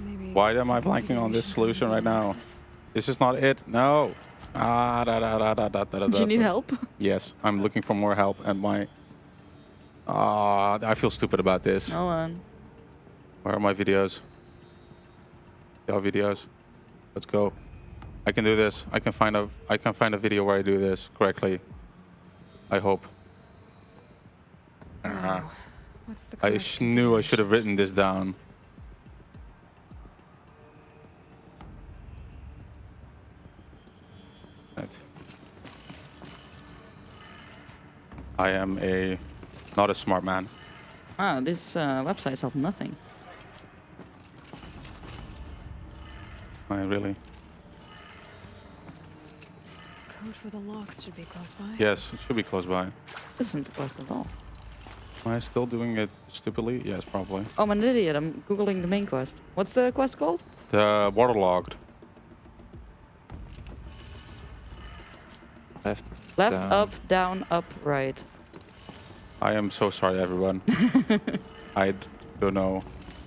Maybe Why am I the blanking on this configuration solution right now? boxes. This is not it. No. Do you need help? Yes, I'm looking for more help, and my... I feel stupid about this. Hold on. Where are my videos? Your videos. Let's go. I can do this. I can find a video where I do this correctly. I hope. What's the I correct knew I should configuration? have written this down. Right. I am not a smart man. Wow, this website helped nothing. I really. Code for the locks should be close by. Yes, it should be close by. This isn't the quest at all. Am I still doing it stupidly? Yes, probably. Oh, I'm an idiot. I'm Googling the main quest. What's the quest called? The waterlogged. Left. Left, Down. up, down, up, right. I am so sorry, everyone. I don't know.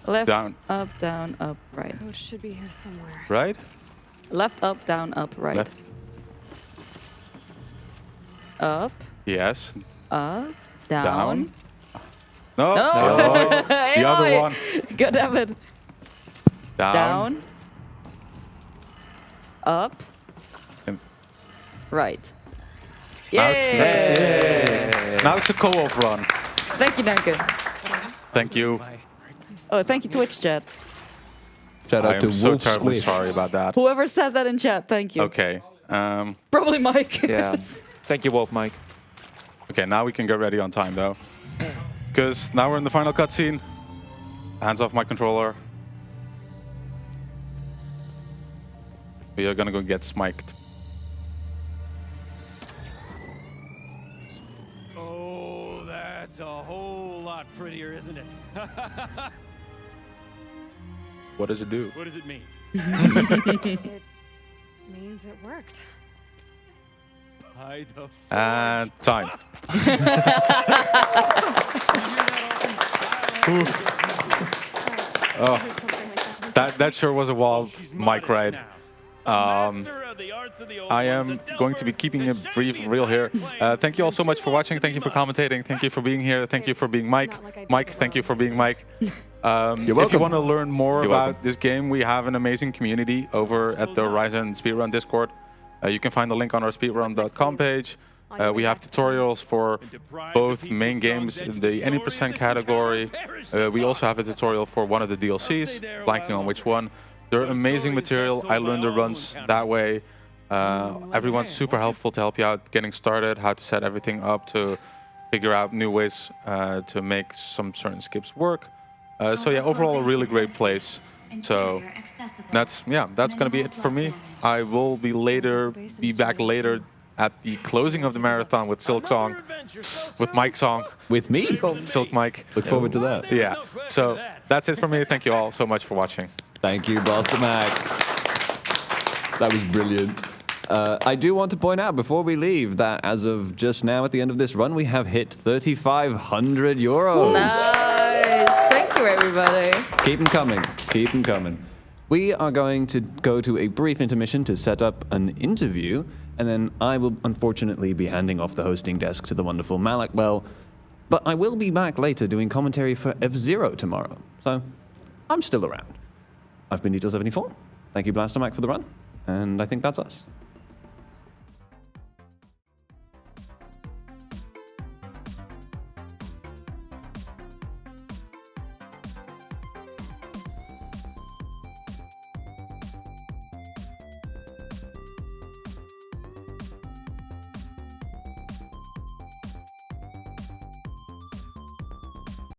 Left, Down. up, down, up, right. Code should be here somewhere. Right? Left, up, down, up, right. Left. Up, Yes. up, down. Down. No. No. Aloy. The other Aloy. one. God damn it. Down. Down. Up. And Right. Now Yay! it's, now it's a co-op run. Thank you, Duncan. Thank you. Oh, thank you, Twitch chat. Shout I out to am so Wolf terribly Squish. sorry about that. Whoever said that in chat, thank you. Okay. Probably Mike. Yeah. Thank you, Wolf Mike. Okay, now we can get ready on time, though. Because now we're in the final cutscene. Hands off my controller. We are gonna go get smiked. Oh, that's a whole lot prettier, isn't it? What does it do? What does it mean? It means it worked. And time. Oh, that sure was a wild mic ride. I am going to be keeping it brief, real here. Thank you all so much for watching. Thank you for commentating. Thank you for being here. Thank you for being Mike. Mike, thank you for being Mike. If you want to learn more about this game, we have an amazing community over at the Horizon Speedrun Discord. You can find the link on our speedrun.com page. We have tutorials for both main games in the any % category. We also have a tutorial for one of the DLCs, blanking on which one. They're amazing material. I learned the runs that way. Everyone's super helpful to help you out getting started, how to set everything up, to figure out new ways to make some certain skips work. So yeah, overall a really great place. So that's gonna be it for me. I will be back later at the closing of the marathon with Silk Song, with Mike Song. With me? Silk Mike. Look forward to that. Yeah. So that's it for me. Thank you all so much for watching. Thank you, blastermak. That was brilliant. I do want to point out before we leave that as of just now at the end of this run, we have hit 3,500 euros. Nice. Thank you, everybody. Keep them coming. Keep them coming. We are going to go to a brief intermission to set up an interview, and then I will unfortunately be handing off the hosting desk to the wonderful Malak. Well, but I will be back later doing commentary for F-Zero tomorrow, so I'm still around. I've been Detail74. Thank you, blastermak, for the run, and I think that's us.